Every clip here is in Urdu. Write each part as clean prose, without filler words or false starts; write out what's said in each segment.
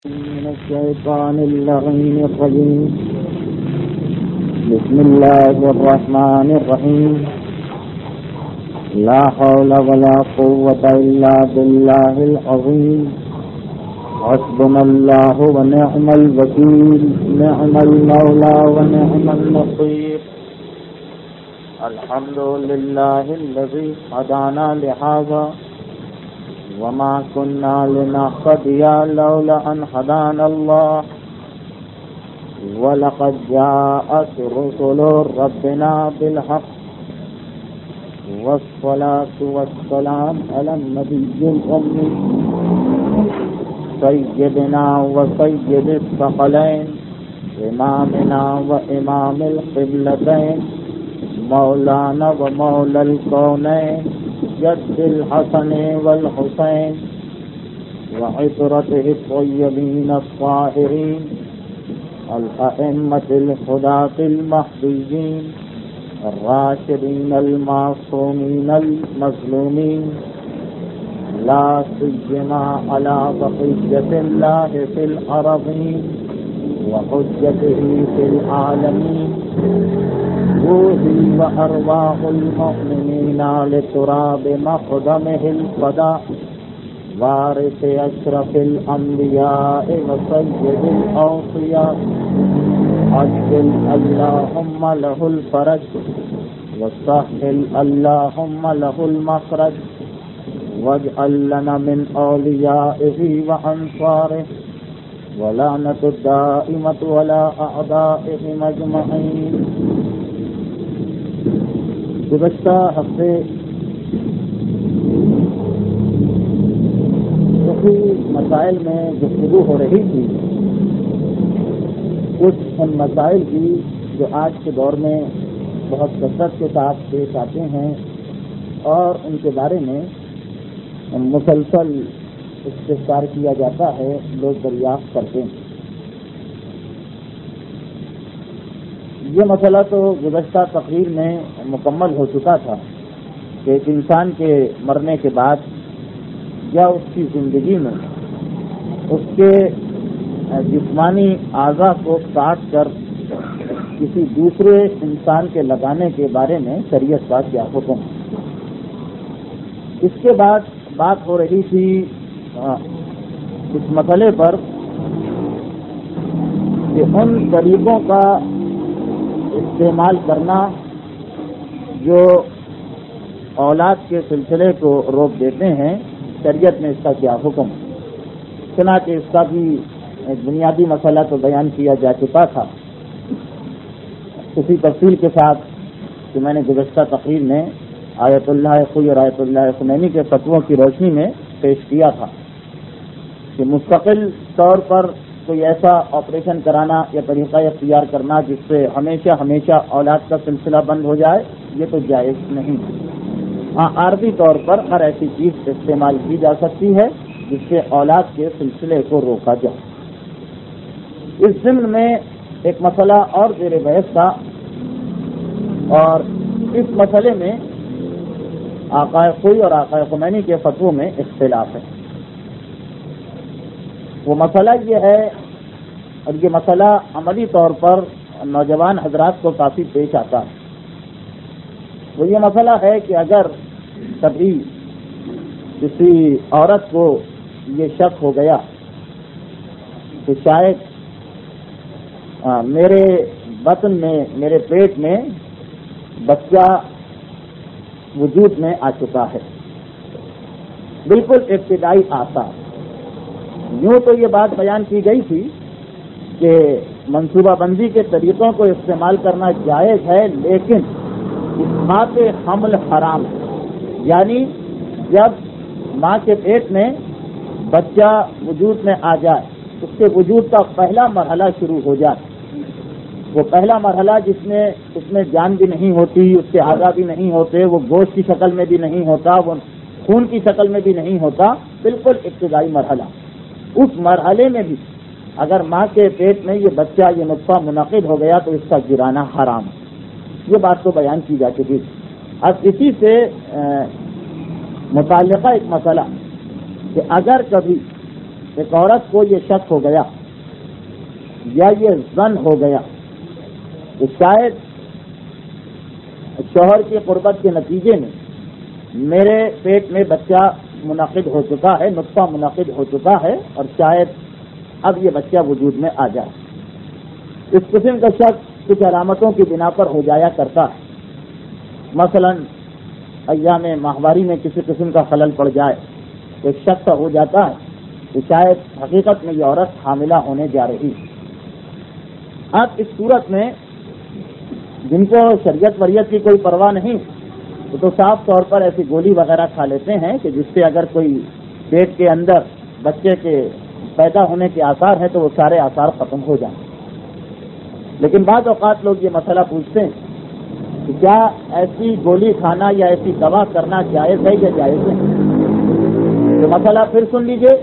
من الشيطان اللعين الرجيم. بسم الله الرحمن الرحيم. لا حول ولا قوة إلا بالله العظيم. حسبنا الله ونعم الوكيل. نعم المولى ونعم النصير. الحمد لله الذي هدانا لهذا وما كنا لنهتدي لولا أن هدانا الله. ولقد جاءت رسل ربنا بالحق. والصلاة والسلام على النبي الأمي سيدنا وسيد الثقلين إمامنا وإمام القبلتين مولانا ومولى الكونين جد الحسن والحسين وعطرته الطيبين الطاهرين الأئمة الهداة المهديين الراشدين المعصومين المظلومين لا سيما على بقية الله في الأرضين وحجته في العالمين. روحي وأرواح المؤمنين لتراب مقدمه الفداء وارث أشرف الأنبياء وسيد الأوصياء. عجل اللهم له الفرج وسهل اللهم له المخرج واجعل لنا من أوليائه وأنصاره ولعنة الدائمة ولا أعدائهم أجمعين. گزشتہ ہفتے مسائل میں گفتگو ہو رہی تھی، کچھ ان مسائل کی جو آج کے دور میں بہت کثرت کے ساتھ پیش آتے ہیں اور ان کے بارے میں مسلسل استفسار کیا جاتا ہے، لوگ دریافت کرتے ہیں. یہ مسئلہ تو گزشتہ تقریر میں مکمل ہو چکا تھا کہ ایک انسان کے مرنے کے بعد یا اس کی زندگی میں اس کے جسمانی اعضاء کو کاٹ کر کسی دوسرے انسان کے لگانے کے بارے میں شریعت کا کیا حکم. اس کے بعد بات ہو رہی تھی اس مسئلے پر کہ ان طریقوں کا استعمال کرنا جو اولاد کے سلسلے کو روک دیتے ہیں، شریعت میں اس کا کیا حکم. چنانچہ اس کا بھی ایک بنیادی مسئلہ تو بیان کیا جا چکا تھا اسی تفصیل کے ساتھ کہ میں نے گزشتہ تقریر میں آیت اللہ خوئی اور آیت اللہ خمینی کے فتووں کی روشنی میں پیش کیا تھا کہ مستقل طور پر کوئی ایسا آپریشن کرانا یا طریقہ اختیار کرنا جس سے ہمیشہ اولاد کا سلسلہ بند ہو جائے، یہ تو جائز نہیں. ہاں، عارضی طور پر ہر ایسی چیز استعمال کی جا سکتی ہے جس سے اولاد کے سلسلے کو روکا جائے. اس ضمن میں ایک مسئلہ اور زیر بحث تھا اور اس مسئلے میں آقا خوئی اور آقا خمینی کے فتووں میں اختلاف ہے. وہ مسئلہ یہ ہے، اور یہ مسئلہ عملی طور پر نوجوان حضرات کو کافی پیش آتا ہے. وہ یہ مسئلہ ہے کہ اگر کبھی کسی عورت کو یہ شک ہو گیا کہ شاید میرے بطن میں، میرے پیٹ میں بچہ وجود میں آ چکا ہے، بالکل ابتدائی آثار. یوں تو یہ بات بیان کی گئی تھی کہ منصوبہ بندی کے طریقوں کو استعمال کرنا جائز ہے، لیکن اسقاط حمل حرام ہے. یعنی جب ماں کے پیٹ میں بچہ وجود میں آ جائے، اس کے وجود کا پہلا مرحلہ شروع ہو جائے، وہ پہلا مرحلہ جس میں اس میں جان بھی نہیں ہوتی، اس کے اعضاء بھی نہیں ہوتے، وہ گوشت کی شکل میں بھی نہیں ہوتا، وہ خون کی شکل میں بھی نہیں ہوتا، بالکل ابتدائی مرحلہ. اس مرحلے میں بھی اگر ماں کے پیٹ میں یہ بچہ، یہ نطفہ منعقد ہو گیا تو اس کا گرانا حرام ہے. یہ بات تو بیان کی جا چکی. اب اسی سے متعلقہ ایک مسئلہ کہ اگر کبھی ایک عورت کو یہ شک ہو گیا یا یہ ظن ہو گیا کہ شاید شوہر کی قربت کے نتیجے میں میرے پیٹ میں بچہ منعقد ہو چکا ہے، نطفہ منعقد ہو چکا ہے، اور شاید اب یہ بچہ وجود میں آ جائے. اس قسم کا شک کچھ علامتوں کی بنا پر ہو جایا کرتا ہے. مثلا ایام ماہواری میں کسی قسم کا خلل پڑ جائے تو شک تو ہو جاتا ہے کہ شاید حقیقت میں یہ عورت حاملہ ہونے جا رہی. اب اس صورت میں جن کو شریعت وریت کی کوئی پرواہ نہیں تو صاف طور پر ایسی گولی وغیرہ کھا لیتے ہیں کہ جس سے اگر کوئی پیٹ کے اندر بچے کے پیدا ہونے کے آثار ہیں تو وہ سارے آثار ختم ہو جائیں. لیکن بعض اوقات لوگ یہ مسئلہ پوچھتے ہیں کہ کیا ایسی گولی کھانا یا ایسی دوا کرنا جائز ہے یا جائز نہیں؟ تو مسئلہ پھر سن لیجئے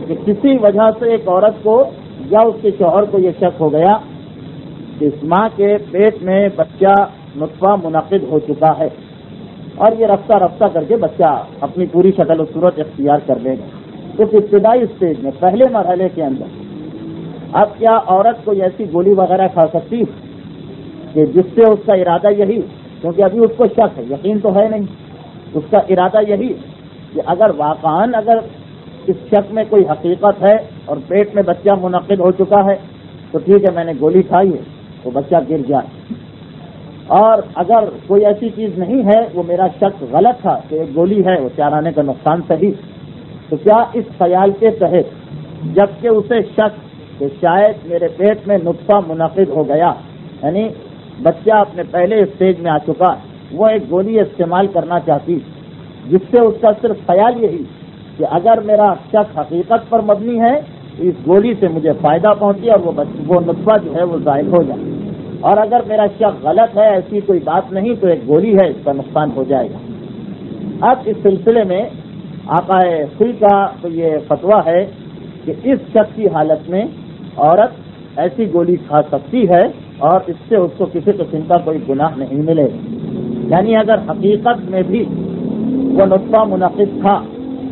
کہ کسی وجہ سے ایک عورت کو یا اس کے شوہر کو یہ شک ہو گیا کہ اس ماں کے پیٹ میں بچہ نطفہ منعقد ہو چکا ہے اور یہ رفتہ رفتہ کر کے بچہ اپنی پوری شکل و صورت اختیار کر لے گا. تو ابتدائی اسٹیج میں پہلے مرحلے کے اندر اب کیا عورت کوئی ایسی گولی وغیرہ کھا سکتی کہ جس سے اس کا ارادہ یہی، کیونکہ ابھی اس کو شک ہے، یقین تو ہے نہیں، اس کا ارادہ یہی کہ اگر واقعاً اگر اس شک میں کوئی حقیقت ہے اور پیٹ میں بچہ منعقد ہو چکا ہے تو ٹھیک ہے میں نے گولی کھائی ہے تو بچہ گر جائے، اور اگر کوئی ایسی چیز نہیں ہے، وہ میرا شک غلط تھا کہ ایک گولی ہے وہ 4 آنے کا نقصان صحیح، تو کیا اس خیال کے تحت جبکہ اسے شک کہ شاید میرے پیٹ میں نطفہ منعقد ہو گیا، یعنی بچہ اپنے پہلے اسٹیج میں آ چکا، وہ ایک گولی استعمال کرنا چاہتی جس سے اس کا صرف خیال یہی کہ اگر میرا شک حقیقت پر مبنی ہے تو اس گولی سے مجھے فائدہ پہنچے اور وہ نطفہ جو ہے وہ ظاہر ہو جائے، اور اگر میرا شک غلط ہے، ایسی کوئی بات نہیں، تو ایک گولی ہے اس کا نقصان ہو جائے گا. اب اس سلسلے میں آقا خوئی کا تو یہ فتویٰ ہے کہ اس شک کی حالت میں عورت ایسی گولی کھا سکتی ہے اور اس سے اس کو کسی قسم کا کوئی گناہ نہیں ملے. یعنی اگر حقیقت میں بھی وہ نطفہ منعقد تھا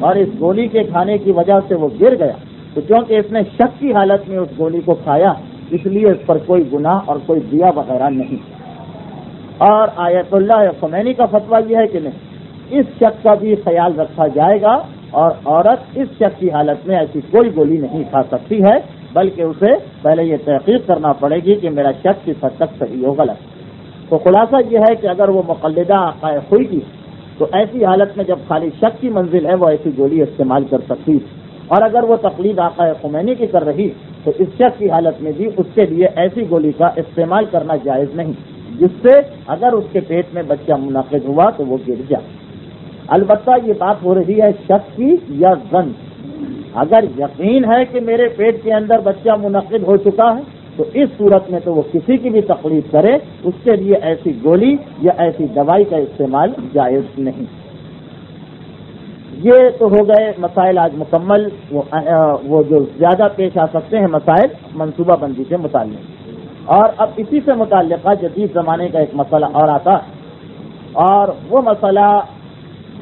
اور اس گولی کے کھانے کی وجہ سے وہ گر گیا تو چونکہ اس نے شک کی حالت میں اس گولی کو کھایا اس لیے اس پر کوئی گناہ اور کوئی دیا وغیرہ نہیں. اور آیت اللہ خمینی کا فتویٰ یہ ہے کہ نہیں، اس شک کا بھی خیال رکھا جائے گا اور عورت اس شک کی حالت میں ایسی کوئی گولی نہیں کھا سکتی ہے، بلکہ اسے پہلے یہ تحقیق کرنا پڑے گی کہ میرا شک کس حد تک صحیح ہو غلط. تو خلاصہ یہ ہے کہ اگر وہ مقلدہ آقا خوئی کی تو ایسی حالت میں جب خالی شک کی منزل ہے وہ ایسی گولی استعمال کر سکتی، اور اگر وہ تقلید آقا خمینی کی کر رہی تو اس شک کی حالت میں بھی اس کے لیے ایسی گولی کا استعمال کرنا جائز نہیں جس سے اگر اس کے پیٹ میں بچہ منعقد ہوا تو وہ گر جائے. البتہ یہ بات ہو رہی ہے شک کی یا ظن. اگر یقین ہے کہ میرے پیٹ کے اندر بچہ منعقد ہو چکا ہے تو اس صورت میں تو وہ کسی کی بھی تقلید کرے، اس کے لیے ایسی گولی یا ایسی دوائی کا استعمال جائز نہیں. یہ تو ہو گئے مسائل آج مکمل، وہ جو زیادہ پیش آ سکتے ہیں مسائل منصوبہ بندی سے متعلق. اور اب اسی سے متعلقہ جدید زمانے کا ایک مسئلہ اور آتا ہے، اور وہ مسئلہ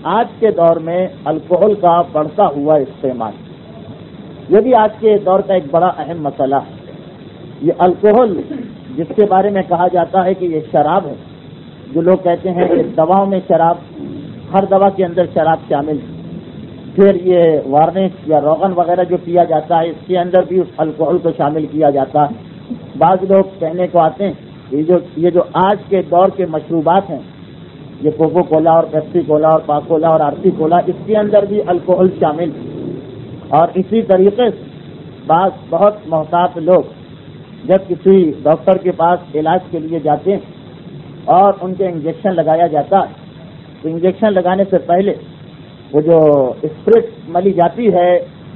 آج کے دور میں الکوہل کا بڑھتا ہوا استعمال. یہ بھی آج کے دور کا ایک بڑا اہم مسئلہ ہے. یہ الکوہل جس کے بارے میں کہا جاتا ہے کہ یہ شراب ہے، جو لوگ کہتے ہیں کہ دواؤں میں شراب، ہر دوا کے اندر شراب شامل ہے. پھر یہ وارنش یا روغن وغیرہ جو پیا جاتا ہے اس کے اندر بھی اس الکوہل کو شامل کیا جاتا ہے. بعض لوگ کہنے کو آتے ہیں یہ جو آج کے دور کے مشروبات ہیں، یہ کوکو کولا اور پیپسی کولا اور پاکولا اور آرسی کولا، اس کے اندر بھی الکوہل شامل ہے. اور اسی طریقے سے بعض بہت محتاط لوگ جب کسی ڈاکٹر کے پاس علاج کے لیے جاتے ہیں اور ان کے انجیکشن لگایا جاتا ہے تو انجیکشن لگانے سے پہلے وہ جو اسپرٹ ملی جاتی ہے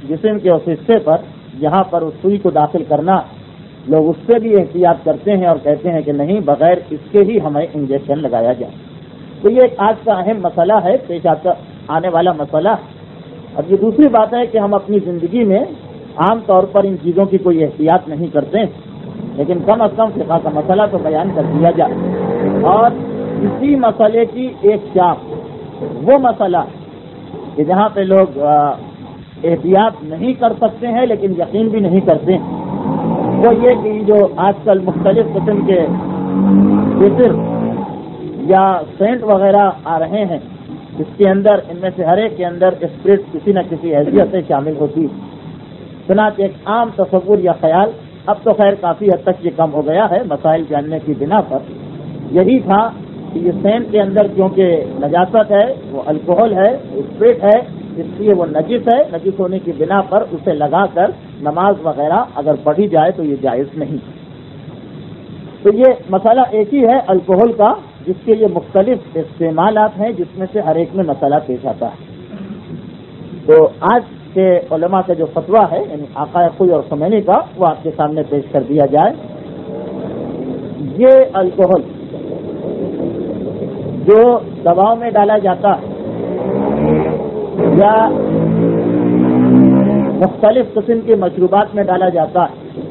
جسم کے اس حصے پر جہاں پر اس سوئی کو داخل کرنا، لوگ اس سے بھی احتیاط کرتے ہیں اور کہتے ہیں کہ نہیں، بغیر اس کے ہی ہمیں انجیکشن لگایا جائے. تو یہ ایک آج کا اہم مسئلہ ہے، پیش آنے والا مسئلہ. اب یہ دوسری بات ہے کہ ہم اپنی زندگی میں عام طور پر ان چیزوں کی کوئی احتیاط نہیں کرتے، لیکن کم از کم فقہ کا مسئلہ تو بیان کر دیا جائے. اور اسی مسئلے کی ایک شاخ وہ مسئلہ کہ جہاں پہ لوگ احتیاط نہیں کر سکتے ہیں لیکن یقین بھی نہیں کرتے ہیں، وہ یہ کہ جو آج کل مختلف قسم کے عطر یا سینٹ وغیرہ آ رہے ہیں، اس کے اندر ان میں سے ہر ایک کے اندر اسپرٹ کسی نہ کسی حیثیت سے شامل ہوتی ہے۔ چنانچہ ایک عام تصور یا خیال، اب تو خیر کافی حد تک یہ کم ہو گیا ہے مسائل جاننے کی بنا پر، یہی تھا کہ یہ سینٹ کے اندر کیونکہ نجاست ہے، وہ الکوہل ہے، اسپرٹ ہے، اس لیے وہ نجس ہے، نجس ہونے کی بنا پر اسے لگا کر نماز وغیرہ اگر پڑھی جائے تو یہ جائز نہیں۔ تو یہ مسئلہ ایک ہی ہے الکوہل کا، جس کے یہ مختلف استعمالات ہیں، جس میں سے ہر ایک میں مسئلہ پیش آتا ہے۔ تو آج کے علماء کا جو فتویٰ ہے، یعنی آقا خوئی اور خمینی کا، وہ آپ کے سامنے پیش کر دیا جائے۔ یہ الکوہل جو دواؤں میں ڈالا جاتا ہے یا مختلف قسم کی مشروبات میں ڈالا جاتا ہے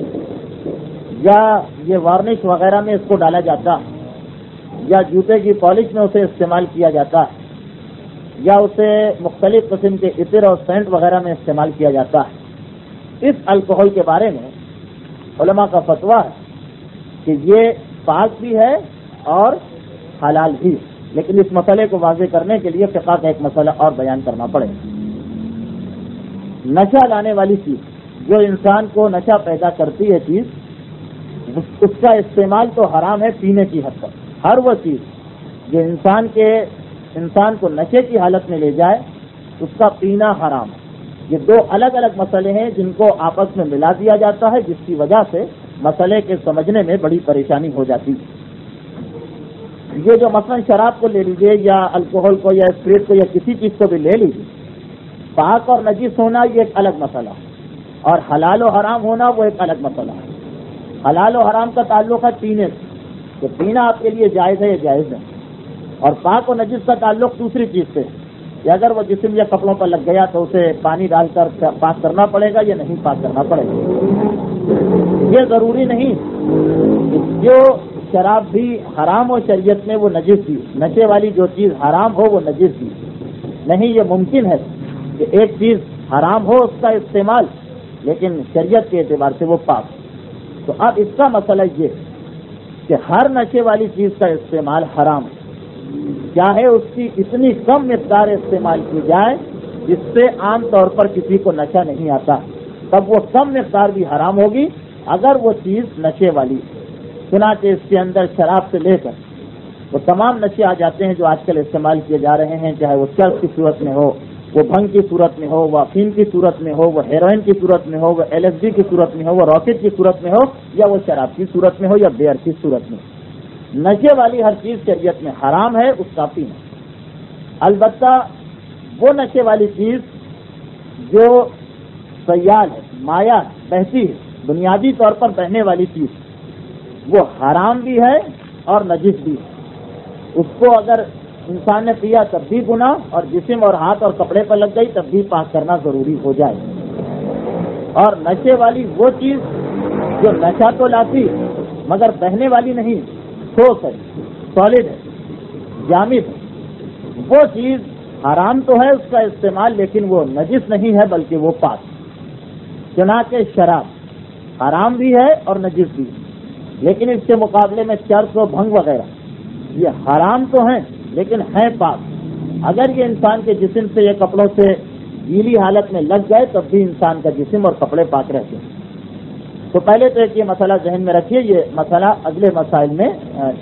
یا یہ وارنش وغیرہ میں اس کو ڈالا جاتا ہے یا جوتے کی پالش میں اسے استعمال کیا جاتا ہے یا اسے مختلف قسم کے عطر اور سینٹ وغیرہ میں استعمال کیا جاتا ہے، اس الکوہل کے بارے میں علماء کا فتویٰ ہے کہ یہ پاک بھی ہے اور حلال بھی، لیکن اس مسئلے کو واضح کرنے کے لیے فقہ کا ایک مسئلہ اور بیان کرنا پڑے گا۔ نشہ لانے والی چیز، جو انسان کو نشہ پیدا کرتی ہے چیز، اس کا استعمال تو حرام ہے پینے کی حد تک۔ ہر وہ چیز جو انسان کو نشے کی حالت میں لے جائے، اس کا پینا حرام ہے۔ یہ دو الگ الگ مسئلے ہیں جن کو آپس میں ملا دیا جاتا ہے، جس کی وجہ سے مسئلے کے سمجھنے میں بڑی پریشانی ہو جاتی ہے۔ یہ جو مثلا شراب کو لے لیجیے یا الکوہل کو یا اسپرٹ کو یا کسی چیز کو بھی لے لیجیے، پاک اور نجس ہونا یہ ایک الگ مسئلہ ہے، اور حلال و حرام ہونا وہ ایک الگ مسئلہ ہے۔ حلال و حرام کا تعلق ہے پینے سے، تو پینا آپ کے لیے جائز ہے یا جائز نہیں، اور پاک و نجس کا تعلق دوسری چیز سے، کہ اگر وہ جسم یا کپڑوں پر لگ گیا تو اسے پانی ڈال کر پاک کرنا پڑے گا یا نہیں پاک کرنا پڑے گا۔ یہ ضروری نہیں جو شراب بھی حرام ہو شریعت میں وہ نجس بھی، نشے والی جو چیز حرام ہو وہ نجس بھی نہیں۔ یہ ممکن ہے کہ ایک چیز حرام ہو اس کا استعمال، لیکن شریعت کے اعتبار سے وہ پاک۔ تو اب اس کا مسئلہ یہ کہ ہر نشے والی چیز کا استعمال حرام ہے، چاہے اس کی اتنی کم مقدار استعمال کی جائے جس سے عام طور پر کسی کو نشہ نہیں آتا، تب وہ کم مقدار بھی حرام ہوگی اگر وہ چیز نشے والی۔ چنانچہ اس کے اندر شراب سے لے کر وہ تمام نشے آ جاتے ہیں جو آج کل استعمال کیے جا رہے ہیں، چاہے وہ چرس کی صورت میں ہو، وہ بھنگ کی صورت میں ہو، وہ افیم کی صورت میں ہو، وہ ہیروئن کی صورت میں ہو، وہ LSD کی صورت میں ہو، وہ راکٹ کی صورت میں ہو، یا وہ شراب کی صورت میں ہو یا بیئر کی صورت میں ہو۔ نشے والی ہر چیز شریعت میں حرام ہے اس کا پینا۔ البتہ وہ نشے والی چیز جو سیال ہے، مایا بہتی ہے، بنیادی طور پر بہنے والی چیز، وہ حرام بھی ہے اور نجس بھی ہے۔ اس کو اگر انسان نے پیا تب بھی گناہ، اور جسم اور ہاتھ اور کپڑے پر لگ گئی تب بھی پاک کرنا ضروری ہو جائے۔ اور نشے والی وہ چیز جو نشہ تو لاتی مگر بہنے والی نہیں، ٹھوس ہے، سالڈ ہے، جامد ہے، وہ چیز حرام تو ہے اس کا استعمال، لیکن وہ نجس نہیں ہے بلکہ وہ پاک۔ چنانچہ شراب حرام بھی ہے اور نجس بھی ہے، لیکن اس کے مقابلے میں چرس و بھنگ وغیرہ یہ حرام تو ہیں لیکن ہیں پاک۔ اگر یہ انسان کے جسم سے یا کپڑوں سے گیلی حالت میں لگ جائے تب بھی انسان کا جسم اور کپڑے پاک رہتے ہیں۔ تو پہلے تو ایک یہ مسئلہ ذہن میں رکھیے، یہ مسئلہ اگلے مسائل میں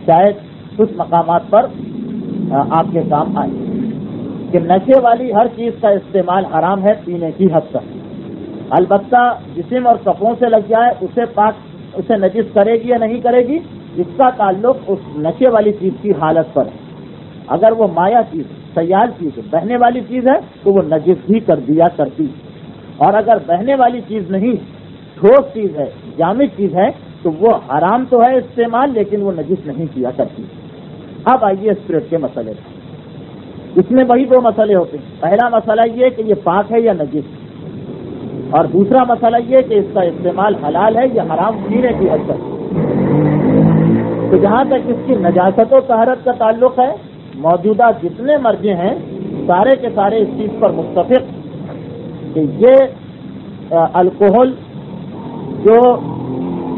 شاید کچھ مقامات پر آپ کے کام آئے کہ نشے والی ہر چیز کا استعمال حرام ہے پینے کی حد تک۔ البتہ جسم اور کپڑوں سے لگ جائے اسے نجس کرے گی یا نہیں کرے گی، اس کا تعلق اس نشے والی چیز کی حالت پر ہے۔ اگر وہ مایا چیز، سیال چیز ہے، بہنے والی چیز ہے تو وہ نجس بھی کر دیا کرتی، اور اگر بہنے والی چیز نہیں، ٹھوس چیز ہے، جامد چیز ہے، تو وہ حرام تو ہے استعمال لیکن وہ نجس نہیں کیا کرتی۔ اب آئیے اسپرٹ کے مسئلے پر۔ اس میں وہی دو مسئلے ہوتے ہیں۔ پہلا مسئلہ یہ کہ یہ پاک ہے یا نجس، اور دوسرا مسئلہ یہ کہ اس کا استعمال حلال ہے یا حرام پینے کی حد تک۔ تو جہاں تک اس کی نجاست و طہارت کا تعلق ہے، موجودہ جتنے مرجع ہیں سارے کے سارے اس چیز پر متفق کہ یہ الکوہل جو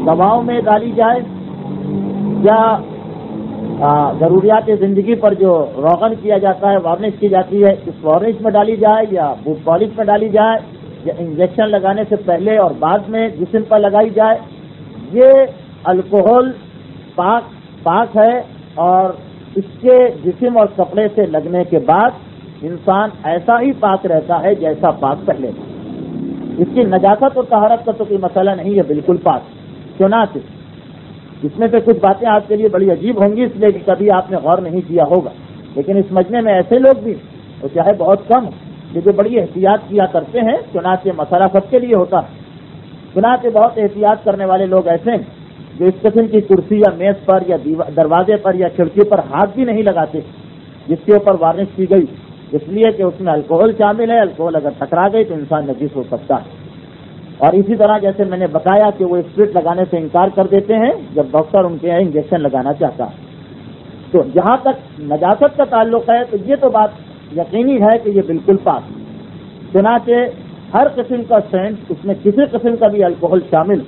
دواؤں میں ڈالی جائے یا ضروریات زندگی پر جو روغن کیا جاتا ہے، وارنش کی جاتی ہے، اس وارنش میں ڈالی جائے یا بوٹ پالش میں ڈالی جائے یا انجیکشن لگانے سے پہلے اور بعد میں جسم پر لگائی جائے، یہ الکوہل پاک ہے، اور اس کے جسم اور کپڑے سے لگنے کے بعد انسان ایسا ہی پاک رہتا ہے جیسا پاک پہلے تھا۔ اس کی نجاست اور طہارت کا تو کوئی مسئلہ نہیں ہے، بالکل پاک۔ چنانچہ اس میں سے کچھ باتیں آپ کے لیے بڑی عجیب ہوں گی، اس لیے کہ کبھی آپ نے غور نہیں کیا ہوگا، لیکن اس مجمع میں ایسے لوگ بھی وہ چاہے بہت کم کہ جو بڑی احتیاط کیا کرتے ہیں، چنانچہ مسئلہ سب کے لیے ہوتا ہے۔ چنانچہ بہت احتیاط کرنے والے لوگ ایسے ہیں جو اس قسم کی کرسی یا میز پر یا دروازے پر یا کھڑکی پر ہاتھ بھی نہیں لگاتے جس کے اوپر وارنش کی گئی، اس لیے کہ اس میں الکوہل شامل ہے، الکوہل اگر ٹکرا گئی تو انسان نجس ہو سکتا ہے۔ اور اسی طرح جیسے میں نے بتایا کہ وہ اسپرٹ لگانے سے انکار کر دیتے ہیں جب ڈاکٹر ان کے یہاں انجیکشن لگانا چاہتا ہے۔ تو جہاں تک نجاست کا تعلق ہے تو یہ تو بات یقینی ہے کہ یہ بالکل پاک ہے۔ چنانچہ ہر قسم کا سینٹ، اس میں کسی قسم کا بھی الکوہل شامل،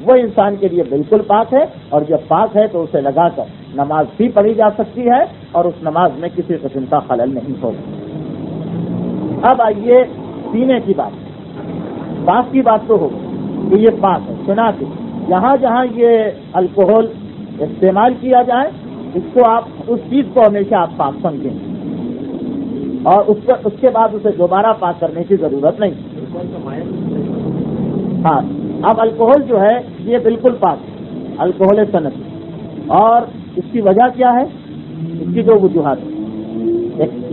وہ انسان کے لیے بالکل پاک ہے، اور جب پاک ہے تو اسے لگا کر نماز بھی پڑھی جا سکتی ہے اور اس نماز میں کسی قسم کا خلل نہیں ہوگا۔ اب آئیے پینے کی بات۔ پاک کی بات تو ہو کہ یہ پاک ہے، چنانچہ جہاں جہاں یہ الکوہل استعمال کیا جائے اس کو آپ اس چیز کو ہمیشہ آپ پاک سمجھیں، اور اس کے بعد اسے دوبارہ پاک کرنے کی ضرورت نہیں۔ ہاں، اب الکوہل جو ہے یہ بالکل پاک ہے، الکوہل صنعتی، اور اس کی وجہ کیا ہے؟ اس کی دو وجوہات ہیں۔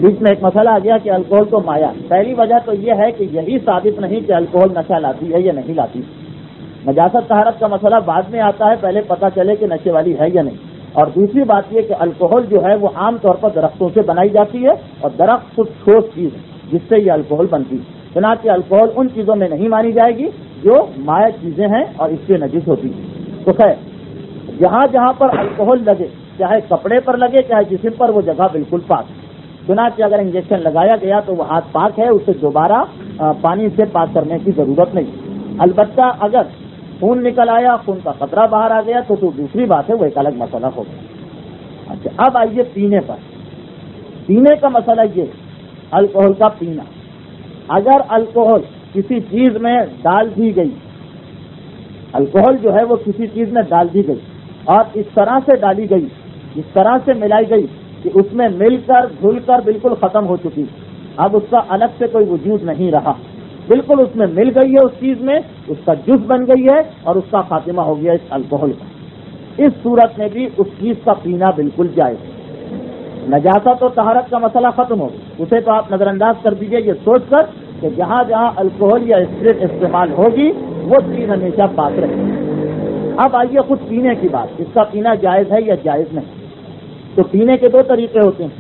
بیچ میں ایک مسئلہ آ گیا کہ الکوہل تو مایہ۔ پہلی وجہ تو یہ ہے کہ یہی ثابت نہیں کہ الکوہل نشہ لاتی ہے یا نہیں لاتی۔ نجاست طہارت کا مسئلہ بعد میں آتا ہے، پہلے پتہ چلے کہ نشے والی ہے یا نہیں۔ اور دوسری بات یہ کہ الکوہل جو ہے وہ عام طور پر درختوں سے بنائی جاتی ہے، اور درخت خود ٹھوس چیز ہے جس سے یہ الکوہل بنتی ہے۔ چنانچہ الکوہل ان چیزوں میں نہیں مانی جائے گی جو مائع چیزیں ہیں اور اس سے نجس ہوتی ہے۔ تو خیر، جہاں جہاں پر الکوہل لگے، چاہے کپڑے پر لگے چاہے جسم پر، وہ جگہ بالکل پاک ہے۔ چنانچہ اگر انجیکشن لگایا گیا تو وہ ہاتھ پاک ہے، اسے دوبارہ پانی سے پاک کرنے کی ضرورت نہیں۔ البتہ اگر خون نکل آیا، خون کا قطرہ باہر آ گیا تو دوسری بات ہے، وہ ایک الگ مسئلہ ہوگا۔ اچھا، اب آئیے پینے پر۔ پینے کا مسئلہ یہ الکوہل کا پینا۔ اگر الکوہل کسی چیز میں ڈال دی گئی، الکوہل جو ہے وہ کسی چیز میں ڈال دی گئی اور اس طرح سے ڈالی گئی، اس طرح سے ملائی گئی کہ اس میں مل کر گھل کر بالکل ختم ہو چکی، اب اس کا الگ سے کوئی وجود نہیں رہا، بالکل اس میں مل گئی ہے، اس چیز میں اس کا جز بن گئی ہے اور اس کا خاتمہ ہو گیا اس الکوہل کا، اس صورت میں بھی اس چیز کا پینا بالکل جائز ہے۔ نجاست اور طہارت کا مسئلہ ختم ہو گیا، اسے تو آپ نظر انداز کر دیجئے یہ سوچ کر کہ جہاں جہاں الکوہل یا اسپرٹ استعمال ہوگی وہ چیز ہمیشہ پاک رہے گی۔ اب آئیے خود پینے کی بات، اس کا پینا جائز ہے یا جائز نہیں؟ تو پینے کے دو طریقے ہوتے ہیں،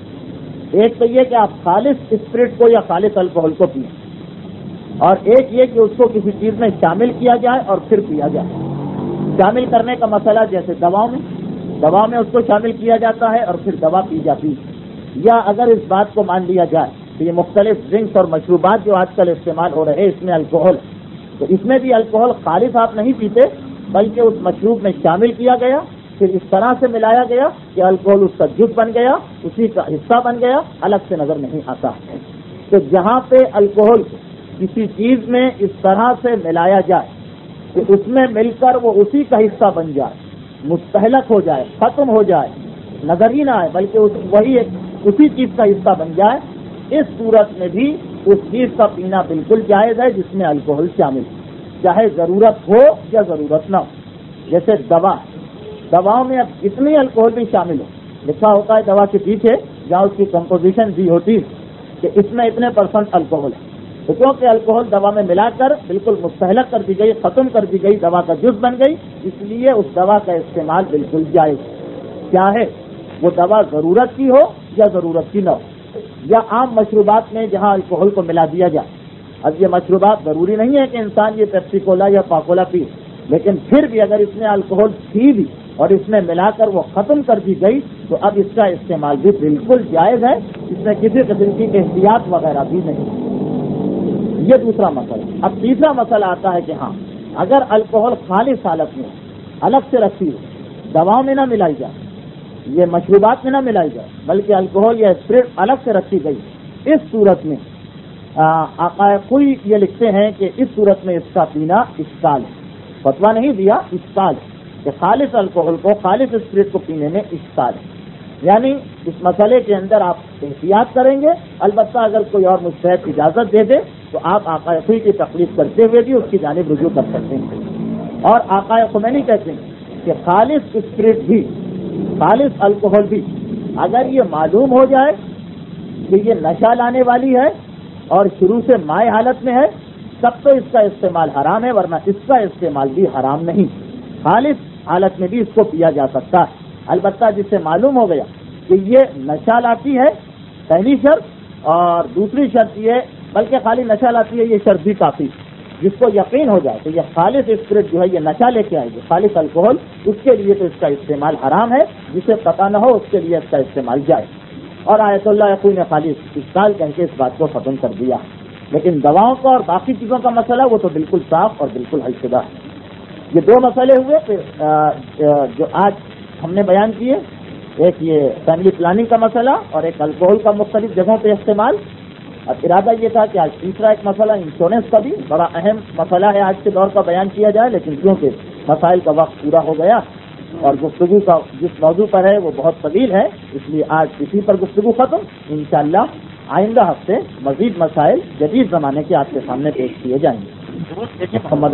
ایک تو یہ کہ آپ خالص اسپرٹ کو یا خالص الکوہل کو پئیں، اور ایک یہ کہ اس کو کسی چیز میں شامل کیا جائے اور پھر پیا جائے۔ شامل کرنے کا مسئلہ جیسے دواؤں میں اس کو شامل کیا جاتا ہے اور پھر دوا پی جاتی ہے، یا اگر اس بات کو مان لیا جائے کہ یہ مختلف ڈرنکس اور مشروبات جو آج کل استعمال ہو رہے ہیں اس میں الکوہل، تو اس میں بھی الکوہل خالص آپ نہیں پیتے بلکہ اس مشروب میں شامل کیا گیا، پھر اس طرح سے ملایا گیا کہ الکوہل اس کا جز بن گیا، اسی کا حصہ بن گیا، الگ سے نظر نہیں آتا۔ تو جہاں پہ الکوہل کسی چیز میں اس طرح سے ملایا جائے کہ اس میں مل کر وہ اسی کا حصہ بن جائے، مستحلق ہو جائے، ختم ہو جائے، نظر ہی نہ آئے بلکہ وہی اسی چیز کا حصہ بن جائے، اس صورت میں بھی اس چیز کا پینا بالکل جائز ہے جس میں الکوہل شامل، چاہے ضرورت ہو یا ضرورت نہ ہو۔ جیسے دواؤں میں اب اتنی الکوہل بھی شامل ہو، لکھا ہوتا ہے دوا کے پیچھے جہاں اس کی کمپوزیشن بھی ہوتی ہے کہ اس میں اتنے % الکوہل ہے، تو کیونکہ الکوہل دوا میں ملا کر بالکل مستحلق کر دی گئی، ختم کر دی گئی، دوا کا جز بن گئی، اس لیے اس دوا کا استعمال بالکل جائز ہے، چاہے وہ دوا ضرورت کی ہو یا ضرورت کی نہ ہو، یا عام مشروبات میں جہاں الکوہل کو ملا دیا جائے۔ اب یہ مشروبات ضروری نہیں ہے کہ انسان یہ پیپسی کولا یا پاکولا پی، لیکن پھر بھی اگر اس میں الکوہل تھی بھی اور اس میں ملا کر وہ ختم کر دی گئی تو اب اس کا استعمال بھی بالکل جائز ہے، اس میں کسی قسم کی احتیاط وغیرہ بھی نہیں۔ یہ دوسرا مسئلہ. اب تیسرا مسئلہ آتا ہے کہ ہاں اگر الکوہل خالص حالت میں الگ سے رکھی ہو، دواؤں میں نہ ملائی جائے، یہ مشروبات میں نہ ملائی جائے، بلکہ الکوہل یا اسپرٹ الگ سے رکھی گئی، اس صورت میں آقا کوئی یہ لکھتے ہیں کہ اس صورت میں اس کا پینا اشکال ہے. فتویٰ نہیں دیا، اشکال ہے کہ خالص الکوہل کو، خالص اسپرٹ کو پینے میں اشکال ہے. یعنی اس مسئلے کے اندر آپ احتیاط کریں گے. البتہ اگر کوئی اور مجتہد اجازت دے دے تو آپ آقا کوئی کی تقلید کرتے ہوئے بھی اس کی جانب رجوع کر سکتے ہیں. اور آقا خمینی کہتے ہیں کہ خالص اسپرٹ بھی، خالص الکوہل بھی، اگر یہ معلوم ہو جائے کہ یہ نشہ لانے والی ہے اور شروع سے مائع حالت میں ہے، تب تو اس کا استعمال حرام ہے، ورنہ اس کا استعمال بھی حرام نہیں. خالص حالت میں بھی اس کو پیا جا سکتا ہے. البتہ جس سے معلوم ہو گیا کہ یہ نشہ لاتی ہے، پہلی شرط، اور دوسری شرط یہ، بلکہ خالی نشہ لاتی ہے یہ شرط بھی کافی، جس کو یقین ہو جائے کہ یہ خالص اسپرٹ جو ہے یہ نشہ لے کے آئے گی، خالص الکوہل، اس کے لیے تو اس کا استعمال حرام ہے. جسے پتہ نہ ہو اس کے لیے اس کا استعمال جائز. اور آیت اللہ یقین نے خالی اشکال کہہ کے اس بات کو ختم کر دیا. لیکن دواؤں کا اور باقی چیزوں کا مسئلہ وہ تو بالکل صاف اور بالکل حل شدہ ہے. یہ دو مسئلے ہوئے پھر جو آج ہم نے بیان کیے، ایک یہ فیملی پلاننگ کا مسئلہ اور ایک الکوہل کا مختلف جگہوں پہ استعمال. اور ارادہ یہ تھا کہ آج تیسرا ایک مسئلہ انشورنس کا بھی بڑا اہم مسئلہ ہے آج کے دور کا بیان کیا جائے، لیکن کیونکہ مسائل کا وقت پورا ہو گیا اور گفتگو کا جس موضوع پر ہے وہ بہت طویل ہے، اس لیے آج اسی پر گفتگو ختم. انشاءاللہ آئندہ ہفتے مزید مسائل جدید زمانے کے آپ کے سامنے پیش کیے جائیں گے. محمد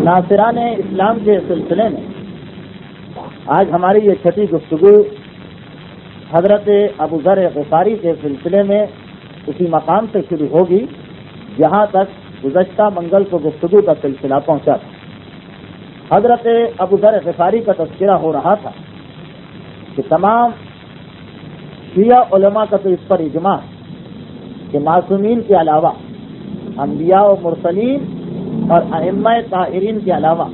ناصران اسلام کے سلسلے میں آج ہماری یہ چھٹی گفتگو حضرت ابو ذر غفاری کے سلسلے میں اسی مقام سے شروع ہوگی جہاں تک گزشتہ منگل کو گفتگو کا سلسلہ پہنچا تھا. حضرت ابو ذر غفاری کا تذکرہ ہو رہا تھا کہ تمام شیعہ علماء کا تو اس پر اجماع ہے کہ معصومین کے علاوہ، انبیاء و مرسلین اور ائمہ طاہرین کے علاوہ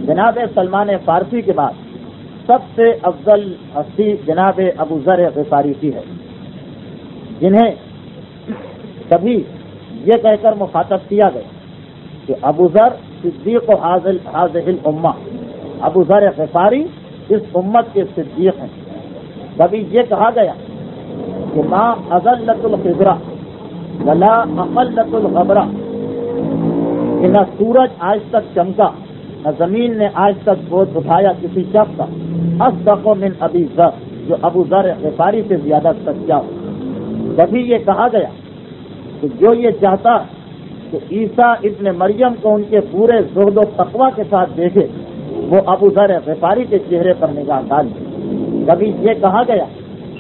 جناب سلمان فارسی کے بعد سب سے افضل ہستی جناب ابو ذر غفاری کی ہے، جنہیں کبھی یہ کہہ کر مخاطب کیا گیا کہ ابو ذر صدیق و حاضر الامہ، ابو ذر غفاری اس امت کے صدیق ہیں. کبھی یہ کہا گیا کہ ما اذلت الخضرہ ولا اقلت الغبرہ، کہ نہ سورج آج تک چمکا نہ زمین نے آج تک بوجھ اٹھایا کسی شخص کا اصدق من ابی ذر، جو ابو ذر غفاری سے زیادہ سچا ہو. کبھی یہ کہا گیا کہ جو یہ چاہتا کہ عیسیٰ ابن مریم کو ان کے پورے زہد و تقویٰ کے ساتھ دیکھے وہ ابو ذر غفاری کے چہرے پر نگاہ ڈالے. کبھی یہ کہا گیا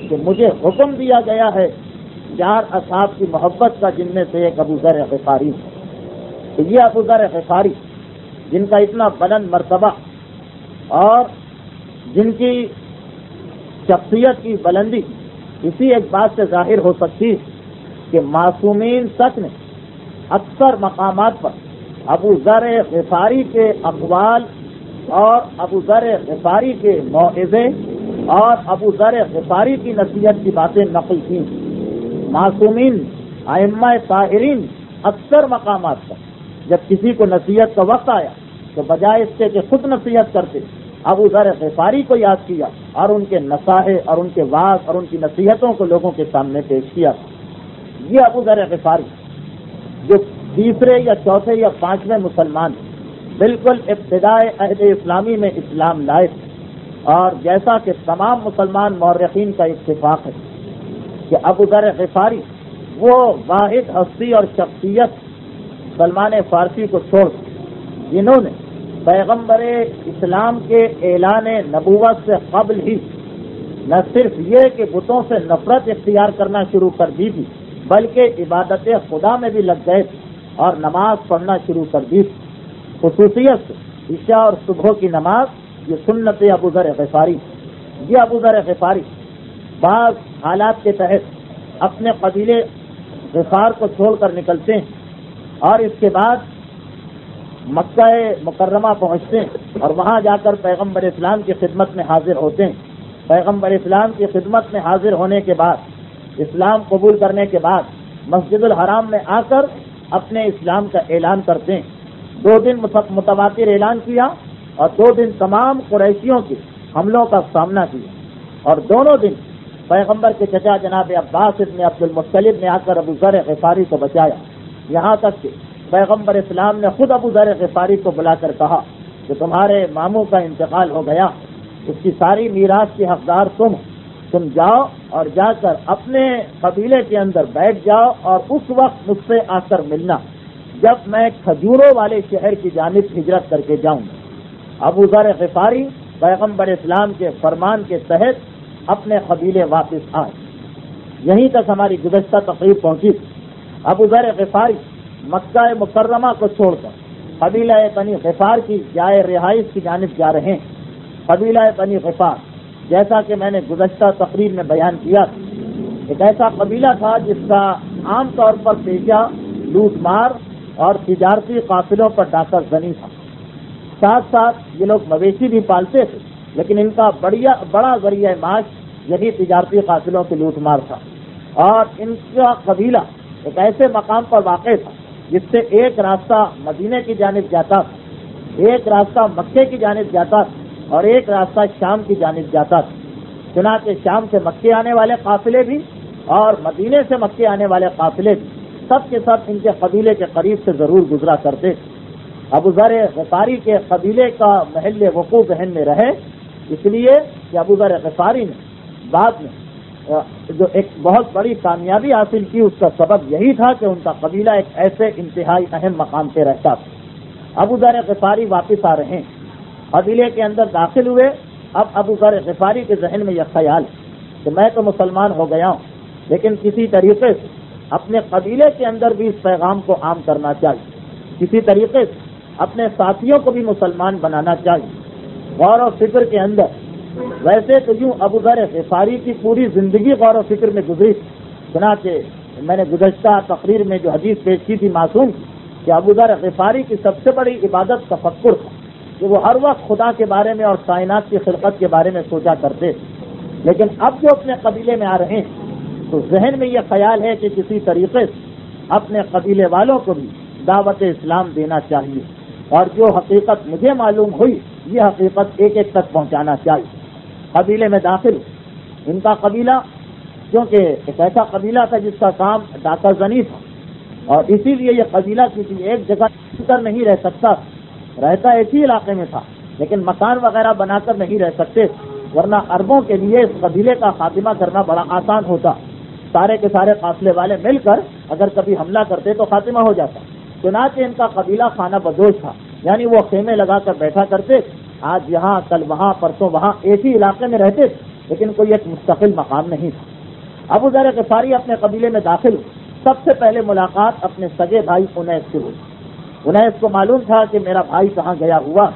کہ مجھے حکم دیا گیا ہے 4 اصحاب کی محبت کا، جن میں سے ایک ابو ذر غفاری ہے. تو یہ ابو ذر غفاری جن کا اتنا بلند مرتبہ اور جن کی شخصیت کی بلندی اسی ایک بات سے ظاہر ہو سکتی ہے کہ معصومین تک نے اکثر مقامات پر ابو ذر غفاری کے اقوال اور ابو ذر غفاری کے موعظے اور ابو ذر غفاری کی نصیحت کی باتیں نقل کی. معصومین ائمہ طاہرین اکثر مقامات پر جب کسی کو نصیحت کا وقت آیا تو بجائے اس کے کہ خود نصیحت کرتے، ابو ذر غفاری کو یاد کیا اور ان کے نصائح اور ان کے واعظ اور ان کی نصیحتوں کو لوگوں کے سامنے پیش کیا. یہ ابو ذر غفاری جو تیسرے یا چوتھے یا 5ویں مسلمان بالکل ابتدائے عہد اسلامی میں اسلام لائے، اور جیسا کہ تمام مسلمان مورخین کا اتفاق ہے کہ ابو ذر غفاری وہ واحد ہستی اور شخصیت سلمان فارسی کو چھوڑ جنہوں نے پیغمبر اسلام کے اعلان نبوت سے قبل ہی نہ صرف یہ کہ بتوں سے نفرت اختیار کرنا شروع کر دی تھی، بلکہ عبادت خدا میں بھی لگ گئے اور نماز پڑھنا شروع کر دی. خصوصیت سے عشاء اور صبح کی نماز یہ سنت ابو ذر غفاری. یہ ابو ذر غفاری بعض حالات کے تحت اپنے قبیلے غفار کو چھوڑ کر نکلتے ہیں اور اس کے بعد مکہ مکرمہ پہنچتے ہیں اور وہاں جا کر پیغمبر اسلام کی خدمت میں حاضر ہوتے ہیں. پیغمبر اسلام کی خدمت میں حاضر ہونے کے بعد، اسلام قبول کرنے کے بعد مسجد الحرام میں آ کر اپنے اسلام کا اعلان کرتے ہیں۔ 2 دن متواتر اعلان کیا اور 2 دن تمام قریشیوں کے حملوں کا سامنا کیا، اور دونوں دن پیغمبر کے چچا جناب عباس ابن عبد المطلب نے آ کر ابو ذر غفاری کو بچایا، یہاں تک کہ پیغمبر اسلام نے خود ابو ذر غفاری کو بلا کر کہا کہ تمہارے ماموں کا انتقال ہو گیا، اس کی ساری میراث کے حقدار تم جاؤ اور جا کر اپنے قبیلے کے اندر بیٹھ جاؤ اور اس وقت مجھ سے آ کر ملنا جب میں کھجوروں والے شہر کی جانب ہجرت کر کے جاؤں۔ ابو ذر غفاری پیغمبر اسلام کے فرمان کے تحت اپنے قبیلے واپس آئے۔ یہیں تک ہماری گزشتہ تقریب پہنچی۔ ابو ذر غفاری مکہ مکرمہ کو چھوڑ کر قبیلہ بنی غفار کی جائے رہائش کی جانب جا رہے ہیں۔ قبیلہ بنی غفار، جیسا کہ میں نے گزشتہ تقریب میں بیان کیا، ایک ایسا قبیلہ تھا جس کا عام طور پر پیشہ لوٹ مار اور تجارتی قافلوں پر ڈاکہ زنی تھا۔ ساتھ ساتھ یہ لوگ مویشی بھی پالتے تھے، لیکن ان کا بڑا ذریعہ معاش یہی تجارتی قافلوں کی لوٹ مار تھا، اور ان کا قبیلہ ایک ایسے مقام پر واقع تھا جس سے ایک راستہ مدینے کی جانب جاتا تھا، ایک راستہ مکے کی جانب جاتا تھا اور ایک راستہ شام کی جانب جاتا تھا۔ چنانچہ شام سے مکے آنے والے قافلے بھی اور مدینے سے مکے آنے والے قافلے بھی سب کے سب ان کے قبیلے کے قریب سے ضرور گزرا کرتے تھے۔ ابو ذر غفاری کے قبیلے کا محل وقوع ذہن میں رہے، اس لیے کہ ابو ذر غفاری نے بعد میں جو ایک بہت بڑی کامیابی حاصل کی، اس کا سبب یہی تھا کہ ان کا قبیلہ ایک ایسے انتہائی اہم مقام پہ رہتا تھا۔ ابو ذر غفاری واپس آ رہے ہیں، قبیلے کے اندر داخل ہوئے۔ اب ابو ذر غفاری کے ذہن میں یہ خیال کہ میں تو مسلمان ہو گیا ہوں، لیکن کسی طریقے سے اپنے قبیلے کے اندر بھی اس پیغام کو عام کرنا چاہیے، کسی طریقے سے اپنے ساتھیوں کو بھی مسلمان بنانا چاہیے۔ غور و فکر کے اندر ویسے تو یوں ابو ذر غفاری کی پوری زندگی غور و فکر میں گزری، چنانچہ میں نے گزشتہ تقریر میں جو حدیث پیش کی تھی معصوم کہ ابو ذر غفاری کی سب سے بڑی عبادت تفکر تھا کہ وہ ہر وقت خدا کے بارے میں اور کائنات کی خلقت کے بارے میں سوچا کرتے تھے، لیکن اب جو اپنے قبیلے میں آ رہے ہیں تو ذہن میں یہ خیال ہے کہ کسی طریقے سے اپنے قبیلے والوں کو بھی دعوت اسلام دینا چاہیے، اور جو حقیقت مجھے معلوم ہوئی یہ حقیقت ایک ایک تک پہنچانا چاہیے۔ قبیلے میں داخل، ان کا قبیلہ کیونکہ ایک ایسا قبیلہ تھا جس کا کام ڈاکہ زنی تھا، اور اسی لیے یہ قبیلہ کسی ایک جگہ کر نہیں رہ سکتا، رہتا ایک ہی علاقے میں تھا لیکن مکان وغیرہ بنا کر نہیں رہ سکتے، ورنہ عربوں کے لیے اس قبیلے کا خاتمہ کرنا بڑا آسان ہوتا، سارے کے سارے قافلے والے مل کر اگر کبھی حملہ کرتے تو خاتمہ ہو جاتا۔ چنانچہ ان کا قبیلہ خانہ بدوش تھا، یعنی وہ خیمے لگا کر بیٹھا کرتے، آج یہاں کل وہاں پرسوں وہاں، ایک ہی علاقے میں رہتے لیکن کوئی ایک مستقل مقام نہیں تھا۔ ابو ذر غفاری اپنے قبیلے میں داخل، سب سے پہلے ملاقات اپنے سگے بھائی انیس سے ہوئی۔ انیس کو معلوم تھا کہ میرا بھائی کہاں گیا ہوا،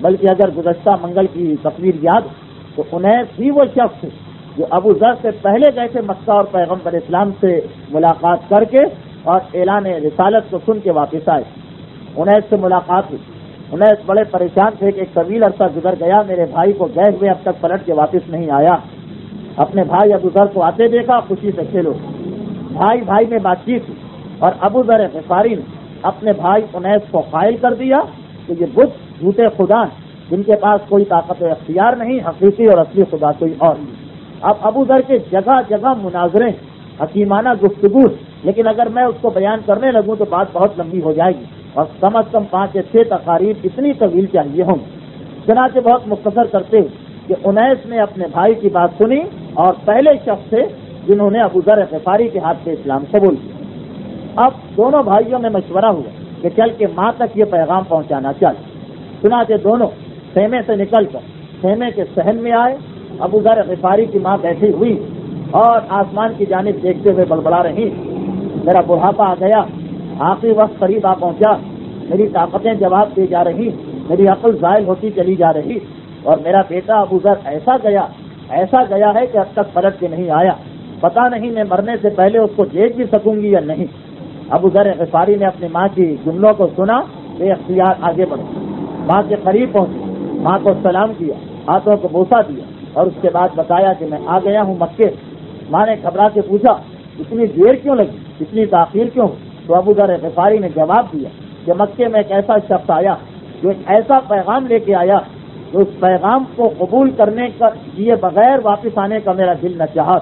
بلکہ اگر گزشتہ منگل کی تصویر یاد تو انیس ہی وہ شخص تھے جو ابو ذر سے پہلے گئے تھے مکہ اور پیغمبر اسلام سے ملاقات کر کے اور اعلان رسالت کو سن کے واپس آئے۔ انیس سے ملاقات ہوئی، انیس بڑے پریشان تھے کہ ایک طویل عرصہ گزر گیا، میرے بھائی کو گئے ہوئے اب تک پلٹ کے واپس نہیں آیا۔ اپنے بھائی ابو ذر کو آتے دیکھا، خوشی سے کھیلو، بھائی بھائی میں بات چیت ہوئی، اور ابو ذر غفاری نے اپنے بھائی انیس کو قائل کر دیا کہ یہ بت جھوٹے خدا ہیں جن کے پاس کوئی طاقت و اختیار نہیں، حقیقی اور اصلی خدا کوئی اور نہیں۔ اب ابو ذر کے جگہ جگہ مناظرے، حکیمانہ گفتگو، لیکن اگر میں اس کو بیان کرنے لگوں تو بات بہت لمبی ہو جائے گی اور کم از کم 5 یا 6 تقاریر اتنی طویل چاہیے ہوں گی۔ چنانچہ بہت مختصر کرتے کہ انیس نے اپنے بھائی کی بات سنی اور پہلے شخص تھے جنہوں نے ابو ذر غفاری کے ہاتھ سے اسلام قبول کیا۔ اب دونوں بھائیوں میں مشورہ ہوا کہ چل کے ماں تک یہ پیغام پہنچانا چاہیے۔ چنانچہ دونوں خیمے سے نکل کر خیمے کے صحن میں آئے۔ ابو ذر غفاری کی ماں بیٹھی ہوئی اور آسمان کی جانب دیکھتے ہوئے بڑبڑا رہی، میرا بڑھاپا آ گیا، آخری وقت قریب آ پہنچا، میری طاقتیں جواب دی جا رہی، میری عقل زائل ہوتی چلی جا رہی، اور میرا بیٹا ابو ذر ایسا گیا ہے کہ اب تک پلٹ کے نہیں آیا، پتہ نہیں میں مرنے سے پہلے اس کو دیکھ بھی سکوں گی یا نہیں۔ ابو ذر غفاری نے اپنی ماں کی جملوں کو سنا، بے اختیار آگے بڑھے، ماں کے قریب پہنچے، ماں کو سلام کیا، ہاتھوں کو بوسہ دیا، اور اس کے بعد بتایا کہ میں آ گیا ہوں مکے. ماں نے گھبرا کے پوچھا اتنی دیر کیوں لگی, اتنی تاخیر کیوں؟ تو ابو ذر غفاری نے جواب دیا کہ مکے میں ایک ایسا شخص آیا جو ایک ایسا پیغام لے کے آیا جو اس پیغام کو قبول کرنے کا کیے بغیر واپس آنے کا میرا دل نہ چاہا.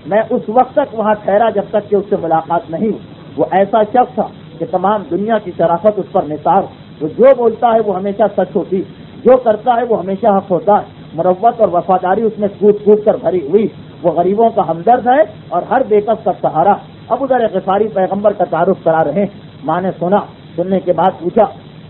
میں اس وقت تک وہاں ٹھہرا جب تک کہ اس سے ملاقات نہیں. وہ ایسا شخص تھا کہ تمام دنیا کی شرافت اس پر نثار. وہ جو بولتا ہے وہ ہمیشہ سچ ہوتی, جو کرتا ہے وہ ہمیشہ حق ہوتا ہے. مروت اور وفاداری اس میں کود کود کر بھری ہوئی. وہ غریبوں کا ہمدرد ہے اور ہر بے کس کا سہارا. ابو ذر غفاری پیغمبر کا تعارف کرا رہے ہیں. ماں نے سنا, سننے کے بعد پوچھا,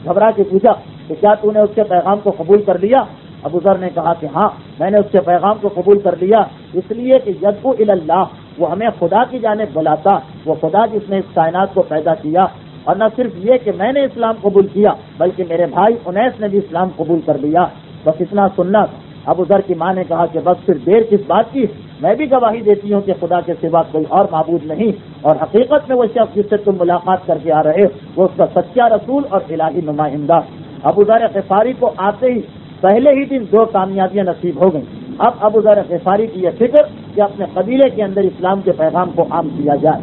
گھبرا کے پوچھا کہ کیا تو نے اس کے پیغام کو قبول کر لیا؟ ابو ذر نے کہا کہ ہاں, میں نے اس کے پیغام کو قبول کر لیا, اس لیے کہ یدعو الی اللہ, وہ ہمیں خدا کی جانب بلاتا. وہ خدا جس نے اس کائنات کو پیدا کیا. اور نہ صرف یہ کہ میں نے اسلام قبول کیا بلکہ میرے بھائی انیس نے بھی اسلام قبول کر لیا. بس اتنا سننا. ابو ذر کی ماں نے کہا کہ بس پھر دیر کس بات کی, میں بھی گواہی دیتی ہوں کہ خدا کے سوا کوئی اور معبود نہیں, اور حقیقت میں وہ شخص جس سے تم ملاقات کر کے آ رہے وہ اس کا سچا رسول اور الہی نمائندہ. ابو ذر غفاری کو آتے ہی پہلے ہی دن 2 کامیابیاں نصیب ہو گئیں. اب ابو ذر غفاری کی یہ فکر کہ اپنے قبیلے کے اندر اسلام کے پیغام کو عام کیا جائے.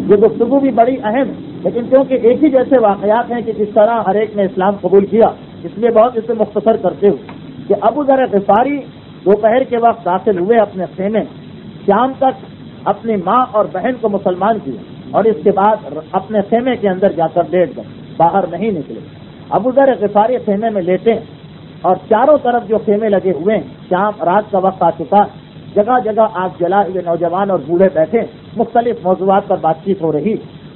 یہ گفتگو بھی بڑی اہم, لیکن کیونکہ ایک ہی جیسے واقعات ہیں کہ جس طرح ہر ایک نے اسلام قبول کیا, اس لیے بہت اسے مختصر کرتے ہوئے کہ ابو ذر غفاری دوپہر کے وقت داخل ہوئے اپنے خیمے. شام تک اپنی ماں اور بہن کو مسلمان کیا اور اس کے بعد اپنے خیمے کے اندر جا کر لیٹ گئے, باہر نہیں نکلے. ابو ذر غفاری خیمے میں لیٹے اور چاروں طرف جو خیمے لگے ہوئے ہیں, شام رات کا وقت آ چکا, جگہ جگہ آگ جلائے ہوئے نوجوان اور بوڑھے بیٹھے, مختلف موضوعات پر بات چیت ہو رہی.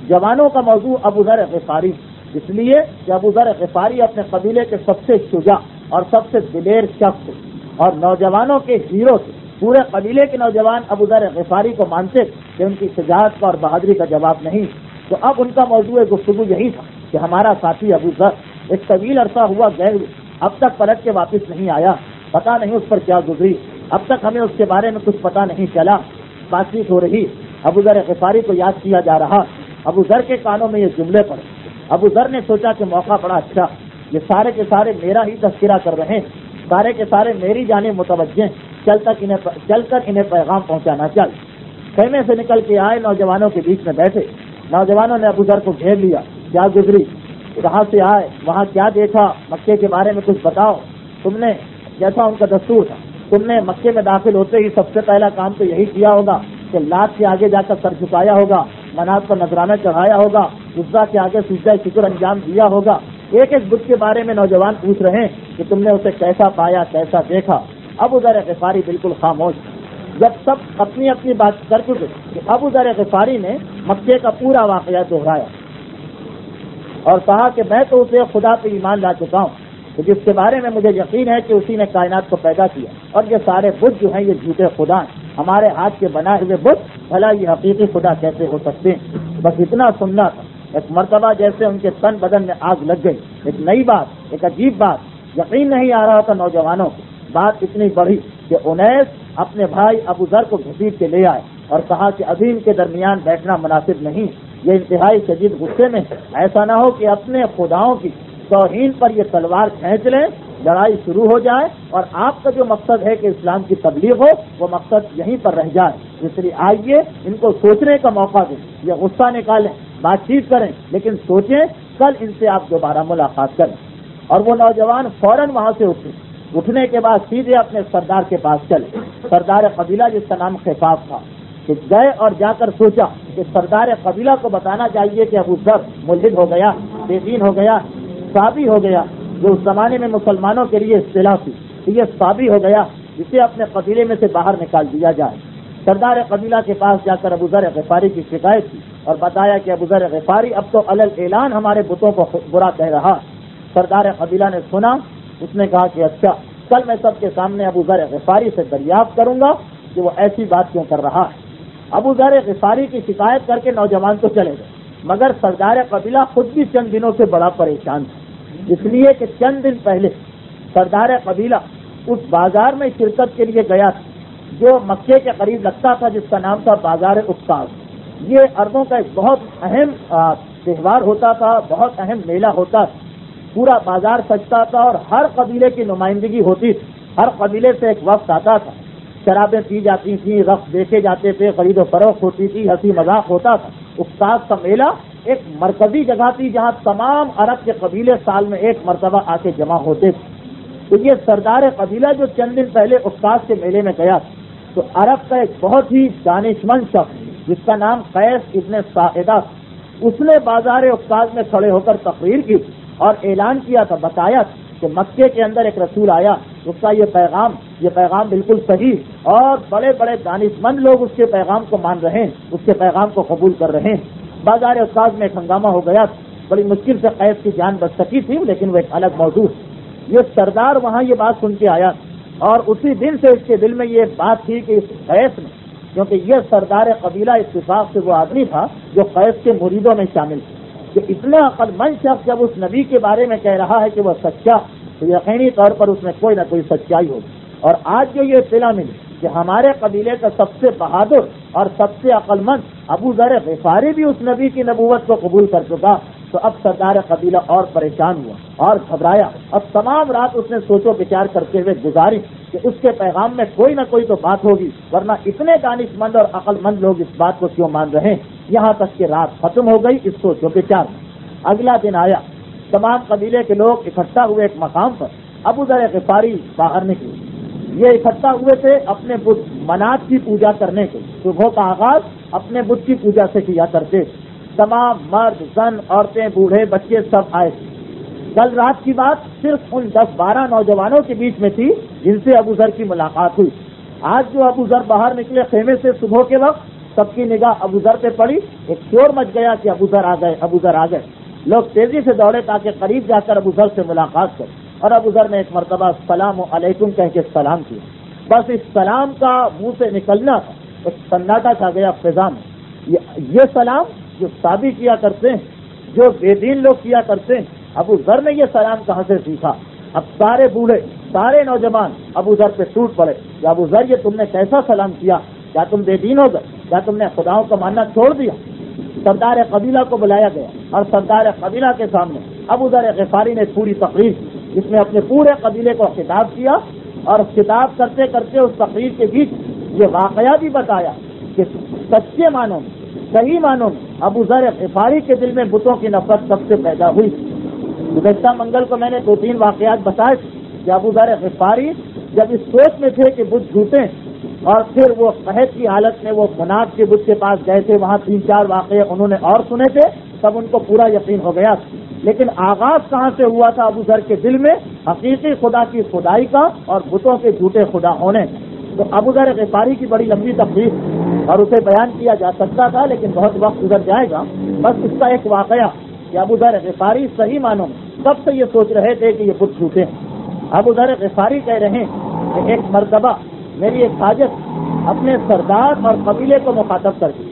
جوانوں کا موضوع ابو ذر غفاری, اس لیے کہ ابو ذر غفاری اپنے قبیلے کے سب سے شجاع اور سب سے دلیر شخص تھے اور نوجوانوں کے ہیرو تھے. پورے قبیلے کے نوجوان ابو ذر غفاری کو مانتے کہ ان کی شجاعت کا اور بہادری کا جواب نہیں. تو اب ان کا موضوع گفتگو یہی تھا کہ ہمارا ساتھی ابو ذر ایک طویل عرصہ ہوا گئے, اب تک پلٹ کے واپس نہیں آیا, پتہ نہیں اس پر کیا گزری, اب تک ہمیں اس کے بارے میں کچھ پتہ نہیں چلا. بات چیت ہو رہی, ابو ذر غفاری کو یاد کیا جا رہا. ابو ذر کے کانوں میں یہ جملے پڑے. ابو ذر نے سوچا کہ موقع بڑا اچھا, یہ سارے کے سارے میرا ہی تذکرہ کر رہے ہیں, سارے کے سارے میری جانب متوجہ, چل کر انہیں پیغام پہنچانا چل. خیمے سے نکل کے آئے, نوجوانوں کے بیچ میں بیٹھے. نوجوانوں نے ابو ذر کو گھیر لیا. کیا گزری, کہاں سے آئے, وہاں کیا دیکھا, مکے کے بارے میں کچھ بتاؤ. تم نے, جیسا ان کا دستور تھا, تم نے مکے میں داخل ہوتے ہی سب سے پہلا کام تو یہی کیا ہوگا کہ لات کے آگے جا کر سر جھکایا ہوگا, منات پر نذرانہ چڑھایا ہوگا, عزا کے آگے سجدہ شکر انجام دیا ہوگا. ایک ایک بت کے بارے میں نوجوان پوچھ رہے ہیں کہ تم نے اسے کیسا پایا, کیسا دیکھا. ابو ذر غفاری بالکل خاموش. جب سب اپنی اپنی بات کر چکے کہ ابو ذر غفاری نے مکے کا پورا واقعہ دہرایا اور کہا کہ میں تو اسے خدا پہ ایمان لا چکا ہوں جس کے بارے میں مجھے یقین ہے کہ اسی نے کائنات کو پیدا کیا, اور یہ سارے بت جو ہیں یہ جھوٹے خدا ہیں, ہمارے ہاتھ کے بنائے ہوئے بت, بھلا یہ حقیقی خدا کیسے ہو سکتے ہیں. بس اتنا سننا تھا. ایک مرتبہ جیسے ان کے تن بدن میں آگ لگ گئی. ایک نئی بات, ایک عجیب بات, یقین نہیں آ رہا تھا نوجوانوں کو. بات اتنی بڑھی کہ انیس اپنے بھائی ابو ذر کو گھسیٹ کے لے آئے اور کہا کہ ابھی ان کے درمیان بیٹھنا مناسب نہیں, یہ انتہائی شدید غصے میں, ایسا نہ ہو کہ اپنے خداؤں کی توہین پر یہ تلوار کھینچ لیں, لڑائی شروع ہو جائے اور آپ کا جو مقصد ہے کہ اسلام کی تبلیغ ہو وہ مقصد یہیں پر رہ جائے. اس لیے آئیے ان کو سوچنے کا موقع دیں, یہ غصہ نکالیں, بات چیت کریں, لیکن سوچیں کل ان سے آپ دوبارہ ملاقات کریں. اور وہ نوجوان فوراً وہاں سے اٹھے. اٹھنے کے بعد سیدھے اپنے سردار کے پاس چلے, سردار قبیلہ جس کا نام خفاف تھا, کہ گئے اور جا کر سوچا کہ سردار قبیلہ کو بتانا چاہیے کہ ابو ذر ملحد ہو گیا, بے دین ہو گیا, صابی ہو گیا, جو اس زمانے میں مسلمانوں کے لیے اصطلاح تھی, یہ صابی ہو گیا, جسے اپنے قبیلے میں سے باہر نکال دیا جائے. سردار قبیلہ کے پاس جا کر ابو ذر غفاری کی شکایت کی اور بتایا کہ ابو ذر غفاری اب تو علل اعلان ہمارے بتوں کو برا کہہ رہا. سردار قبیلہ نے سنا, اس نے کہا کہ اچھا, کل میں سب کے سامنے ابو ذر غفاری سے دریافت کروں گا کہ وہ ایسی بات کیوں کر رہا ہے. ابو ذر غفاری کی شکایت کر کے نوجوان تو چلے گئے, مگر سردار قبیلہ خود بھی چند دنوں سے بڑا پریشان تھا, اس لیے کہ چند دن پہلے سردار قبیلہ اس بازار میں شرکت کے لیے گیا تھا جو مکے کے قریب لگتا تھا, جس کا نام تھا بازار اکتاز. یہ عربوں کا ایک بہت اہم تہوار ہوتا تھا, بہت اہم میلہ ہوتا تھا. پورا بازار سجتا تھا اور ہر قبیلے کی نمائندگی ہوتی تھی. ہر قبیلے سے ایک وفد آتا تھا، شرابیں پی جاتی تھیں، رقص دیکھے جاتے تھے، خرید و فروخت ہوتی تھی، ہنسی مذاق ہوتا تھا۔ استاد کا میلہ ایک مرکزی جگہ تھی جہاں تمام عرب کے قبیلے سال میں ایک مرتبہ آ کے جمع ہوتے تھے۔ تو یہ سردار قبیلہ جو چند دن پہلے استاد کے میلے میں گیا تو عرب کا ایک بہت ہی دانشمند شخص جس کا نام قیس ابن ساعدہ، اس نے بازار استاد میں کھڑے ہو کر تقریر کی اور اعلان کیا تھا، بتایا کہ مکے کے اندر ایک رسول آیا، اس کا یہ پیغام بالکل صحیح، اور بڑے بڑے دانشمند لوگ اس کے پیغام کو مان رہے ہیں، اس کے پیغام کو قبول کر رہے ہیں۔ بازار استاد میں ایک ہنگامہ ہو گیا، بڑی مشکل سے قیس کی جان بچ سکی تھی، لیکن وہ ایک الگ موضوع۔ یہ سردار وہاں یہ بات سن کے آیا اور اسی دن سے اس کے دل میں یہ بات تھی کہ اس قیس نے، کیونکہ یہ سردار قبیلہ اتفاق سے وہ آدمی تھا جو قیس کے مریدوں میں شامل تھا، کہ اتنا عقل مند شخص جب اس نبی کے بارے میں کہہ رہا ہے کہ وہ سچا، تو یقینی طور پر اس میں کوئی نہ کوئی سچائی ہوگی۔ اور آج جو یہ اطلاع ملی کہ ہمارے قبیلے کا سب سے بہادر اور سب سے عقل مند ابو ذر غفاری بھی اس نبی کی نبوت کو قبول کر چکا، تو اب سردار قبیلہ اور پریشان ہوا اور گھبرایا۔ اب تمام رات اس نے سوچ و بچار کرتے ہوئے گزاری کہ اس کے پیغام میں کوئی نہ کوئی تو بات ہوگی، ورنہ اتنے دانشمند اور عقل مند لوگ اس بات کو کیوں مان رہے ہیں۔ یہاں تک کہ رات ختم ہو گئی اس سوچ و بچار میں۔ اگلا دن آیا، تمام قبیلے کے لوگ اکٹھا ہوئے ایک مقام پر، ابو ذر غفاری باہر نکلے۔ یہ اکٹھا ہوئے تھے اپنے بت منات کی پوجا کرنے کے، صبح کا آغاز اپنے بت کی پوجا سے کیا کرتے۔ تمام مرد، زن، عورتیں، بوڑھے، بچے سب آئے تھے۔ کل رات کی بات صرف ان 10-12 نوجوانوں کے بیچ میں تھی جن سے ابو ذر کی ملاقات ہوئی۔ آج جو ابو ذر باہر نکلے خیمے سے صبح کے وقت، سب کی نگاہ ابو ذر پہ پڑی، ایک شور مچ گیا کہ ابو ذر آ گئے، ابو ذر آ گئے۔ لوگ تیزی سے دوڑے تاکہ قریب جا کر ابو ذر سے ملاقات کریں، اور ابو ذر نے ایک مرتبہ السلام علیکم کہہ کے سلام کیا۔ بس اس سلام کا منہ سے نکلنا تھا، ایک سناٹا چھا گیا فضا میں۔ یہ سلام جو سابی کیا کرتے ہیں، جو بے دین لوگ کیا کرتے ہیں، ابو ذر نے یہ سلام کہاں سے سیکھا؟ اب سارے بوڑھے، سارے نوجوان ابو ذر پہ ٹوٹ پڑے کہ ابو ذر یہ تم نے کیسا سلام کیا؟ کیا تم بے دین ہو گئے؟ کیا تم نے خداؤں کو ماننا چھوڑ دیا؟ سردار قبیلہ کو بلایا گیا اور سردار قبیلہ کے سامنے ابو ذر غفاری نے پوری تقریر کی، جس میں اپنے پورے قبیلے کو خطاب کیا، اور خطاب کرتے کرتے اس تقریر کے بیچ یہ واقعہ بھی بتایا کہ سچے معنوں میں، صحیح معنوں میں ابو ذر غفاری کے دل میں بتوں کی نفرت کب سے پیدا ہوئی۔ گزشتہ منگل کو میں نے 2-3 واقعات بتائے کہ ابو ذر غفاری جب اس سوچ میں تھے کہ بت جھوٹے ہیں، اور پھر وہ قحط کی حالت میں وہ منات کے بت کے پاس گئے تھے، وہاں 3-4 واقعے انہوں نے اور سنے تھے، تب ان کو پورا یقین ہو گیا۔ لیکن آغاز کہاں سے ہوا تھا ابو ذر کے دل میں؟ حقیقی خدا کی خدائی کا اور بتوں کے جھوٹے خدا ہونے۔ تو ابو ذر غفاری کی بڑی لمبی تقریر اور اسے بیان کیا جا سکتا تھا، لیکن بہت وقت گزر جائے گا۔ بس اس کا ایک واقعہ کہ ابو ذر غفاری صحیح معنوں میں سب سے یہ سوچ رہے تھے کہ یہ بت جھوٹے ہیں۔ ابو ذر غفاری کہہ رہے ہیں کہ ایک مرتبہ میری ایک حاجت اپنے سردار اور قبیلے کو مخاطب کر دی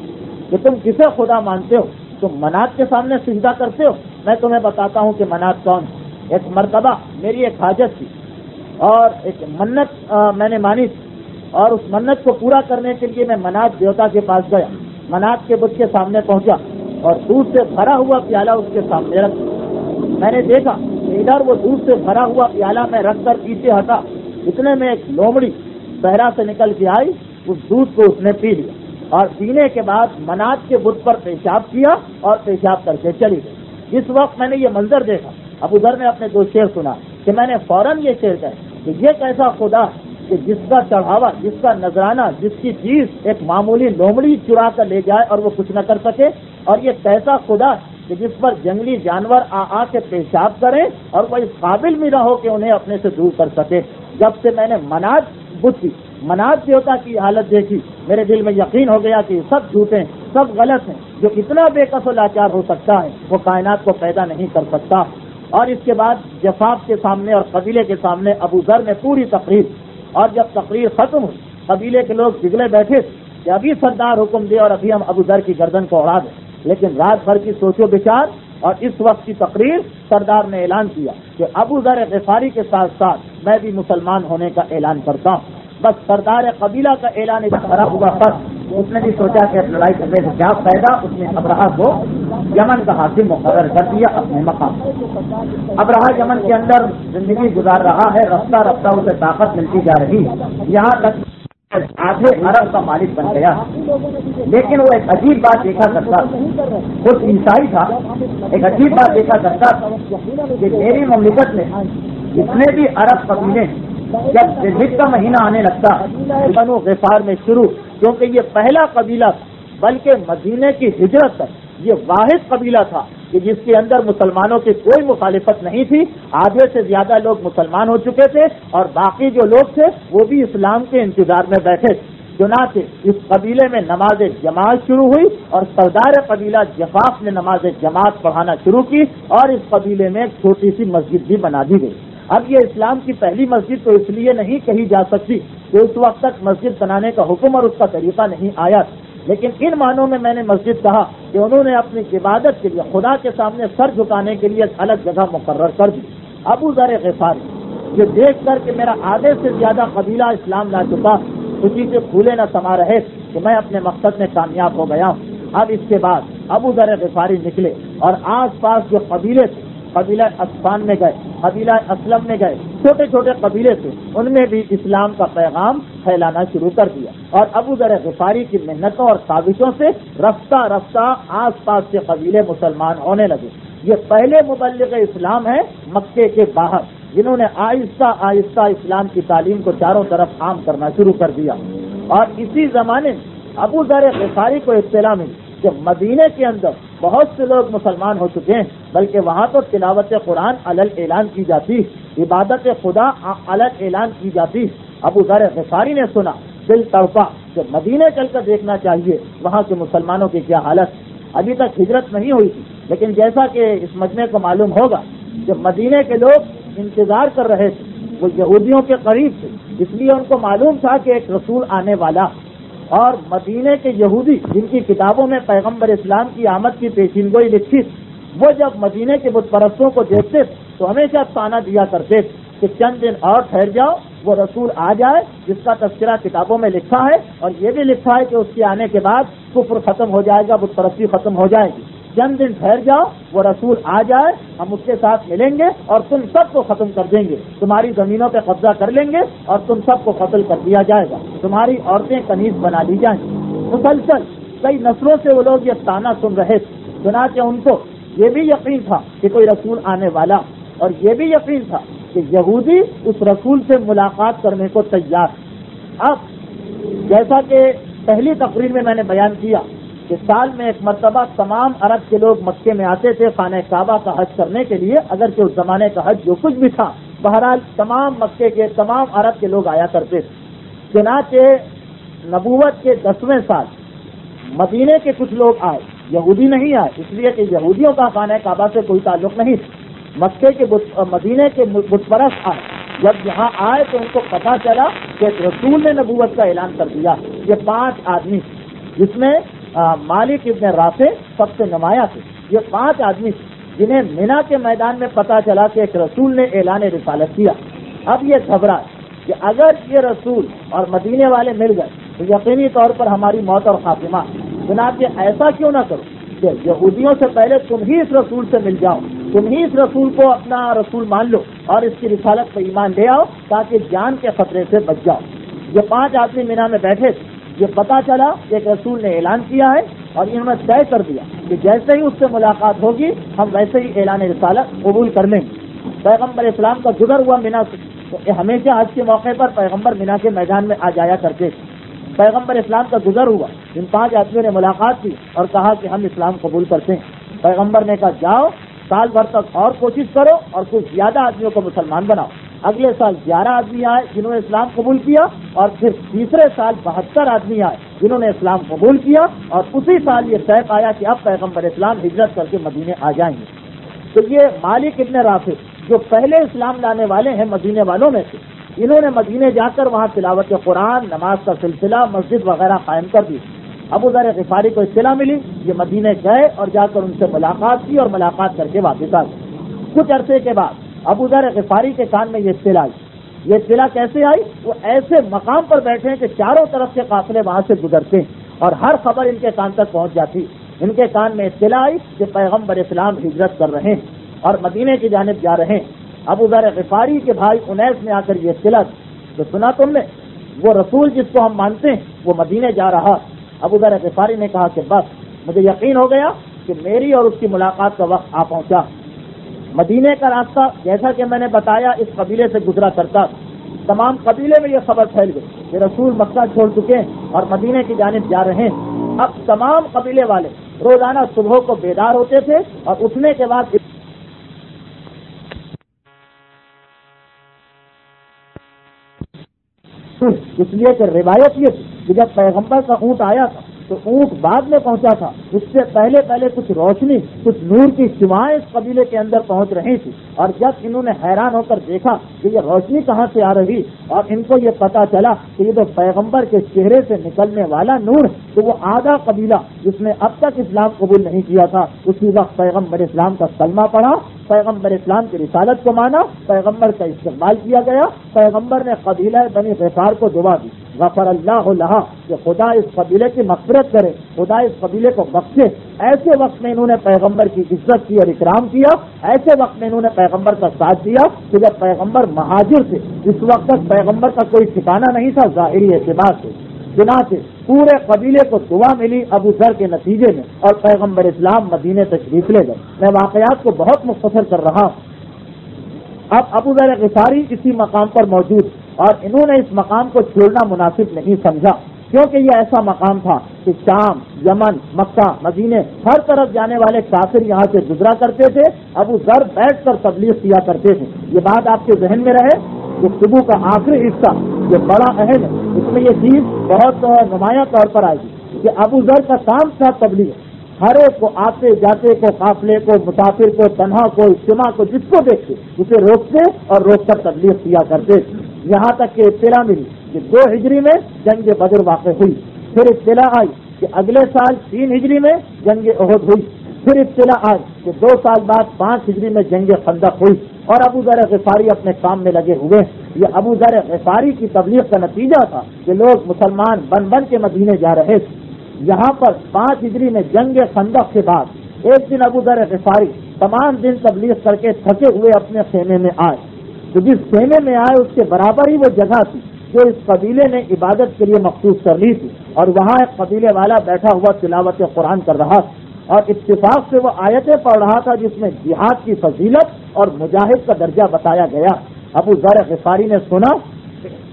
کہ تم کسے خدا مانتے ہو؟ تم منات کے سامنے سجدہ کرتے ہو؟ میں تمہیں بتاتا ہوں کہ منات کون ہے۔ ایک مرتبہ میری ایک حاجت تھی اور ایک منت میں نے مانی تھی، اور اس منت کو پورا کرنے کے لیے میں منات دیوتا کے پاس گیا، منات کے بت کے سامنے پہنچا اور دودھ سے بھرا ہوا پیالہ اس کے سامنے رکھا۔ میں نے دیکھا کہ ادھر وہ دودھ سے بھرا ہوا پیالہ میں رکھ کر پیچھے ہٹا، اتنے میں ایک لومڑی صحرا سے نکل کے آئی، اس دودھ کو اس نے پی لیا، اور پینے کے بعد منات کے بت پر پیشاب کیا اور پیشاب کر کے چلی گئی۔ جس وقت میں نے یہ منظر دیکھا، ابو ذر نے اپنے 2 شعر سنا کہ میں نے فوراً یہ شعر کہا کہ یہ کیسا خدا کہ جس کا چڑھاوا، جس کا نذرانہ، جس کی چیز ایک معمولی لومڑی چرا کر لے جائے اور وہ کچھ نہ کر سکے، اور یہ کیسا خدا کہ جس پر جنگلی جانور آ کے پیشاب کریں اور وہ اس قابل بھی نہ ہو کہ انہیں اپنے سے دور کر سکے۔ جب سے میں نے منات دیوتا کی حالت دیکھی، میرے دل میں یقین ہو گیا کہ یہ سب جھوٹے ہیں، سب غلط ہیں۔ جو اتنا بے کس و لاچار ہو سکتا ہے وہ کائنات کو پیدا نہیں کر سکتا۔ اور اس کے بعد جفاف کے سامنے اور قبیلے کے سامنے ابو ذر نے پوری تقریر، اور جب تقریر ختم ہوئی قبیلے کے لوگ جگلے بیٹھے کہ ابھی سردار حکم دے اور ابھی ہم ابو ذر کی گردن کو اڑا دیں، لیکن رات بھر کی سوچ و بچار اور اس وقت کی تقریر سردار نے اعلان کیا کہ ابو ذر غفاری کے ساتھ ساتھ میں بھی مسلمان ہونے کا اعلان کرتا ہوں۔ بس سردار قبیلہ کا اعلان اس طرح ہوا، اس نے بھی سوچا کہ لڑائی کرنے سے کیا فائدہ، اس نے ابرہہ کو یمن کا حاکم مقرر کر دیا اپنے مقام۔ ابرہہ یمن کے اندر زندگی گزار رہا ہے، رفتہ رفتہ اسے طاقت ملتی جا رہی ہے، یہاں تک آدھے عرب کا مالک بن گیا۔ لیکن وہ ایک عجیب بات دیکھا کرتا، خود عیسائی تھا، ایک عجیب بات دیکھا کرتا کہ میری مملکت میں جتنے بھی عرب قبیلے جب ذوالحجہ کا مہینہ آنے لگتا بنو غفار میں شروع، کیونکہ یہ پہلا قبیلہ بلکہ مدینے کی ہجرت تک یہ واحد قبیلہ تھا کہ جس کے اندر مسلمانوں کی کوئی مخالفت نہیں تھی، آدھے سے زیادہ لوگ مسلمان ہو چکے تھے اور باقی جو لوگ تھے وہ بھی اسلام کے انتظار میں بیٹھے۔ چنانچہ اس قبیلے میں نماز جماعت شروع ہوئی اور سردار قبیلہ جفاف نے نماز جماعت پڑھانا شروع کی اور اس قبیلے میں ایک چھوٹی سی مسجد بھی بنا دی گئی۔ اب یہ اسلام کی پہلی مسجد تو اس لیے نہیں کہی جا سکتی کہ اس وقت تک مسجد بنانے کا حکم اور اس کا طریقہ نہیں آیا، لیکن ان معنوں میں نے مسجد کہا کہ انہوں نے اپنی عبادت کے لیے خدا کے سامنے سر جھکانے کے لیے ایک الگ جگہ مقرر کر دی۔ ابو ذر غفاری یہ دیکھ کر کہ میرا آدھے سے زیادہ قبیلہ اسلام لا چکا، خوشی سے پھولے نہ سما رہے کہ میں اپنے مقصد میں کامیاب ہو گیا ہوں۔ اب اس کے بعد ابو ذر غفاری نکلے اور آس پاس جو قبیلے تھے، قبیلہ اسفان میں گئے، قبیلہ اسلم میں گئے، چھوٹے چھوٹے قبیلے تھے، ان میں بھی اسلام کا پیغام پھیلانا شروع کر دیا اور ابو ذر غفاری کی محنتوں اور سازشوں سے رفتہ رفتہ آس پاس کے قبیلے مسلمان ہونے لگے۔ یہ پہلے مبلغ اسلام ہیں مکے کے باہر، جنہوں نے آہستہ آہستہ اسلام کی تعلیم کو چاروں طرف عام کرنا شروع کر دیا۔ اور اسی زمانے میں ابو ذر غفاری کو اطلاع ملی کہ مدینے کے اندر بہت سے لوگ مسلمان ہو چکے ہیں، بلکہ وہاں تو تلاوت قرآن علل اعلان کی جاتی، عبادت خدا علل اعلان کی جاتی۔ ابو ذر غفاری نے سنا، دل تڑپا کہ مدینے چل کر دیکھنا چاہیے وہاں کے مسلمانوں کی کیا حالت۔ ابھی تک ہجرت نہیں ہوئی تھی، لیکن جیسا کہ اس مجمع کو معلوم ہوگا کہ مدینے کے لوگ انتظار کر رہے تھے، وہ یہودیوں کے قریب تھے، اس لیے ان کو معلوم تھا کہ ایک رسول آنے والا، اور مدینے کے یہودی جن کی کتابوں میں پیغمبر اسلام کی آمد کی پیشین گوئی لکھی، وہ جب مدینے کے بت پرستوں کو دیکھتے تو ہمیشہ تانا دیا کرتے کہ چند دن اور ٹھہر جاؤ، وہ رسول آ جائے جس کا تذکرہ کتابوں میں لکھا ہے، اور یہ بھی لکھا ہے کہ اس کے آنے کے بعد کفر ختم ہو جائے گا، بت پرستی ختم ہو جائے گی۔ چند دن ٹھہر جاؤ، وہ رسول آ جائے، ہم اس کے ساتھ ملیں گے اور تم سب کو ختم کر دیں گے، تمہاری زمینوں پہ قبضہ کر لیں گے اور تم سب کو قتل کر دیا جائے گا، تمہاری عورتیں کنیز بنا لی جائیں گی۔ مسلسل کئی نسلوں سے وہ لوگ یہ تانا سن رہے تھے، چنانچہ ان کو یہ بھی یقین تھا کہ کوئی رسول آنے والا، اور یہ بھی یقین تھا کہ یہودی اس رسول سے ملاقات کرنے کو تیار۔ اب جیسا کہ پہلی تقریر میں نے بیان کیا کہ سال میں ایک مرتبہ تمام عرب کے لوگ مکے میں آتے تھے خانہ کعبہ کا حج کرنے کے لیے، اگرچہ اس زمانے کا حج جو کچھ بھی تھا، بہرحال تمام مکے کے تمام عرب کے لوگ آیا کرتے تھے۔ چنانچہ نبوت کے 10ویں سال مدینے کے کچھ لوگ آئے، یہودی نہیں آئے، اس لیے کہ یہودیوں کا خانہ کعبہ سے کوئی تعلق نہیں تھا، مکے کے مدینے کے بت پرست آئے۔ جب یہاں آئے تو ان کو پتہ چلا کہ رسول نے نبوت کا اعلان کر دیا۔ یہ 5 آدمی، جس میں مالک ابن رافع سب سے نمایاں تھے، یہ 5 آدمی جنہیں مینا کے میدان میں پتہ چلا کہ ایک رسول نے اعلان رسالت کیا۔ اب یہ گھبرائے کہ اگر یہ رسول اور مدینے والے مل گئے تو یقینی طور پر ہماری موت اور خاتمہ، جناب یہ ایسا کیوں نہ کرو کہ یہودیوں سے پہلے تم ہی اس رسول سے مل جاؤ، تم ہی اس رسول کو اپنا رسول مان لو اور اس کی رسالت پر ایمان لے آؤ تاکہ جان کے خطرے سے بچ جاؤ۔ یہ 5 آدمی مینا میں بیٹھے تھے، یہ پتا چلا کہ ایک رسول نے اعلان کیا ہے اور انہوں نے طے کر دیا کہ جیسے ہی اس سے ملاقات ہوگی ہم ویسے ہی اعلان رسالت قبول کر لیں گے۔ پیغمبر اسلام کا گزر ہوا مینا سے، تو ہمیشہ حج کے موقع پر پیغمبر مینا کے میدان میں آ جایا کرتے تھے۔ پیغمبر اسلام کا گزر ہوا، ان 5 آدمیوں نے ملاقات کی اور کہا کہ ہم اسلام قبول کرتے ہیں۔ پیغمبر نے کہا جاؤ سال بھر تک اور کوشش کرو اور کچھ زیادہ آدمیوں کو مسلمان بناؤ۔ اگلے سال 11 آدمی آئے جنہوں نے اسلام قبول کیا، اور پھر تیسرے سال 72 آدمی آئے جنہوں نے اسلام قبول کیا، اور اسی سال یہ طے پایا کہ اب پیغمبر اسلام ہجرت کر کے مدینے آ جائیں گے۔ تو یہ مالک ابن رافع جو پہلے اسلام لانے والے ہیں مدینے والوں میں سے، انہوں نے مدینے جا کر وہاں تلاوت قرآن، نماز کا سلسلہ، مسجد وغیرہ قائم کر دی۔ ابو ذر غفاری کو اطلاع ملی، یہ مدینے گئے اور جا کر ان سے ملاقات کی اور ملاقات کر کے واپس آ گئے۔ کچھ عرصے کے بعد ابو ذر غفاری کے کان میں یہ اطلاع آئی۔ یہ اطلاع کیسے آئی؟ وہ ایسے مقام پر بیٹھے ہیں کہ چاروں طرف کے قافلے وہاں سے گزرتے ہیں اور ہر خبر ان کے کان تک پہنچ جاتی. ان کے کان میں اطلاع آئی کہ پیغمبر اسلام ہجرت کر رہے ہیں اور مدینے کی جانب جا رہے ہیں. ابو ذر غفاری کے بھائی انیس نے آ کر یہ اطلاع تو سنا تم نے وہ رسول جس کو ہم مانتے ہیں وہ مدینے جا رہا. ابو ذر غفاری نے کہا کہ بس مجھے یقین ہو گیا کہ میری اور اس کی ملاقات کا وقت آ پہنچا. مدینے کا راستہ جیسا کہ میں نے بتایا اس قبیلے سے گزرا کرتا. تمام قبیلے میں یہ خبر پھیل گئی کہ رسول مکہ چھوڑ چکے ہیں اور مدینے کی جانب جا رہے ہیں. اب تمام قبیلے والے روزانہ صبح کو بیدار ہوتے تھے اور اٹھنے کے بعد اس لیے کہ روایت یہ تھی کہ جب پیغمبر کا اونٹ آیا تھا تو اونٹ بعد میں پہنچا تھا. اس سے پہلے کچھ روشنی کچھ نور کی شعاعیں اس قبیلے کے اندر پہنچ رہی تھی اور جب انہوں نے حیران ہو کر دیکھا کہ یہ روشنی کہاں سے آ رہی اور ان کو یہ پتا چلا کہ یہ تو پیغمبر کے چہرے سے نکلنے والا نور تو وہ آدھا قبیلہ جس نے اب تک اسلام قبول نہیں کیا تھا اسی وقت پیغمبر اسلام کا کلمہ پڑھا, پیغمبر اسلام کی رسالت کو مانا, پیغمبر کا استقبال کیا گیا. پیغمبر نے قبیلہ بنی غفار کو دعا دی غفر اللہ لہا کہ خدا اس قبیلے کی مغفرت کرے, خدا اس قبیلے کو بخشے. ایسے وقت میں انہوں نے پیغمبر کی عزت کی اور اکرام کیا. ایسے وقت میں انہوں نے پیغمبر کا ساتھ دیا کہ جب پیغمبر مہاجر تھے اس وقت تک پیغمبر کا کوئی ٹھکانہ نہیں تھا ظاہری اعتبار سے. چنانچہ پورے قبیلے کو دعا ملی ابو ذر کے نتیجے میں اور پیغمبر اسلام مدینے تشریف لے گئے. میں واقعات کو بہت مختصر کر رہا ہوں. اب ابو ذر غفاری اسی مقام پر موجود اور انہوں نے اس مقام کو چھوڑنا مناسب نہیں سمجھا کیونکہ یہ ایسا مقام تھا کہ شام, یمن, مکہ, مدینے ہر طرف جانے والے کافر یہاں سے گزرا کرتے تھے. ابو ذر بیٹھ کر تبلیغ کیا کرتے تھے. یہ بات آپ کے ذہن میں رہے. گفتگو کا آخری حصہ یہ بڑا اہم ہے, اس میں یہ چیز بہت نمایاں طور پر آئے گی کہ ابو ذر کا کام تھا تبلیغ. ہر ایک کو, آتے جاتے کو, قافلے کو, مسافر کو, تنہا کو, اجتماع کو, جس کو دیکھتے اسے روکتے اور روک کر تبلیغ کیا کرتے. یہاں تک کہ اطلاع ملی کہ 2 ہجری میں جنگ بدر واقع ہوئی. پھر اطلاع آئی کہ اگلے سال 3 ہجری میں جنگ احد ہوئی. پھر اطلاع آئی کہ 2 سال بعد 5 ہجری میں جنگ خندق ہوئی. اور ابو ذر غفاری اپنے کام میں لگے ہوئے. یہ ابو ذر غفاری کی تبلیغ کا نتیجہ تھا کہ لوگ مسلمان بن بن کے مدینے جا رہے تھے. یہاں پر 5 ہجری میں جنگ خندق کے بعد ایک دن ابو ذر غفاری تمام دن تبلیغ کر کے تھکے ہوئے اپنے خیمے میں آئے. تو جس خیمے میں آئے اس کے برابر ہی وہ جگہ تھی جو اس قبیلے نے عبادت کے لیے مخصوص کر لی تھی اور وہاں ایک قبیلے والا بیٹھا ہوا تلاوت قرآن کر رہا تھا اور اتفاق سے وہ آیتیں پڑھ رہا تھا جس میں جہاد کی فضیلت اور مجاہد کا درجہ بتایا گیا. ابو ذر غفاری نے سنا,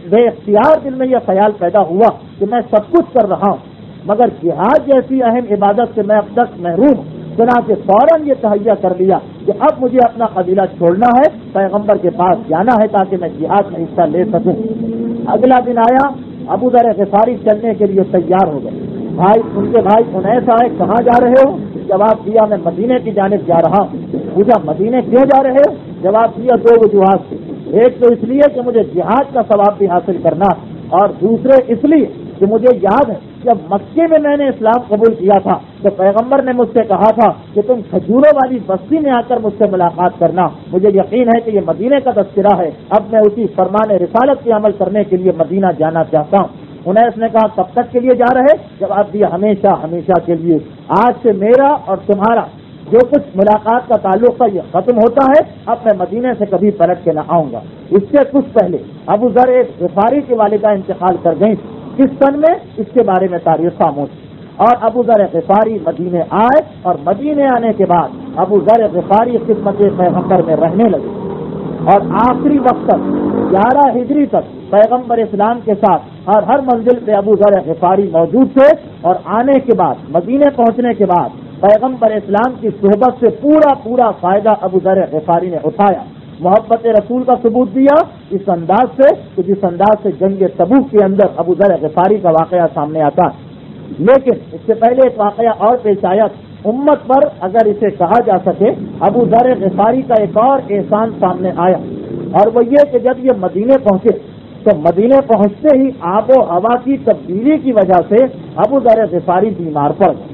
بے اختیار دل میں یہ خیال پیدا ہوا کہ میں سب کچھ کر رہا ہوں مگر جہاد جیسی اہم عبادت سے میں اب تک محروم. چنانچہ فوراً یہ تہیہ کر لیا کہ اب مجھے اپنا قبیلہ چھوڑنا ہے, پیغمبر کے پاس جانا ہے تاکہ میں جہاد میں حصہ لے سکوں. اگلا دن آیا, ابو ذر غفاری چلنے کے لیے تیار ہو گئے. ان کے بھائی انیس آئے, کہاں جا رہے ہو؟ جواب دیا میں مدینے کی جانب جا رہا ہوں. پوچھا مدینے کیوں جا رہے ہو؟ جواب دیا 2 وجوہات سے. ایک تو اس لیے کہ مجھے جہاد کا ثواب بھی حاصل کرنا اور دوسرے اس لیے کہ مجھے یاد ہے جب مکے میں میں نے اسلام قبول کیا تھا تو پیغمبر نے مجھ سے کہا تھا کہ تم کھجوروں والی بستی میں آ کر مجھ سے ملاقات کرنا. مجھے یقین ہے کہ یہ مدینے کا تذکرہ ہے. اب میں اسی فرمان رسالت کے عمل کرنے کے لیے مدینہ جانا چاہتا ہوں. انیس نے کہا کب تک کے لیے جا رہے؟ جواب دیا ہمیشہ ہمیشہ کے لیے. آج سے میرا اور تمہارا جو کچھ ملاقات کا تعلق تھا یہ ختم ہوتا ہے. اب میں مدینے سے کبھی پلٹ کے نہ آؤں گا. اس سے کچھ پہلے ابو ذر غفاری کی والدہ انتقال کر گئی. کس سن میں اس کے بارے میں تاریخ خاموش. اور ابو ذر غفاری مدینے آئے اور مدینے آنے کے بعد ابو ذر غفاری خدمت پیغمبر میں رہنے لگے اور آخری وقت تک 11 ہجری تک پیغمبر اسلام کے ساتھ ہر منزل پہ ابو ذر غفاری موجود تھے. اور آنے کے بعد مدینے پہنچنے کے بعد پیغمبر اسلام کی صحبت سے پورا فائدہ ابو ذر غفاری نے اٹھایا. محبت رسول کا ثبوت دیا اس انداز سے کہ جس انداز سے جنگ تبوک کے اندر ابو ذر غفاری کا واقعہ سامنے آتا. لیکن اس سے پہلے ایک واقعہ اور پیش آیا. امت پر اگر اسے کہا جا سکے ابو ذر غفاری کا ایک اور احسان سامنے آیا اور وہ یہ کہ جب یہ مدینے پہنچے تو مدینے پہنچتے ہی آب و ہوا کی تبدیلی کی وجہ سے ابو ذر غفاری بیمار پڑ گئے.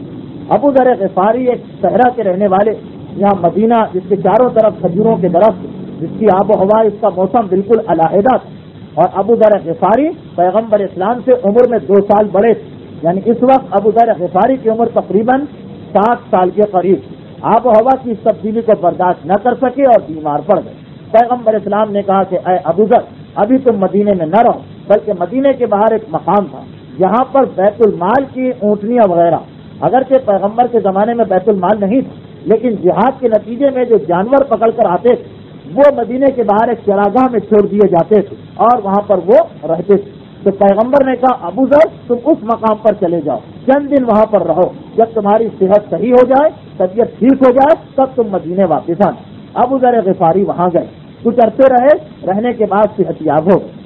ابو ذر غفاری ایک صحرا کے رہنے والے, یہاں مدینہ جس کے چاروں طرف کھجوروں کے درخت, جس کی آب و ہوا اس کا موسم بالکل علیحدہ تھا. اور ابو ذر غفاری پیغمبر اسلام سے عمر میں 2 سال بڑے تھے. یعنی اس وقت ابو ذر غفاری کی عمر تقریباً 60 سال کے قریب. آب و ہوا کی اس تبدیلی کو برداشت نہ کر سکے اور بیمار پڑ گئے. پیغمبر اسلام نے کہا کہ اے ابو ذر ابھی تم مدینے میں نہ رہو، بلکہ مدینے کے باہر ایک مقام تھا جہاں پر بیت المال کی اونٹنیاں وغیرہ، اگرچہ پیغمبر کے زمانے میں بیت المال نہیں تھا لیکن جہاد کے نتیجے میں جو جانور پکڑ کر آتے تھے وہ مدینے کے باہر ایک چراگاہ میں چھوڑ دیے جاتے تھے اور وہاں پر وہ رہتے تھے. تو پیغمبر نے کہا ابو ذر تم اس مقام پر چلے جاؤ، چند دن وہاں پر رہو، جب تمہاری صحت صحیح ہو جائے، طبیعت ٹھیک ہو جائے تب تم مدینے واپس آنا. ابو ذر غفاری وہاں گئے، کچھ عرصے رہنے کے بعد صحت یاب ہو گئے.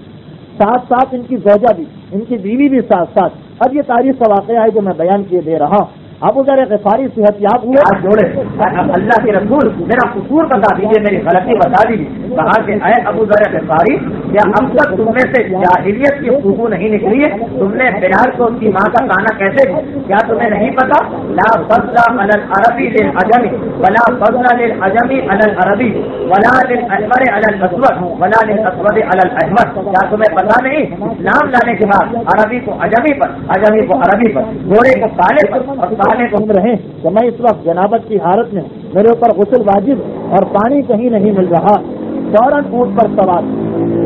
ساتھ ساتھ ان کی زوجہ بھی، ان کی بیوی بھی ساتھ ساتھ. اب یہ تاریخ کا واقعہ ہے جو میں بیان کیے دے رہا ہوں. ابو ذر غفاری صحت یاب ہوئے. جوڑے اللہ کے رسول میرا قصور بتا دیجیے، میری غلطی بتا دیجیے. کہا کہ اے ابو ذر غفاری کیا اب تک تم میں سے جاہلیت کی خوشبو نہیں نکلی ہے؟ تم نے بلال کو اس کی ماں کا کھانا کیسے دیا؟ کیا تمہیں نہیں پتا لا فضل علی العربی للعجمی ولا فضل للعجمی علی العربی ولا للاحمر علی الاسود ولا للاسود علی الاحمر؟ کیا تمہیں پتا نہیں اسلام لانے کے بعد عربی کو عجمی پر، عجمی کو عربی پر، گھوڑے کو کالے پر اور کالے کو رہے کہ میں اس وقت جنابت کی حالت میں، میرے اوپر غسل واجب اور پانی کہیں نہیں مل رہا. فوراً اونٹ پر سوار،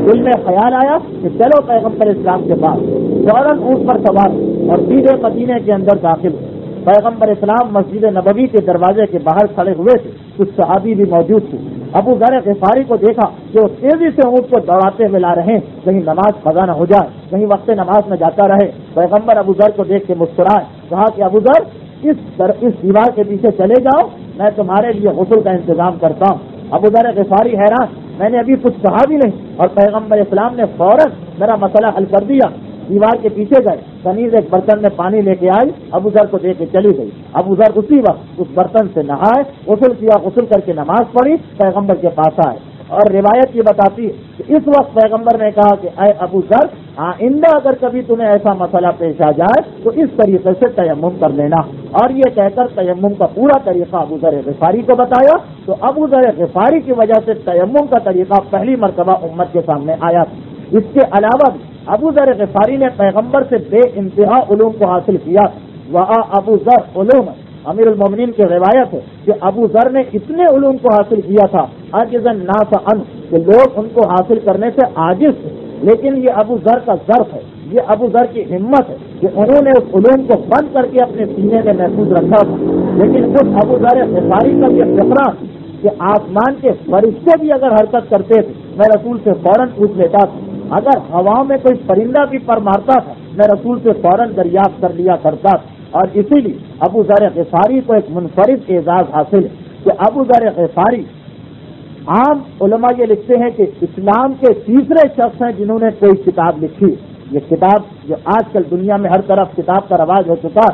دل میں خیال آیا کہ چلو پیغمبر اسلام کے پاس. فوراً اونٹ پر سوار اور سیدھے مدینے کے اندر داخل ہوئے. پیغمبر اسلام مسجد نبوی کے دروازے کے باہر کھڑے ہوئے تھے، کچھ صحابی بھی موجود تھے. ابو ذر غفاری کو دیکھا کہ وہ تیزی سے اونٹ کو دوڑاتے ہوئے لا رہے ہیں، کہیں نماز قضا نہ ہو جائے، کہیں وقت نماز نہ جاتا رہے. پیغمبر ابو ذر کو دیکھ کے مسکرائے، کہا کہ ابو ذر اس دیوار کے پیچھے چلے جاؤ، میں تمہارے لیے غسل کا انتظام کرتا ہوں. ابو ذر غفاری حیران، میں نے ابھی کچھ کہا بھی نہیں اور پیغمبر اسلام نے فوراً میرا مسئلہ حل کر دیا. دیوار کے پیچھے گئے، کنیز ایک برتن میں پانی لے کے آئی، ابو ذر کو دے کے چلی گئی. ابو ذر اسی وقت اس برتن سے نہائے، غسل کیا، غسل کر کے نماز پڑھی، پیغمبر کے پاس آئے. اور روایت یہ بتاتی ہے کہ اس وقت پیغمبر نے کہا کہ اے ابو ذر آئندہ اگر کبھی تمہیں ایسا مسئلہ پیش آ جائے تو اس طریقے سے تیمم کر لینا. اور یہ کہہ کر تیمم کا پورا طریقہ ابو ذر غفاری کو بتایا. تو ابو ذر غفاری کی وجہ سے تیمم کا طریقہ پہلی مرتبہ امت کے سامنے آیا. اس کے علاوہ بھی ابو ذر غفاری نے پیغمبر سے بے انتہا علوم کو حاصل کیا. وہاں ابو ذر علوم، امیر المومنین کی روایت ہے کہ ابو ذر نے اتنے علوم کو حاصل کیا تھا عاجز الناس عنہ کہ لوگ ان کو حاصل کرنے سے عاجز تھے. لیکن یہ ابو ذر کا ظرف ہے، یہ ابو ذر کی ہمت ہے کہ انہوں نے اس علوم کو بند کر کے اپنے سینے میں محفوظ رکھا تھا. لیکن خود ابو ذر غفاری کا یہ فقرہ کہ آسمان کے فرشتے بھی اگر حرکت کرتے تھے میں رسول سے فوراً پوچھ لیتا تھا. اگر ہوا میں کوئی پرندہ بھی پر مارتا تھا میں رسول سے فوراً دریافت کر لیا کرتا تھا. اور اسی لیے ابو ذر غفاری کو ایک منفرد اعزاز حاصل ہے کہ ابو ذر غفاری، عام علماء یہ لکھتے ہیں کہ اسلام کے تیسرے شخص ہیں جنہوں نے کوئی کتاب لکھی. یہ کتاب جو آج کل دنیا میں ہر طرف کتاب کا رواج ہو چکا،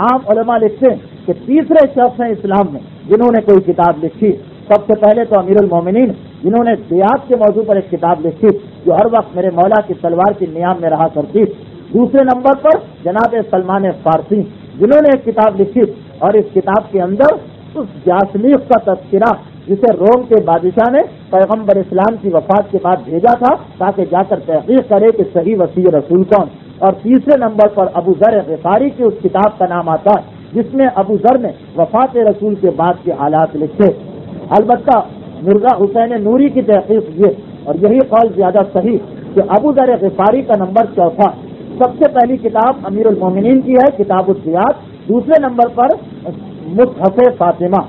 عام علماء لکھتے ہیں کہ تیسرے شخص ہیں اسلام میں جنہوں نے کوئی کتاب لکھی. سب سے پہلے تو امیر المومنین جنہوں نے دیات کے موضوع پر ایک کتاب لکھی جو ہر وقت میرے مولا کی تلوار کی نیام میں رہا کرتی. دوسرے نمبر پر جناب سلمان فارسی جنہوں نے ایک کتاب لکھی اور اس کتاب کے اندر اس جاسلیق کا تذکرہ جسے روم کے بادشاہ نے پیغمبر اسلام کی وفات کے بعد بھیجا تھا تاکہ جا کر تحقیق کرے کہ صحیح وسیع رسول کون. اور تیسرے نمبر پر ابو ذر غفاری کی اس کتاب کا نام آتا ہے جس میں ابو ذر نے وفات رسول کے بعد کے حالات لکھے. البتہ مرزا حسین نوری کی تحقیق یہ اور یہی قول زیادہ صحیح کہ ابو ذر غفاری کا نمبر 4. سب سے پہلی کتاب امیر المومنین کی ہے کتاب الزیات. دوسرے نمبر پر مصحف فاطمہ،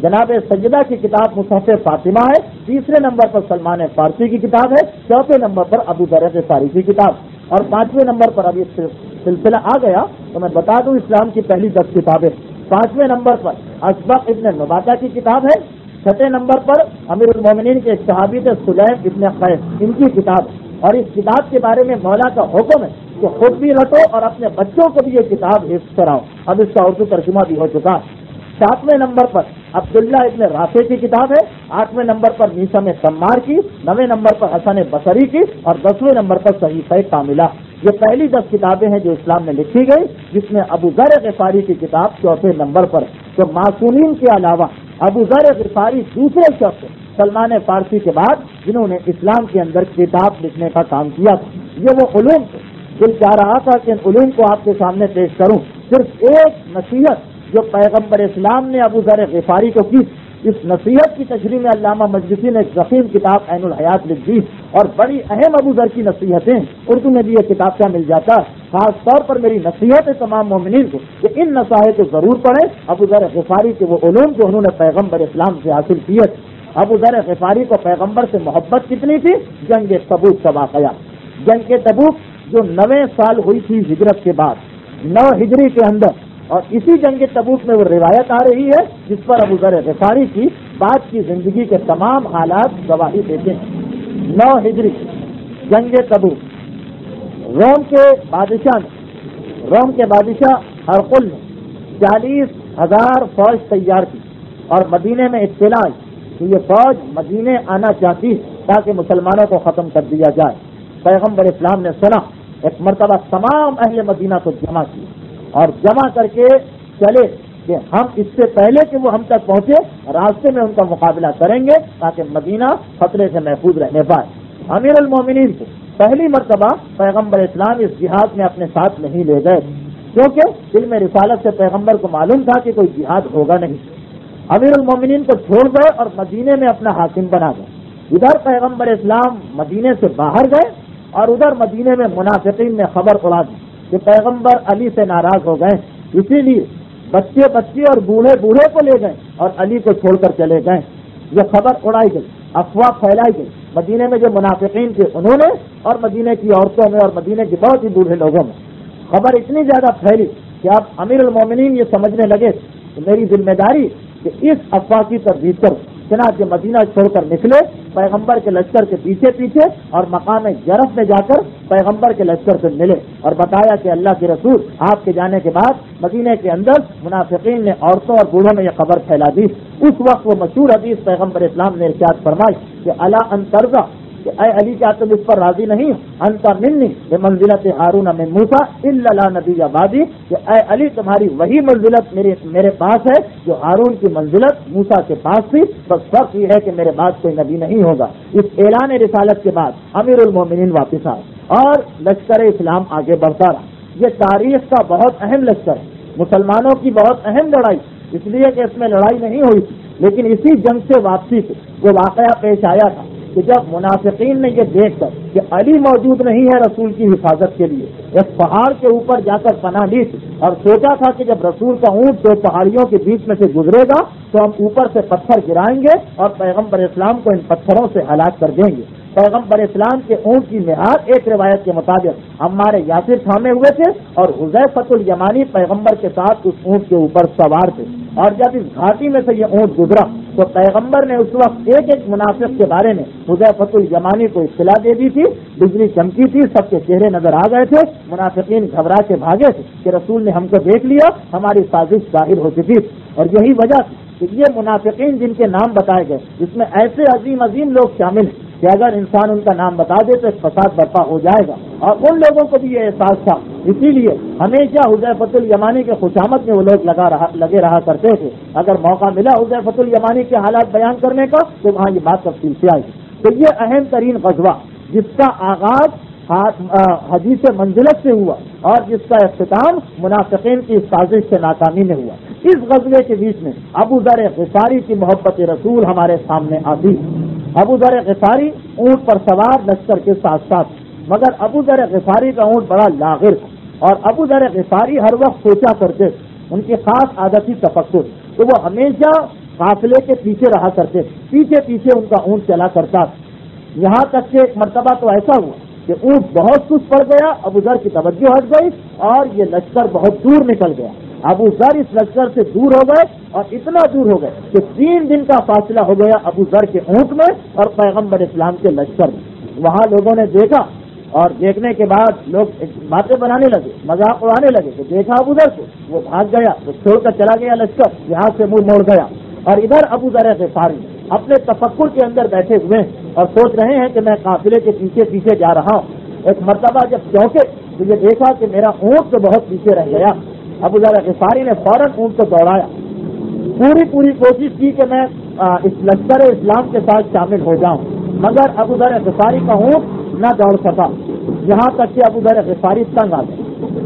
جناب سیدہ کی کتاب مصحف فاطمہ ہے. تیسرے نمبر پر سلمان فارسی کی کتاب ہے. چوتھے نمبر پر ابو ذر غفاری کی کتاب. اور 5ویں نمبر پر اب یہ سلسلہ آ گیا تو میں بتا دوں اسلام کی پہلی 10 کتابیں. 5ویں نمبر پر اسبق ابن نباتہ کی کتاب ہے. 6 نمبر پر امیر المومنین کے صحابی تھے سلیم ابن قیس، ان کی کتاب. اور اس کتاب کے بارے میں مولا کا حکم ہے کہ خود بھی رٹو اور اپنے بچوں کو بھی یہ کتاب حفظ کراؤ. اب اس کا اردو ترجمہ بھی ہو چکا. 7ویں نمبر پر عبداللہ ابن رافع کی کتاب ہے. 8ویں نمبر پر میثم سمار کی. 9ویں نمبر پر حسن بصری کی. اور 10ویں نمبر پر صحیفہ کاملہ. یہ پہلی 10 کتابیں ہیں جو اسلام میں لکھی گئی جس میں ابو ذر غفاری کی کتاب 4 نمبر پر. تو معصومین کے علاوہ ابو ذر غفاری دوسرے شخص سلمان فارسی کے بعد جنہوں نے اسلام کے اندر کتاب لکھنے کا کام کیا تھا. یہ وہ علوم دل چاہ رہا تھا کہ ان علوم کو آپ کے سامنے پیش کروں. صرف ایک نصیحت جو پیغمبر اسلام نے ابو ذر غفاری کو کی، اس نصیحت کی تشریح میں علامہ مجلسی نے ایک ضخیم کتاب عین الحیات لکھ دی، اور بڑی اہم ابو ذر کی نصیحتیں اردو میں بھی یہ کتاب کا مل جاتا. خاص طور پر میری نصیحت ہے تمام مومنین کو کہ ان نصائح کو ضرور پڑھیں. ابو ذر غفاری کے وہ علوم جو انہوں نے پیغمبر اسلام سے حاصل کیے. ابو ذر غفاری کو پیغمبر سے محبت کتنی تھی؟ جنگ تبوک کا واقعہ. جنگ تبوک جو 9 سال ہوئی تھی ہجرت کے بعد، 9 ہجری کے اندر، اور اسی جنگ تبوک میں وہ روایت آ رہی ہے جس پر ابو ذر غفاری کی بعد کی زندگی کے تمام حالات گواہی دیتے ہیں. 9 ہجری جنگ تبوک، روم کے بادشاہ ہرقل نے 40,000 فوج تیار کی اور مدینے میں اطلاع کہ یہ فوج مدینے آنا چاہتی تاکہ مسلمانوں کو ختم کر دیا جائے. پیغمبر اسلام نے سنا، ایک مرتبہ تمام اہل مدینہ کو جمع کیا اور جمع کر کے چلے کہ ہم اس سے پہلے کہ وہ ہم تک پہنچے راستے میں ان کا مقابلہ کریں گے تاکہ مدینہ خطرے سے محفوظ رہنے پائے. امیر المومنین کو پہلی مرتبہ پیغمبر اسلام اس جہاد میں اپنے ساتھ نہیں لے گئے کیونکہ علم رسالت سے پیغمبر کو معلوم تھا کہ کوئی جہاد ہوگا نہیں. امیر المومنین کو چھوڑ گئے اور مدینے میں اپنا حاکم بنا گئے. ادھر پیغمبر اسلام مدینے سے باہر گئے اور ادھر مدینے میں منافقین نے خبر اڑا دی کہ پیغمبر علی سے ناراض ہو گئے، اسی لیے بچے اور بوڑھے کو لے گئے اور علی کو چھوڑ کر چلے گئے. یہ خبر اڑائی گئی، افواہ پھیلائی گئی مدینے میں جو منافقین تھے انہوں نے، اور مدینے کی عورتوں میں اور مدینے کے بہت ہی بوڑھے لوگوں میں. خبر اتنی زیادہ پھیلی کہ اب امیر المومنین یہ سمجھنے لگے کہ میری ذمہ داری کہ اس افواہ کی تردید کروں. چنانچہ مدینہ چھوڑ کر نکلے پیغمبر کے لشکر کے پیچھے اور مقام جرف میں جا کر پیغمبر کے لشکر سے ملے اور بتایا کہ اللہ کے رسول آپ کے جانے کے بعد مدینہ کے اندر منافقین نے عورتوں اور بوڑھوں میں یہ خبر پھیلا دی. اس وقت وہ مشہور حدیث پیغمبر اسلام نے ارشاد فرمائی کہ الا ان ترضى، کہ اے علی کیا تم اس پر راضی نہیں؟ انت منی بمنزلت ہارون من موسیٰ الا لا نبی بعدی، کہ اے علی تمہاری وہی منزلت میرے پاس ہے جو ہارون کی منزلت موسیٰ کے پاس تھی، بس فرق یہ ہے کہ میرے بعد کوئی نبی نہیں ہوگا. اس اعلان رسالت کے بعد امیر المومنین واپس آئے اور لشکر اسلام آگے بڑھتا رہا. یہ تاریخ کا بہت اہم لشکر ہے، مسلمانوں کی بہت اہم لڑائی، اس لیے کہ اس میں لڑائی نہیں ہوئی تھی، لیکن اسی جنگ سے واپسی سے وہ واقعہ پیش آیا تھا کہ جب منافقین نے یہ دیکھ کر کہ علی موجود نہیں ہے رسول کی حفاظت کے لیے، ایک پہاڑ کے اوپر جا کر پناہ لی تھی اور سوچا تھا کہ جب رسول کا اونٹ 2 پہاڑیوں کے بیچ میں سے گزرے گا تو ہم اوپر سے پتھر گرائیں گے اور پیغمبر اسلام کو ان پتھروں سے ہلاک کر دیں گے. پیغمبر اسلام کے اونٹ کی نہاد ایک روایت کے مطابق عمار یاسر تھامے ہوئے تھے اور حذیفہ الیمانی پیغمبر کے ساتھ اس اونٹ کے اوپر سوار تھے. اور جب اس گھاٹی میں سے یہ اونٹ گزرا تو پیغمبر نے اس وقت ایک منافق کے بارے میں حذیفہ الیمانی کو اطلاع دے دی تھی. بجلی چمکی تھی، سب کے چہرے نظر آ گئے تھے، منافقین گھبرا کے بھاگے تھے کہ رسول نے ہم کو دیکھ لیا، ہماری سازش ظاہر ہو چکی. اور یہی وجہ تھی کہ یہ منافقین جن کے نام بتائے گئے جس میں ایسے عظیم لوگ شامل ہیں کہ اگر انسان ان کا نام بتا دے تو ایک فساد برپا ہو جائے گا، اور ان لوگوں کو بھی یہ احساس تھا. اسی لیے ہمیشہ حذیفہ الیمانی کے خوشامد میں وہ لوگ لگے رہا کرتے تھے. اگر موقع ملا حذیفہ الیمانی کے حالات بیان کرنے کا تو وہاں یہ بات تفصیل سے آئی. تو یہ اہم ترین غزوہ جس کا آغاز حدیث منزلت سے ہوا اور جس کا اختتام منافقین کی سازش سے ناکامی میں ہوا، اس غزوے کے بیچ میں ابو ذر غفاری کی محبت رسول ہمارے سامنے آتی. ابو ذر غفاری اونٹ پر سوار لشکر کے ساتھ، مگر ابو ذر غفاری کا اونٹ بڑا لاغر تھا اور ابو ذر غفاری ہر وقت سوچا کرتے، ان کی خاص عادت ہی تفکر، تو وہ ہمیشہ قافلے کے پیچھے رہا کرتے، پیچھے ان کا اونٹ چلا کرتا. یہاں تک کہ ایک مرتبہ تو ایسا ہوا کہ اونٹ بہت سست پڑ گیا، ابو ذر کی توجہ ہٹ گئی اور یہ لشکر بہت دور نکل گیا. ابو ذر اس لشکر سے دور ہو گئے اور اتنا دور ہو گئے کہ 3 دن کا فاصلہ ہو گیا ابو ذر کے اونٹ میں اور پیغمبر اسلام کے لشکر میں. وہاں لوگوں نے دیکھا اور دیکھنے کے بعد لوگ باتیں بنانے لگے، مذاق اڑانے لگے کہ دیکھا ابو ذر کو، وہ بھاگ گیا، وہ چھوڑ کر چلا گیا لشکر، یہاں سے منہ موڑ گیا. اور ادھر ابو ذر غفاری اپنے تفکر کے اندر بیٹھے ہوئے اور سوچ رہے ہیں کہ میں قافلے کے پیچھے جا رہا ہوں. ایک مرتبہ جب چوکے تو یہ دیکھا کہ میرا اونٹ تو بہت پیچھے رہ گیا. ابو ذر غفاری نے فوراً اونٹ کو دوڑایا، پوری کوشش کی کہ میں اس لشکر اسلام کے ساتھ شامل ہو جاؤں، مگر ابو ذر غفاری کا اونٹ نہ دوڑ سکا. یہاں تک کہ ابو ذر غفاری تنگ آ گئے،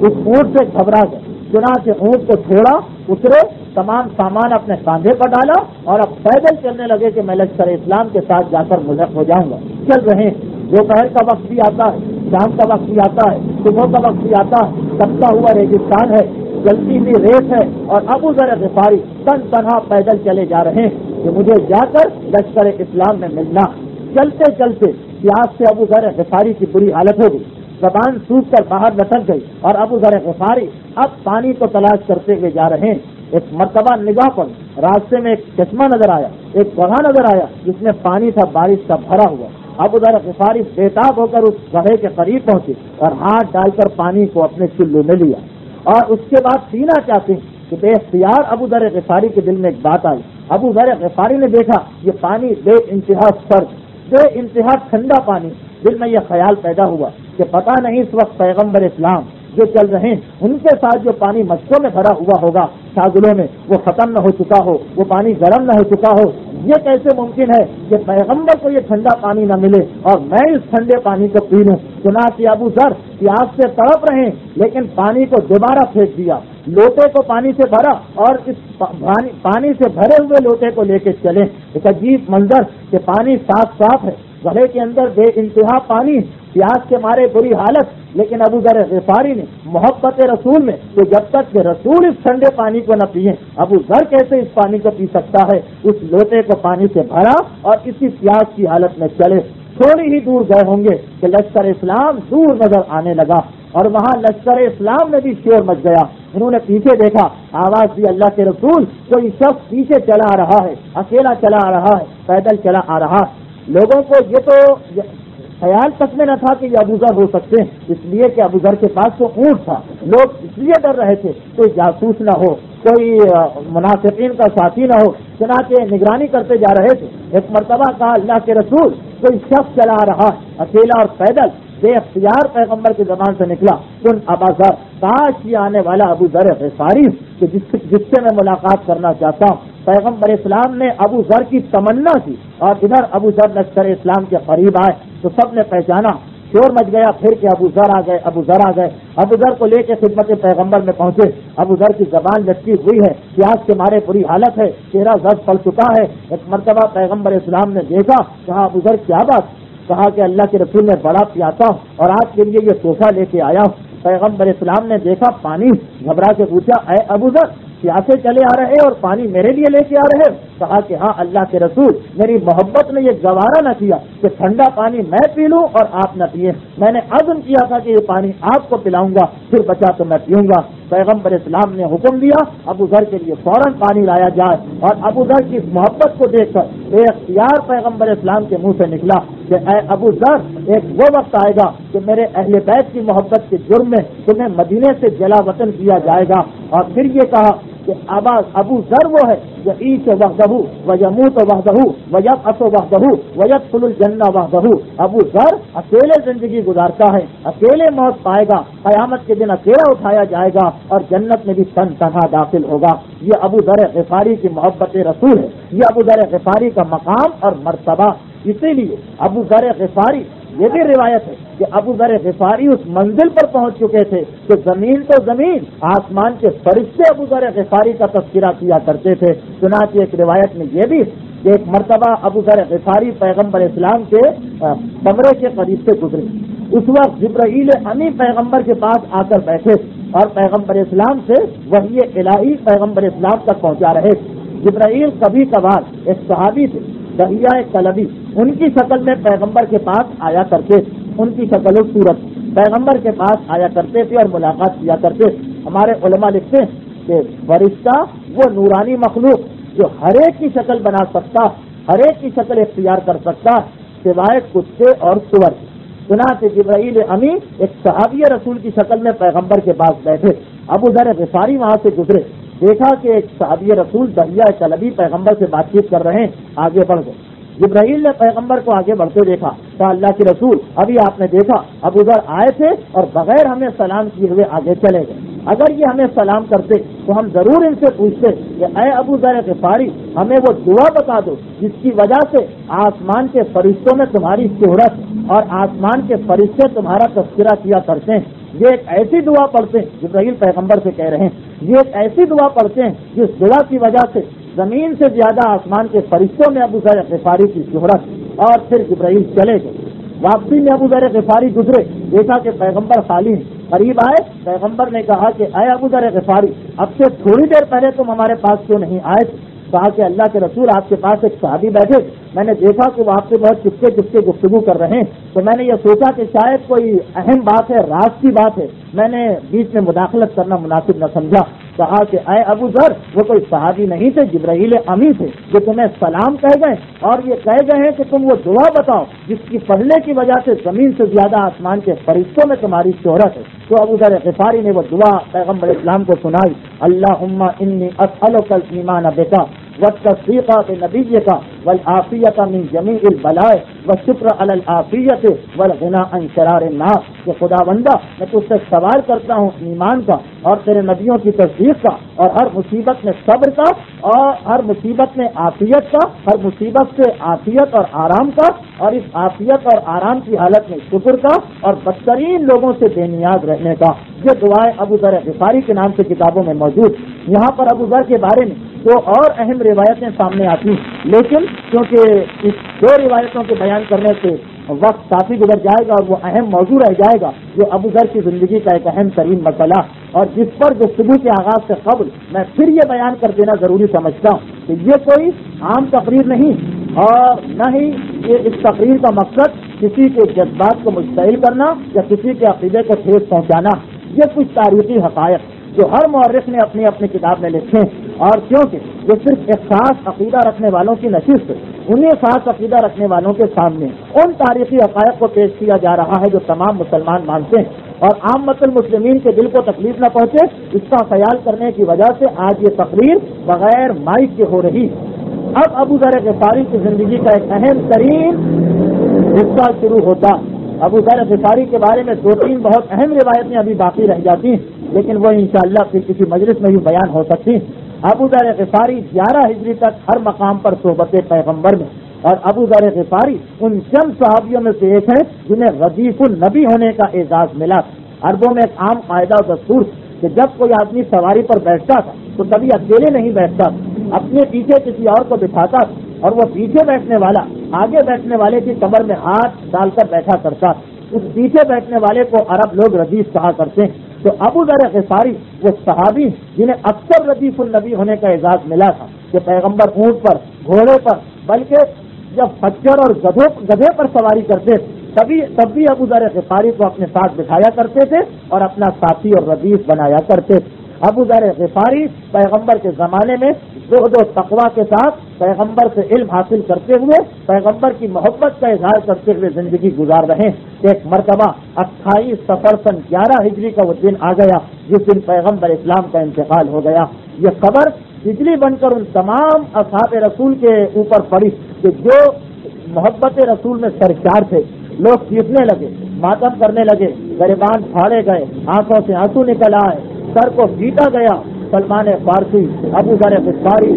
اس اونٹ سے گھبرا گئے، چنانچہ اونٹ کو چھوڑا، اترے، تمام سامان اپنے کاندھے پر ڈالا اور اب پیدل چلنے لگے کہ میں لشکر اسلام کے ساتھ جا کر ملحق ہو جاؤں گا۔ چل رہے ہیں، دوپہر کا وقت بھی آتا ہے، شام کا وقت بھی آتا ہے، صبح کا وقت بھی آتا ہے، تپتا ہوا ریگستان ہے، چلتی ہوئی ریت ہے، اور ابو ذر غفاری تن تنہا پیدل چلے جا رہے ہیں کہ مجھے جا کر لشکر اسلام میں ملنا۔ چلتے چلتے پیاس سے ابو ذر غفاری کی بری حالت ہو گئی، زبان سوکھ کر باہر لٹک گئی، اور ابو ذر غفاری اب پانی کو تلاش کرتے ہوئے جا رہے ہیں۔ ایک مرتبہ نگاہ پر راستے میں ایک چشمہ نظر آیا، ایک گڑھا نظر آیا جس میں پانی تھا بارش کا بھرا ہوا۔ ابو ذر غفاری بےتاب ہو کر اس گڑھے کے قریب پہنچے اور ہاتھ ڈال کر پانی کو اپنے چلو میں لیا، اور اس کے بعد پینا چاہتے ہیں کہ بے اختیار ابو ذر غفاری کے دل میں ایک بات آئی۔ ابو ذر غفاری نے دیکھا یہ پانی بے انتہا سرد، بے انتہا ٹھنڈا پانی۔ دل میں یہ خیال پیدا ہوا کہ پتہ نہیں اس وقت پیغمبر اسلام جو چل رہے ہیں ان کے ساتھ جو پانی مشکوں میں بھرا ہوا ہوگا شاگلوں میں، وہ ختم نہ ہو چکا ہو، وہ پانی گرم نہ ہو چکا ہو۔ یہ کیسے ممکن ہے کہ پیغمبر کو یہ ٹھنڈا پانی نہ ملے اور میں اس ٹھنڈے پانی کو پی لوں؟ چنانچہ ابو ذر پیاس سے تڑپ رہے ہیں لیکن پانی کو دوبارہ پھینک دیا، لوٹے کو پانی سے بھرا اور اس پانی سے بھرے ہوئے لوٹے کو لے کے چلے۔ ایک عجیب منظر کہ پانی صاف صاف ہے، گڑھے کے اندر بے انتہا پانی، پیاس کے مارے بری حالت، لیکن ابو ذر غفاری نے محبت رسول میں تو جب تک کہ رسول اس ٹھنڈے پانی کو نہ پیے ابو ذر کیسے اس پانی کو پی سکتا ہے؟ اس لوٹے کو پانی سے بھرا اور اسی پیاس کی حالت میں چلے۔ تھوڑی ہی دور گئے ہوں گے کہ لشکر اسلام دور نظر آنے لگا، اور وہاں لشکر اسلام میں بھی شور مچ گیا۔ انہوں نے پیچھے دیکھا، آواز دی اللہ کے رسول، کوئی شخص پیچھے چلا آ رہا ہے، اکیلا چلا آ رہا ہے، پیدل چلا آ رہا ہے۔ لوگوں کو یہ تو خیال تک میں نہ تھا کہ یہ ابو ذر ہو سکتے ہیں، اس لیے کہ ابو ذر کے پاس تو اونٹ تھا، لوگ اس لیے ڈر رہے تھے کوئی جاسوس نہ ہو، کوئی منافقین کا ساتھی نہ ہو، چنانچہ نگرانی کرتے جا رہے تھے۔ ایک مرتبہ کہا اللہ کے رسول کوئی شخص چلا آ رہا ہے اکیلا اور پیدل، بے اختیار پیغمبر کی زبان سے نکلا کن ابا ذر، کاش یہ آنے والا ابو ذر غفاری کہ جس سے میں ملاقات کرنا چاہتا ہوں۔ پیغمبر اسلام نے ابو ذر کی تمنا کی اور ادھر ابو ذر لشکر اسلام کے قریب آئے تو سب نے پہچانا، شور مچ گیا پھر کہ ابو ذر آ گئے، ابو ذر آ گئے۔ ابو ذر کو لے کے خدمت پیغمبر میں پہنچے۔ ابو ذر کی زبان لٹکی ہوئی ہے، پیاس کے مارے بری حالت ہے، چہرہ زرد پڑ چکا ہے۔ ایک مرتبہ پیغمبر اسلام نے دیکھا، کہا ابو ذر کیا بات؟ کہا کہ اللہ کے رسول نے بڑا پیاسا ہوں اور آپ کے لیے یہ تحفہ لے کے آیا ہوں۔ پیغمبر اسلام نے دیکھا پانی، گھبرا کے پوچھا اے ابو ذر پیاسے چلے آ رہے اور پانی میرے لیے لے کے آ رہے؟ کہا کہ ہاں اللہ کے رسول، میری محبت نے یہ گوارا نہ کیا کہ ٹھنڈا پانی میں پی لوں اور آپ نہ پیے، میں نے عزم کیا تھا کہ یہ پانی آپ کو پلاؤں گا، پھر بچا تو میں پیوں گا۔ پیغمبر اسلام نے حکم دیا ابو ذر کے لیے فوراً پانی لایا جائے، اور ابو ذر کی اس محبت کو دیکھ کر بے اختیار پیغمبر اسلام کے منہ سے نکلا کہ اے ابو ذر، ایک وہ وقت آئے گا کہ میرے اہل بیت کی محبت کے جرم میں تمہیں مدینے سے جلا وطن کیا جائے گا۔ اور پھر یہ کہا کہ ابو ذر وہ ہے جو عیش وحدہ ویموت وحدہ ویبعث وحدہ ویدخل الجنہ وحدہ۔ ابو ذر اکیلے زندگی گزارتا ہے، اکیلے موت پائے گا، قیامت کے دن اکیلا اٹھایا جائے گا اور جنت میں بھی تن تنہا داخل ہوگا۔ یہ ابو ذر غفاری کی محبت رسول ہے، یہ ابو ذر غفاری کا مقام اور مرتبہ۔ اسی لیے ابو ذر غفاری، یہ بھی روایت ہے کہ ابو ذر غفاری اس منزل پر پہنچ چکے تھے کہ زمین تو زمین، آسمان کے فرشتے ابو ذر غفاری کا تذکرہ کیا کرتے تھے۔ چنانچہ ایک روایت میں یہ بھی کہ ایک مرتبہ ابو ذر غفاری پیغمبر اسلام کے کمرے کے قریب سے گزرے، اس وقت جبرائیل امی پیغمبر کے پاس آ کر بیٹھے اور پیغمبر اسلام سے وحی الہی پیغمبر اسلام تک پہنچا رہے تھے۔ جبرائیل کبھی کبھار ایک صحابی تھے دہیہ کلبی، ان کی شکل میں پیغمبر کے پاس آیا کرتے تھے، ان کی شکل و صورت پیغمبر کے پاس آیا کرتے تھے اور ملاقات کیا کرتے تھے۔ ہمارے علماء لکھتے ہیں کہ فرشتہ وہ نورانی مخلوق جو ہر ایک کی شکل بنا سکتا، ہر ایک کی شکل اختیار کر سکتا سوائے کتے اور سور۔ چنانچہ جبرائیل امی ایک صحابی رسول کی شکل میں پیغمبر کے پاس بیٹھے، ابو ذر غفاری وہاں سے گزرے، دیکھا کہ ایک صحابی رسول دہیہ کلبی پیغمبر سے بات چیت کر رہے ہیں، آگے بڑھ گئے۔ جبرائیل نے پیغمبر کو آگے بڑھتے دیکھا، کہا اللہ کے رسول ابھی آپ نے دیکھا ابو ذر آئے تھے اور بغیر ہمیں سلام کیے ہوئے آگے چلے گئے۔ اگر یہ ہمیں سلام کرتے تو ہم ضرور ان سے پوچھتے کہ اے ابو ذر غفاری ہمیں وہ دعا بتا دو جس کی وجہ سے آسمان کے فرشتوں میں تمہاری شہرت اور آسمان کے فرشتے تمہارا تذکرہ کیا کرتے ہیں. یہ ایک ایسی دعا پڑھتے ہیں، جبرائیل پیغمبر سے کہہ رہے ہیں، یہ ایک ایسی دعا پڑھتے ہیں جس دعا کی وجہ سے زمین سے زیادہ آسمان کے فرشتوں میں ابو ذر غفاری کی شہرت. اور پھر جبرائیل چلے گئے. واپسی میں ابو ذر غفاری گزرے، دیکھا کہ پیغمبر خالی ہیں. قریب آئے، پیغمبر نے کہا کہ اے ابو ذر غفاری اب سے تھوڑی دیر پہلے تم ہمارے پاس کیوں نہیں آئے تھے؟ کہا کہ اللہ کے رسول آپ کے پاس ایک صحابی بیٹھے، میں نے دیکھا کہ وہ آپ سے بہت چپکے چپکے گفتگو کر رہے ہیں، تو میں نے یہ سوچا کہ شاید کوئی اہم بات ہے، راز کی بات ہے، میں نے بیچ میں مداخلت کرنا مناسب نہ سمجھا. کہا کہ اے ابو ذر وہ کوئی صحابی نہیں تھے، جبرائیل امی تھے جو تمہیں سلام کہہ گئے اور یہ کہہ گئے ہیں کہ تم وہ دعا بتاؤ جس کی پڑھنے کی وجہ سے زمین سے زیادہ آسمان کے فرشتوں میں تمہاری شہرت ہے. تو ابو ذر غفاری نے وہ دعا پیغمبر اسلام کو سنائی. اللہم انی اسألک الایمان بک والتصدیق بنبیک والعافیۃ من جمیع البلاء والشکر علی العافیۃ والغنی عن شرار الناس. کہ خدا بندہ میں تجھ سے سوال کرتا ہوں ایمان کا اور تیرے نبیوں کی تصدیق کا اور ہر مصیبت میں صبر کا اور ہر مصیبت میں عافیت کا، ہر مصیبت سے عافیت اور آرام کا اور اس عافیت اور آرام کی حالت میں شکر کا اور بدترین لوگوں سے بے نیاز رہنے کا. یہ دعائیں ابو ذر غفاری کے نام سے کتابوں میں موجود. یہاں پر ابو ذر کے بارے میں دو اور اہم روایتیں سامنے آتی ہیں، لیکن کیونکہ اس دو روایتوں کے بیان کرنے سے وقت کافی گزر جائے گا اور وہ اہم موضوع رہ جائے گا جو ابو ذر کی زندگی کا ایک اہم ترین مسئلہ اور جس پر گفتگو کے آغاز سے قبل میں پھر یہ بیان کر دینا ضروری سمجھتا ہوں کہ یہ کوئی عام تقریر نہیں اور نہ ہی یہ اس تقریر کا مقصد کسی کے جذبات کو مشتعل کرنا یا کسی کے عقیدے کو ٹھیس پہنچانا. یہ کچھ تاریخی حقائق جو ہر مورخ نے اپنی اپنی کتاب میں لکھے اور کیونکہ یہ صرف ایک خاص عقیدہ رکھنے والوں کی نشست ہے، انہیں خاص عقیدہ رکھنے والوں کے سامنے ان تاریخی حقائق کو پیش کیا جا رہا ہے جو تمام مسلمان مانتے ہیں اور عامت المسلمین کے دل کو تکلیف نہ پہنچے اس کا خیال کرنے کی وجہ سے آج یہ تقریر بغیر مائک کے ہو رہی. اب ابو ذر غفاری کی زندگی کا ایک اہم ترین حصہ شروع ہوتا. ابو ذر غفاری کے بارے میں دو تین بہت اہم روایتیں ابھی باقی رہ جاتی ہیں لیکن وہ انشاءاللہ پھر کسی مجلس میں بھی بیان ہو سکتی ہیں. ابو ذر غفاری 11 ہجری تک ہر مقام پر صحبت پیغمبر میں اور ابو ذر غفاری ان چند صحابیوں میں سے ایک ہیں جنہیں ردیف النبی ہونے کا اعزاز ملا. عربوں میں ایک عام قاعدہ و دستور کہ جب کوئی آدمی سواری پر بیٹھتا تھا تو کبھی اکیلے نہیں بیٹھتا، اپنے پیچھے کسی اور کو بٹھاتا اور وہ پیچھے بیٹھنے والا آگے بیٹھنے والے کی کمر میں ہاتھ ڈال کر بیٹھا کرتا. اس پیچھے بیٹھنے والے کو عرب لوگ ردیف کہا کرتے ہیں. تو ابو ذر غفاری وہ صحابی جنہیں اکثر ردیف النبی ہونے کا اعزاز ملا تھا کہ پیغمبر اونٹ پر، گھوڑے پر، بلکہ جب خچر اور گدھے پر سواری کرتے تب بھی ابو ذر غفاری کو اپنے ساتھ بٹھایا کرتے تھے اور اپنا ساتھی اور ردیف بنایا کرتے تھے. ابو ذر غفاری پیغمبر کے زمانے میں زہد و تقویٰ کے ساتھ پیغمبر سے علم حاصل کرتے ہوئے پیغمبر کی محبت کا اظہار کرتے ہوئے زندگی گزار رہے ہیں. ایک مرتبہ 28 صفر سن 11 ہجری کا وہ دن آ گیا جس دن پیغمبر اسلام کا انتقال ہو گیا. یہ خبر بجلی بن کر ان تمام اصحاب رسول کے اوپر پڑی کہ جو محبت رسول میں سرشار تھے. لوگ چیخنے لگے، ماتم کرنے لگے، گریبان پھاڑے گئے، آنکھوں سے آنسو نکل آئے، سر کو پیٹا گیا. سلمان فارسی، ابو ذر غفاری،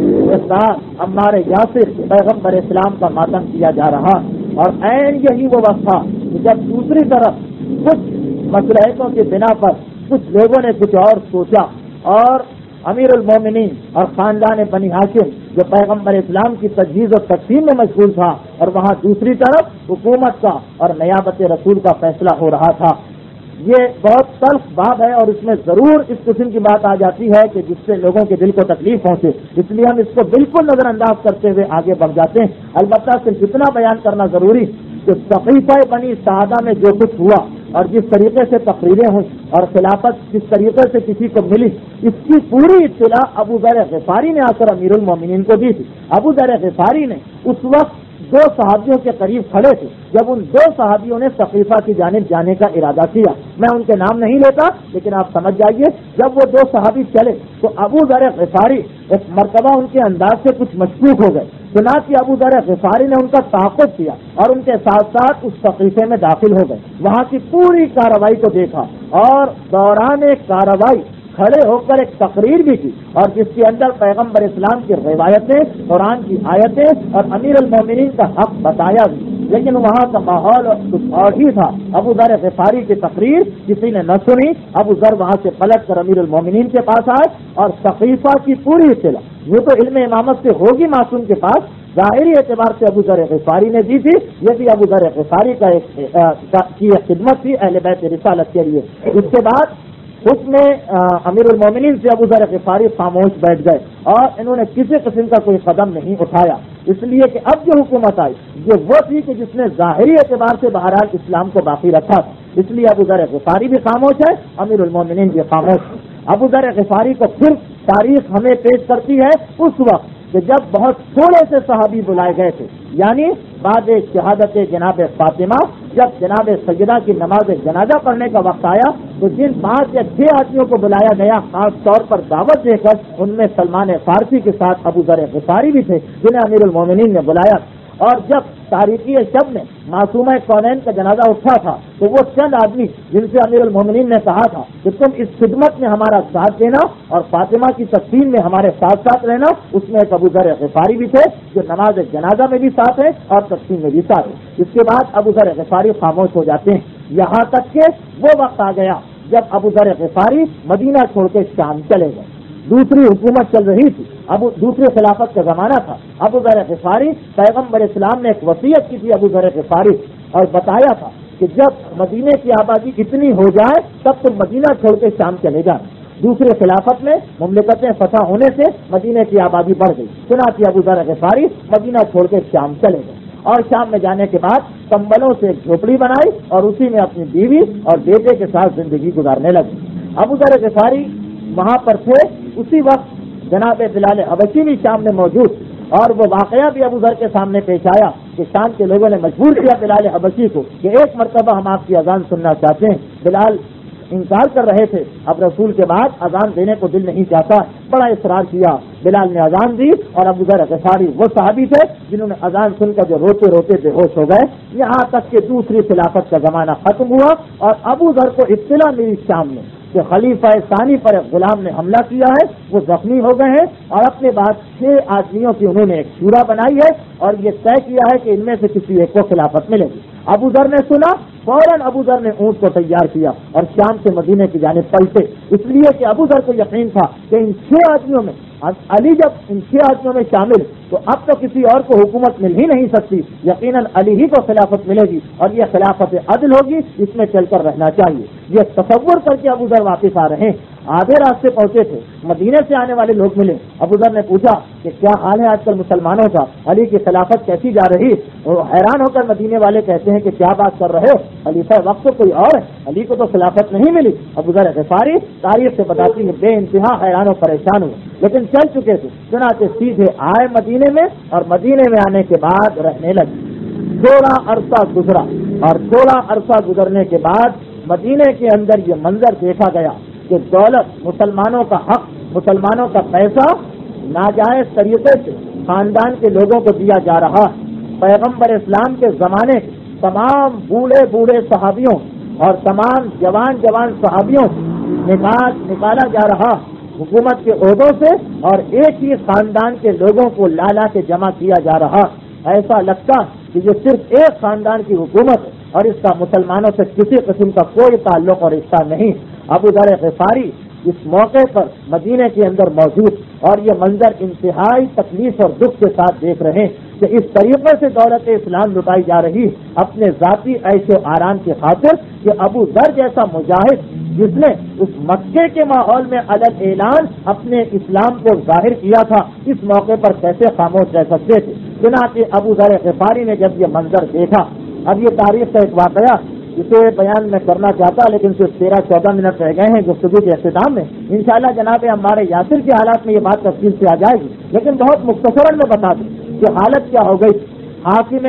عمار یاسر، پیغمبر اسلام کا ماتم کیا جا رہا. اور عین یہی وہ وقت تھا جب دوسری طرف کچھ مصلحتوں کی بنا پر کچھ لوگوں نے کچھ اور سوچا اور امیر المومنین اور خاندان بنی ہاشم جو پیغمبر اسلام کی تجہیز و تقسیم میں مشغول تھا اور وہاں دوسری طرف حکومت کا اور نیابت رسول کا فیصلہ ہو رہا تھا. یہ بہت تلخ بات ہے اور اس میں ضرور اس قسم کی بات آ جاتی ہے کہ جس سے لوگوں کے دل کو تکلیف پہنچے، اس لیے ہم اس کو بالکل نظر انداز کرتے ہوئے آگے بڑھ جاتے ہیں. البتہ صرف اتنا بیان کرنا ضروری کہ صحیفہ بنی سعادہ میں جو کچھ ہوا اور جس طریقے سے تقریریں ہوئی اور خلافت جس طریقے سے کسی کو ملی، اس کی پوری اطلاع ابو ذر غفاری نے آ کر امیر المومنین کو دی تھی. ابو ذر غفاری نے اس وقت 2 صحابیوں کے قریب کھڑے تھے جب ان 2 صحابیوں نے صحیفہ کی جانب جانے کا ارادہ کیا. میں ان کے نام نہیں لیتا لیکن آپ سمجھ جائیے جب وہ 2 صحابی چلے تو ابو ذر غفاری ایک مرتبہ ان کے انداز سے کچھ مشکوک ہو گئے. چنانچہ ابو ذر غفاری نے ان کا تعاقب کیا اور ان کے ساتھ ساتھ اس صحیفے میں داخل ہو گئے. وہاں کی پوری کارروائی کو دیکھا اور دوران کارروائی کھڑے ہو کر ایک تقریر بھی کی اور جس کے اندر پیغمبر اسلام کی روایتیں، قرآن کی آیتیں اور امیر المومنین کا حق بتایا بھی، لیکن وہاں کا ماحول کچھ اور ہی تھا۔ ابو ذر غفاری کی تقریر کسی نے نہ سنی۔ ابو ذر وہاں سے پلٹ کر امیر المومنین کے پاس آئے اور سقیفہ کی پوری اطلاع، یہ تو علم امامت سے ہوگی معصوم کے پاس، ظاہری اعتبار سے ابو ذر غفاری نے دی تھی، یہ بھی ابو ذر غفاری کا ایک خدمت تھی اہل بیت رسالت کے لیے۔ اس کے بعد اس میں امیر المومنین سے ابو ذر غفاری خاموش بیٹھ گئے اور انہوں نے کسی قسم کا کوئی قدم نہیں اٹھایا، اس لیے کہ اب جو حکومت آئی یہ وہ تھی کہ جس نے ظاہری اعتبار سے بہرحال اسلام کو باقی رکھا تھا، اس لیے ابو ذر غفاری بھی خاموش ہے، امیر المومنین بھی خاموش ہے۔ ابو ذر غفاری کو پھر تاریخ ہمیں پیش کرتی ہے اس وقت کہ جب بہت تھوڑے سے صحابی بلائے گئے تھے، یعنی بعد شہادت جناب فاطمہ جب جناب سیدہ کی نماز جنازہ پڑھنے کا وقت آیا تو جن 5 یا 6 آدمیوں کو بلایا گیا خاص طور پر دعوت دے کر، ان میں سلمان فارسی کے ساتھ ابو ذر غفاری بھی تھے جنہیں امیر المومنین نے بلایا، اور جب تاریخی شب میں معصومہ کونین کا جنازہ اٹھا تھا تو وہ چند آدمی جن سے امیر المومنین نے کہا تھا کہ تم اس خدمت میں ہمارا ساتھ دینا اور فاطمہ کی تقسیم میں ہمارے ساتھ ساتھ رہنا، اس میں ایک ابو ذر غفاری بھی تھے جو نماز جنازہ میں بھی ساتھ ہیں اور تقسیم میں بھی ساتھ ہیں۔ اس کے بعد ابو ذر غفاری خاموش ہو جاتے ہیں، یہاں تک کہ وہ وقت آ گیا جب ابو ذر غفاری مدینہ چھوڑ کے شام چلے گئے۔ دوسری حکومت چل رہی تھی، دوسری خلافت کا زمانہ تھا۔ ابو ذر غفاری پیغمبر اسلام نے ایک وصیت کی تھی ابو ذر غفاری اور بتایا تھا کہ جب مدینے کی آبادی اتنی ہو جائے تب تم مدینہ چھوڑ کے شام چلے جانا۔ دوسری خلافت میں مملکتیں فتح ہونے سے مدینے کی آبادی بڑھ گئی، چنانچہ ابو ذر غفاری مدینہ چھوڑ کے شام چلے گئے اور شام میں جانے کے بعد کمبلوں سے ایک جھوپڑی بنائی اور اسی میں اپنی بیوی اور بیٹے کے ساتھ زندگی گزارنے لگے۔ ابو ذر غفاری وہاں پر تھے، اسی وقت جناب بلال حبشی بھی شام میں موجود اور وہ واقعہ بھی ابو ذر کے سامنے پیش آیا کہ شام کے لوگوں نے مجبور کیا بلال حبشی کو کہ ایک مرتبہ ہم آپ کی اذان سننا چاہتے ہیں۔ بلال انکار کر رہے تھے، اب رسول کے بعد اذان دینے کو دل نہیں چاہتا، بڑا اصرار کیا، بلال نے اذان دی اور ابو ذر غفاری وہ صحابی تھے جنہوں نے اذان سن کر جو روتے روتے بے ہوش ہو گئے۔ یہاں تک کہ دوسری خلافت کا زمانہ ختم ہوا اور ابو ذر کو اطلاع ملی شام میں کہ خلیفہ ثانی پر ایک غلام نے حملہ کیا ہے، وہ زخمی ہو گئے ہیں اور اپنے بعد 6 آدمیوں کی انہوں نے ایک شورا بنائی ہے اور یہ طے کیا ہے کہ ان میں سے کسی ایک کو خلافت ملے گی۔ ابو ذر نے سنا، فوراً ابو ذر نے اونٹ کو تیار کیا اور شام سے مدینے کی جانب پلٹے، اس لیے کہ ابو ذر کو یقین تھا کہ ان 6 آدمیوں میں علی جب ان 6 آدمیوں میں شامل تو اب تو کسی اور کو حکومت مل ہی نہیں سکتی، یقیناً علی ہی کو خلافت ملے گی اور یہ خلافت عدل ہوگی، اس میں چل کر رہنا چاہیے۔ یہ تصور کر کے ابو ذر واپس آ رہے ہیں، آدھے راستے پہنچے تھے، مدینے سے آنے والے لوگ ملے، ابو ذر نے پوچھا کہ کیا حال ہے آج کل مسلمانوں کا، علی کی خلافت کیسی جا رہی؟ وہ حیران ہو کر مدینے والے کہتے ہیں کہ کیا بات کر رہے ہو، خلیفہ وقت تو کوئی اور ہے، علی کو تو خلافت نہیں ملی۔ ابو ذر غفاری تاریخ سے بتاتی ہے بے انتہا حیران و پریشان ہوئے، لیکن چل چکے تھے، چنانچہ سیدھے آئے مدینے میں اور مدینے میں آنے کے بعد رہنے لگے۔ تھوڑا عرصہ گزرا اور تھوڑا عرصہ گزرنے کے بعد مدینے کے اندر یہ منظر دیکھا گیا کہ دولت، مسلمانوں کا حق، مسلمانوں کا پیسہ ناجائز طریقے سے خاندان کے لوگوں کو دیا جا رہا۔ پیغمبر اسلام کے زمانے کے تمام بوڑھے بوڑھے صحابیوں اور تمام جوان جوان صحابیوں سے نکالا جا رہا حکومت کے عہدوں سے اور ایک ہی خاندان کے لوگوں کو لالا کے جمع کیا جا رہا۔ ایسا لگتا کہ یہ صرف ایک خاندان کی حکومت ہے اور اس کا مسلمانوں سے کسی قسم کا کوئی تعلق اور رشتہ نہیں۔ ابو ذر غفاری اس موقع پر مدینے کے اندر موجود اور یہ منظر انتہائی تکلیف اور دکھ کے ساتھ دیکھ رہے ہیں کہ اس طریقے سے دولت اسلام لٹائی جا رہی اپنے ذاتی عیش و آرام کی خاطر کہ ابو ذر جیسا مجاہد جس نے اس مکے کے ماحول میں الگ اعلان اپنے اسلام کو ظاہر کیا تھا، اس موقع پر کیسے خاموش رہ سکتے تھے۔ چنانچہ ابو ذر غفاری نے جب یہ منظر دیکھا، اب یہ تاریخ کا ایک واقعہ اسے بیان میں کرنا چاہتا لیکن صرف 13-14 منٹ رہ گئے ہیں گفتگو کے اختتام میں، انشاءاللہ جناب ہمارے یاسر کے حالات میں یہ بات تفصیل سے آ جائے گی، لیکن بہت مختصراً میں بتا دوں کہ حالت کیا ہو گئی۔ حاکم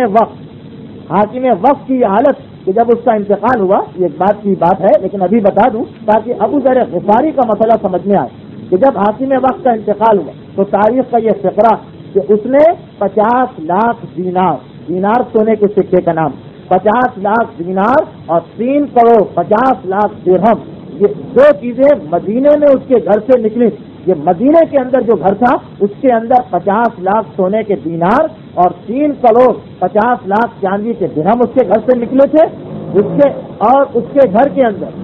وقت کی یہ حالت کہ جب اس کا انتقال ہوا، یہ ایک بات کی بات ہے لیکن ابھی بتا دوں تاکہ ابو ذر غفاری کا مسئلہ سمجھ میں آئے کہ جب حاکم وقت کا انتقال ہوا تو تاریخ کا یہ فقرہ کہ اس نے 50 لاکھ دینار سونے کے سکے کا نام، 50 لاکھ دینار اور 3 کروڑ 50 لاکھ درہم یہ دو چیزیں مدینے میں اس کے گھر سے نکلی. یہ مدینے کے اندر جو گھر تھا اس کے اندر 50 لاکھ سونے کے دینار اور 3 کروڑ 50 لاکھ چاندی کے درہم اس کے گھر سے نکلے تھے. اس کے گھر کے اندر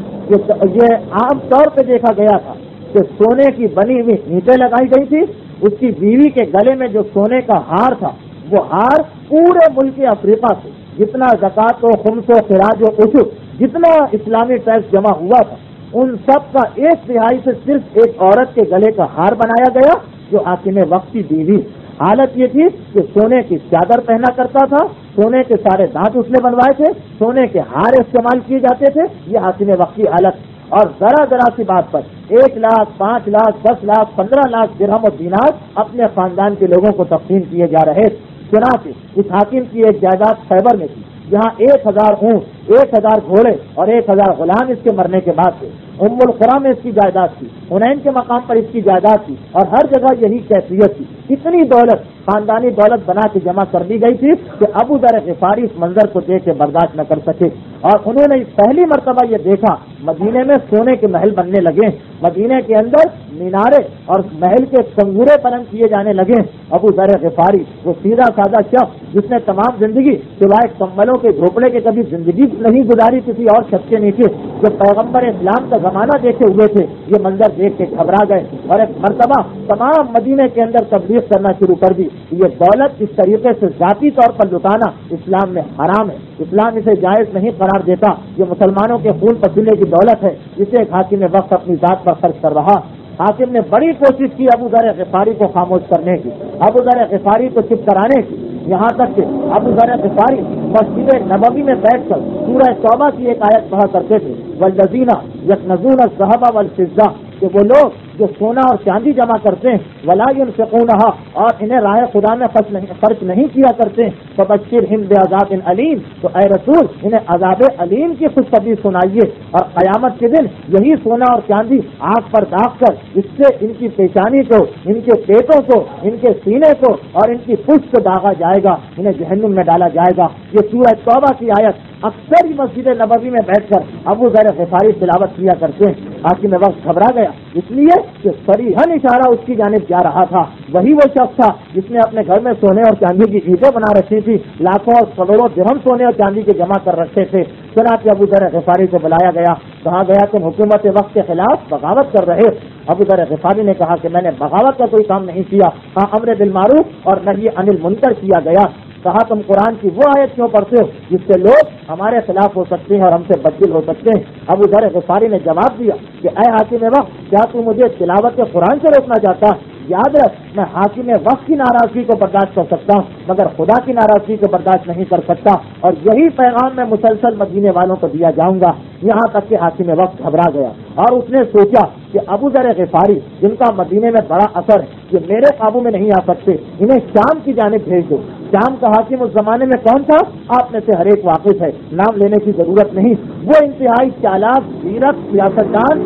یہ عام طور پہ دیکھا گیا تھا کہ سونے کی بنی ہوئی اینٹیں لگائی گئی تھی. اس کی بیوی کے گلے میں جو سونے کا ہار تھا وہ ہار پورے ملک افریقہ سے جتنا زکوٰۃ و خمس و خراج و عشر جتنا اسلامی ٹیکس جمع ہوا تھا ان سب کا 1/3 سے صرف ایک عورت کے گلے کا ہار بنایا گیا جو حاکم وقت کی بیوی. حالت یہ تھی کہ سونے کی چادر پہنا کرتا تھا, سونے کے سارے دانت اس نے بنوائے تھے, سونے کے ہار استعمال کیے جاتے تھے. یہ حاکم وقت کی حالت. اور ذرا سی بات پر 1 لاکھ 5 لاکھ 10 لاکھ 15 لاکھ درہم و دینار اپنے خاندان کے لوگوں کو تقسیم کیے جا رہے. چنانچہ اس حاکم کی ایک جائیداد خیبر میں تھی جہاں 1000 اونٹ 1000 گھوڑے اور 1000 غلام اس کے مرنے کے بعد تھے. ام القرا میں اس کی جائیداد تھی, حنین کے مقام پر اس کی جائیداد تھی اور ہر جگہ یہی کیفیت تھی. اتنی دولت خاندانی دولت بنا کے جمع کر دی گئی تھی کہ ابو ذر غفاری اس منظر کو دیکھ کے برداشت نہ کر سکے اور انہوں نے پہلی مرتبہ یہ دیکھا مدینے میں سونے کے محل بننے لگے, مدینے کے اندر مینارے اور محل کے کنگورے بلند کیے جانے لگے. ابو ذر غفاری وہ سیدھا سادہ شخص جس نے تمام زندگی سوائے کمبلوں کے جھوپڑے کے کبھی زندگی نہیں گزاری کسی اور چھت کے نیچے, جو پیغمبر اسلام کا زمانہ دیکھے ہوئے تھے, یہ منظر دیکھ کے گھبرا گئے اور ایک مرتبہ تمام مدینے کے اندر تبلیغ کرنا شروع کر دی. یہ دولت اس طریقے سے ذاتی طور پر لٹانا اسلام میں حرام ہے, اسلام اسے جائز نہیں قرار دیتا. یہ مسلمانوں کے خون پسینے کی دولت ہے, اسے ایک حاکم وقت اپنی ذات پر خرچ کر رہا. حاکم نے بڑی کوشش کی ابو ذر غفاری کو خاموش کرنے کی, ابو ذر غفاری کو چپ کرانے کی, یہاں تک کہ ابو ذر غفاری مسجد نبوی میں بیٹھ کر سورہ توبہ کی ایک آیت پڑھا کرتے تھے, والذین یکنزون الذھب والفضہ, کہ وہ لوگ جو سونا اور چاندی جمع کرتے ہیں ولا ينفقونها اور انہیں راہ خدا میں خرچ نہیں کیا کرتے, فبشرہم بعذاب علیم, تو اے رسول انہیں عذاب علیم کی خوشخبری سنائیے. اور قیامت کے دن یہی سونا اور چاندی آگ پر داغ کر اس سے ان کی پیشانی کو, ان کے پیٹوں کو, ان کے سینے کو اور ان کی پشت کو داغا جائے گا, انہیں جہنم میں ڈالا جائے گا. یہ سورہ توبہ کی آیت اکثر ہی مسجد نبوی میں بیٹھ کر ابو ذر غفاری تلاوت کیا کرتے ہیں. حاکم وقت گھبرا گیا اس لیے کہ صریحاً اشارہ اس کی جانب جا رہا تھا. وہی وہ شخص تھا جس نے اپنے گھر میں سونے اور چاندی کی اینٹیں بنا رکھی تھی, لاکھوں اور کروڑوں درہم سونے اور چاندی کے جمع کر رکھے تھے. چنانچہ ابو ذر غفاری کو بلایا گیا, کہا گیا تم حکومت وقت کے خلاف بغاوت کر رہے. ابو ذر غفاری نے کہا کہ میں نے بغاوت کا کوئی کام نہیں کیا, ہاں امر بالمعروف اور نہی عن المنکر کیا گیا. کہا تم قرآن کی وہ آیت کیوں پڑھتے ہو جس سے لوگ ہمارے خلاف ہو سکتے ہیں اور ہم سے بددل ہو سکتے ہیں. ابو ذر غفاری نے جواب دیا کہ اے حاکم وقت, کیا تو مجھے تلاوت قرآن سے روکنا چاہتا؟ یاد رکھ, میں حاکم وقت کی ناراضگی کو برداشت کر سکتا ہوں مگر خدا کی ناراضگی کو برداشت نہیں کر سکتا, اور یہی پیغام میں مسلسل مدینے والوں کو دیا جاؤں گا. یہاں تک کہ حاکم وقت گھبرا گیا اور اس نے سوچا کہ ابو ذر غفاری جن کا مدینے میں بڑا اثر ہے, یہ میرے قابو میں نہیں آ سکتے, انہیں شام کی جانب بھیج دو. شام کا حاکم اس زمانے میں کون تھا آپ میں سے ہر ایک واقف ہے, نام لینے کی ضرورت نہیں. وہ انتہائی چالاک زیرک سیاستدان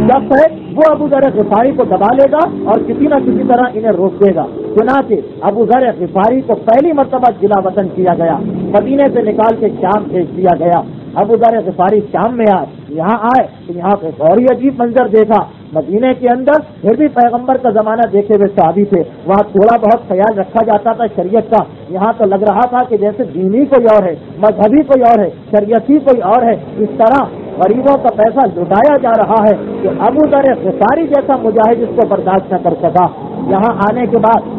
شخص ہے, وہ ابو ذر غفاری کو دبا لے گا اور کسی نہ کسی طرح انہیں روک دے گا. چنانچہ ابو ذر غفاری کو پہلی مرتبہ جلا وطن کیا گیا, مدینے سے نکال کے شام بھیج دیا گیا. ابو ذر غفاری شام میں آئے, یہاں آئے تو یہاں پہ اور ہی عجیب منظر دیکھا. مدینے کے اندر پھر بھی پیغمبر کا زمانہ دیکھے ہوئے صحابی تھے, وہاں تھوڑا بہت خیال رکھا جاتا تھا شریعت کا. یہاں تو لگ رہا تھا کہ جیسے دینی کوئی اور ہے, مذہبی کوئی اور ہے, شریعتی کوئی اور ہے. اس طرح غریبوں کا پیسہ لٹایا جا رہا ہے کہ ابو ذر غفاری جیسا مجاہد اس کو برداشت نہ کر سکا. یہاں آنے کے بعد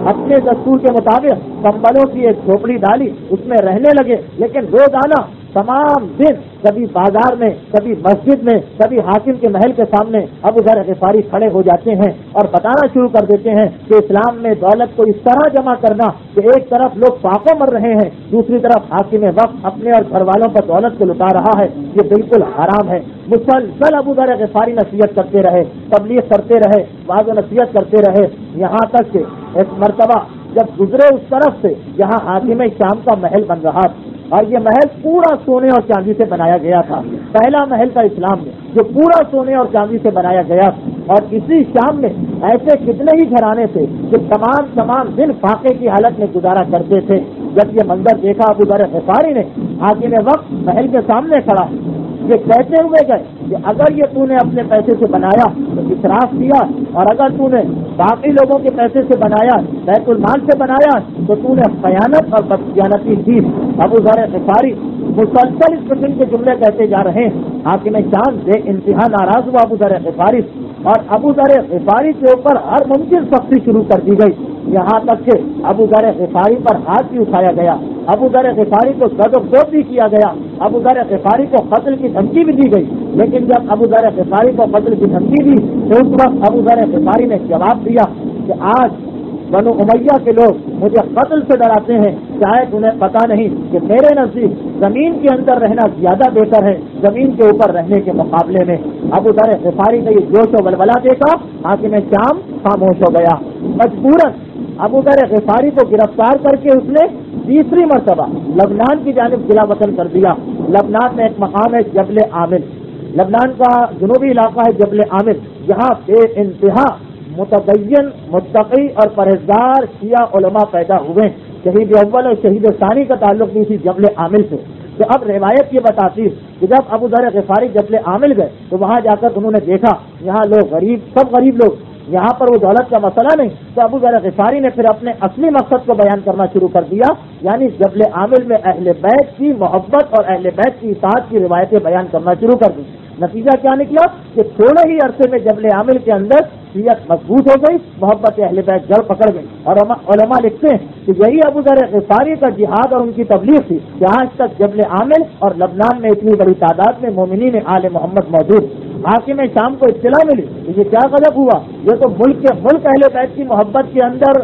اپنے دستور کے مطابق کمبلوں کی ایک جھوپڑی ڈالی, اس میں رہنے لگے. لیکن روزانہ تمام دن کبھی بازار میں, کبھی مسجد میں, کبھی حاکم کے محل کے سامنے ابو ذر غفاری کھڑے ہو جاتے ہیں اور بتانا شروع کر دیتے ہیں کہ اسلام میں دولت کو اس طرح جمع کرنا کہ ایک طرف لوگ پاکوں مر رہے ہیں, دوسری طرف حاکم وقت اپنے اور گھر والوں پر دولت کو لٹا رہا ہے, یہ بالکل حرام ہے. مسلسل ابو ذر غفاری نصیحت کرتے رہے, تبلیغ کرتے رہے, واضح و نصیحت کرتے رہے, یہاں تک کہ ایک مرتبہ جب گزرے اس طرف سے جہاں حاکم شام کا محل بن رہا تھا, اور یہ محل پورا سونے اور چاندی سے بنایا گیا تھا. پہلا محل تھا اسلام میں جو پورا سونے اور چاندی سے بنایا گیا تھا. اور اسی شام میں ایسے کتنے ہی گھرانے تھے جو تمام دن فاقے کی حالت میں گزارا کرتے تھے. جب یہ منظر دیکھا ابو ذر غفاری نے, حاکم وقت محل کے سامنے کھڑا, یہ کہتے ہوئے گئے کہ اگر یہ تو نے اپنے پیسے سے بنایا تو اسراف کیا، اور اگر تو نے باقی لوگوں کے پیسے سے بنایا، بیت المال سے بنایا، تو تو نے خیانت اور بددیانتی کی۔ ابو ذر غفاری مسلسل اس قسم کے جملے کہتے جا رہے ہیں۔ حاکم شام بے انتہا ناراض ہوا ابو ذر غفاری، اور ابو ذر غفاری کے اوپر ہر ممکن سختی شروع کر دی گئی، یہاں تک کہ ابو ذر غفاری پر ہاتھ بھی اٹھایا گیا، ابو ذر غفاری کو زد و کوب بھی کیا گیا، ابو ذر غفاری کو قتل کی دھمکی بھی دی گئی۔ لیکن جب ابو ذر غفاری کو قتل کی دھمکی دی تو اس وقت ابو ذر غفاری نے جواب دیا کہ آج بنو امیہ کے لوگ مجھے قتل سے ڈراتے ہیں، شاید انہیں پتہ نہیں کہ میرے نزدیک زمین کے اندر رہنا زیادہ بہتر ہے زمین کے اوپر رہنے کے مقابلے میں۔ ابو ذر غفاری کا یہ جوش و ولولہ دیکھا، حاکم شام خاموش ہو گیا۔ مجبوراً ابو ذر غفاری کو گرفتار کر کے اس نے تیسری مرتبہ لبنان کی جانب جلا وطن کر دیا۔ لبنان میں ایک مقام ہے جبل عامر، لبنان کا جنوبی علاقہ ہے جبل عامر، جہاں بے انتہا متدین، متقی اور پرہیزگار شیعہ علماء پیدا ہوئے۔ شہید اول اور شہید ثانی کا تعلق بھی اسی جبل عامر سے۔ تو اب روایت یہ بتاتی کہ جب ابو ذر غفاری جبل عامر گئے تو وہاں جا کر انہوں نے دیکھا یہاں لوگ غریب، سب غریب لوگ، یہاں پر وہ دولت کا مسئلہ نہیں۔ تو ابو ذر غفاری نے پھر اپنے اصلی مقصد کو بیان کرنا شروع کر دیا، یعنی جبل عامر میں اہل بیت کی محبت اور اہل بیت کی اطاعت کی روایتیں بیان کرنا شروع کر دی۔ نتیجہ کیا نکلا کہ تھوڑے ہی عرصے میں جبل عامر کے اندر شیعت مضبوط ہو گئی، محبت اہل بیت جڑ پکڑ گئی۔ اور علماء لکھتے ہیں کہ یہی ابو ذر غفاری کا جہاد اور ان کی تبلیغ تھی کہ آج تک جبل عامر اور لبنان میں اتنی بڑی تعداد میں مومنین آل محمد موجود۔ حاکم شام کو اطلاع ملی کہ یہ کیا غضب ہوا، یہ تو ملک اہل بیت کی محبت کے اندر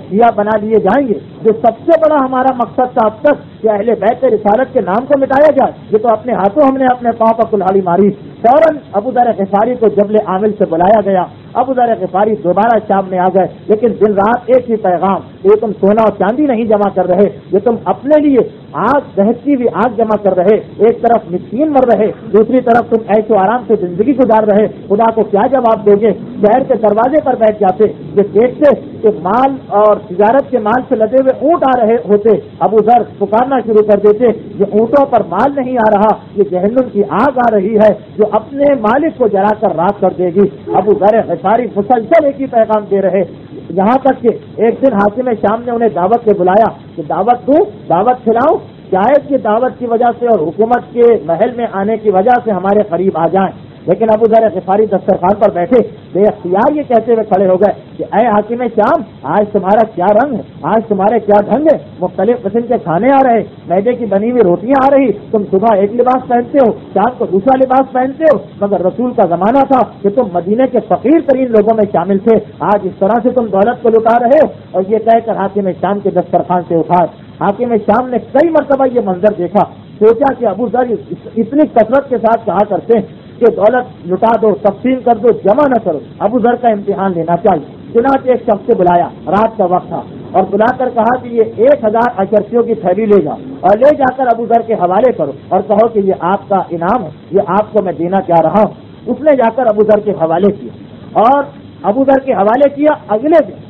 شیعہ بنا لیے جائیں گے، جو سب سے بڑا ہمارا مقصد تھا اب تک کہ اہل بیت رسالت کے نام کو مٹایا جائے، یہ تو اپنے ہاتھوں ہم نے اپنے پاؤں پر کلہاڑی ماری۔ فوراً ابو ذر غفاری کو جبل عامر سے بلایا گیا۔ ابو ذر غفاری دوبارہ شام میں آ گئے، لیکن دن رات ایک ہی پیغام، یہ تم سونا اور چاندی نہیں جمع کر رہے، یہ تم اپنے لیے آگ، دہتی ہوئی آگ جمع کر رہے، ایک طرف مسکین مر رہے، دوسری طرف تم عیش و آرام سے زندگی گزار رہے، خدا کو کیا جواب دو گے؟ شہر کے دروازے پر بیٹھ جاتے، یہ دیکھتے کہ مال اور تجارت کے مال سے لدے ہوئے اونٹ آ رہے ہوتے، ابو ذر پکارنا شروع کر دیتے، یہ اونٹوں پر مال نہیں آ رہا، یہ جہنم کی آگ آ رہی ہے جو اپنے مالک کو جلا کر راکھ کر دے گی۔ ابو ذر غفاری مسلسل ایک ہی پیغام دے رہے، یہاں تک کہ ایک دن حاکم شام نے انہیں دعوت سے بلایا کہ دعوت دوں، دعوت کھلاؤں، شاید کہ دعوت کی وجہ سے اور حکومت کے محل میں آنے کی وجہ سے ہمارے قریب آ جائیں۔ لیکن ابو ذر غفاری دسترخوان پر بیٹھے بے اختیار یہ کہتے ہوئے کھڑے ہو گئے کہ اے حاکم شام، آج تمہارا کیا رنگ ہے، آج تمہارے کیا ڈھنگ ہے، مختلف قسم کے کھانے آ رہے، میدے کی بنی ہوئی روٹیاں آ رہی، تم صبح ایک لباس پہنتے ہو، شام کو دوسرا لباس پہنتے ہو، مگر رسول کا زمانہ تھا کہ تم مدینے کے فقیر ترین لوگوں میں شامل تھے، آج اس طرح سے تم دولت کو لٹا رہے ہو۔ اور یہ کہہ کر حاکم شام کے دسترخوان سے اٹھا۔ حاکم شام نے کئی مرتبہ یہ منظر دیکھا، سوچا کہ ابو ذر اتنی کثرت کے ساتھ کہا کرتے ہیں کہ دولت لٹا دو، تقسیم کر دو، جمع نہ کرو، ابو ذر کا امتحان لینا چاہیے۔ چنانچہ ایک شخص سے بلایا، رات کا وقت تھا، اور بلا کر کہا کہ یہ 1000 اشرفیوں کی تھیلی لے جاؤ اور لے جا کر ابو ذر کے حوالے کرو اور کہو کہ یہ آپ کا انعام ہے، یہ آپ کو میں دینا چاہ رہا ہوں۔ اس نے جا کر ابو ذر کے حوالے کیا اور ابو ذر کے حوالے کیا۔ اگلے دن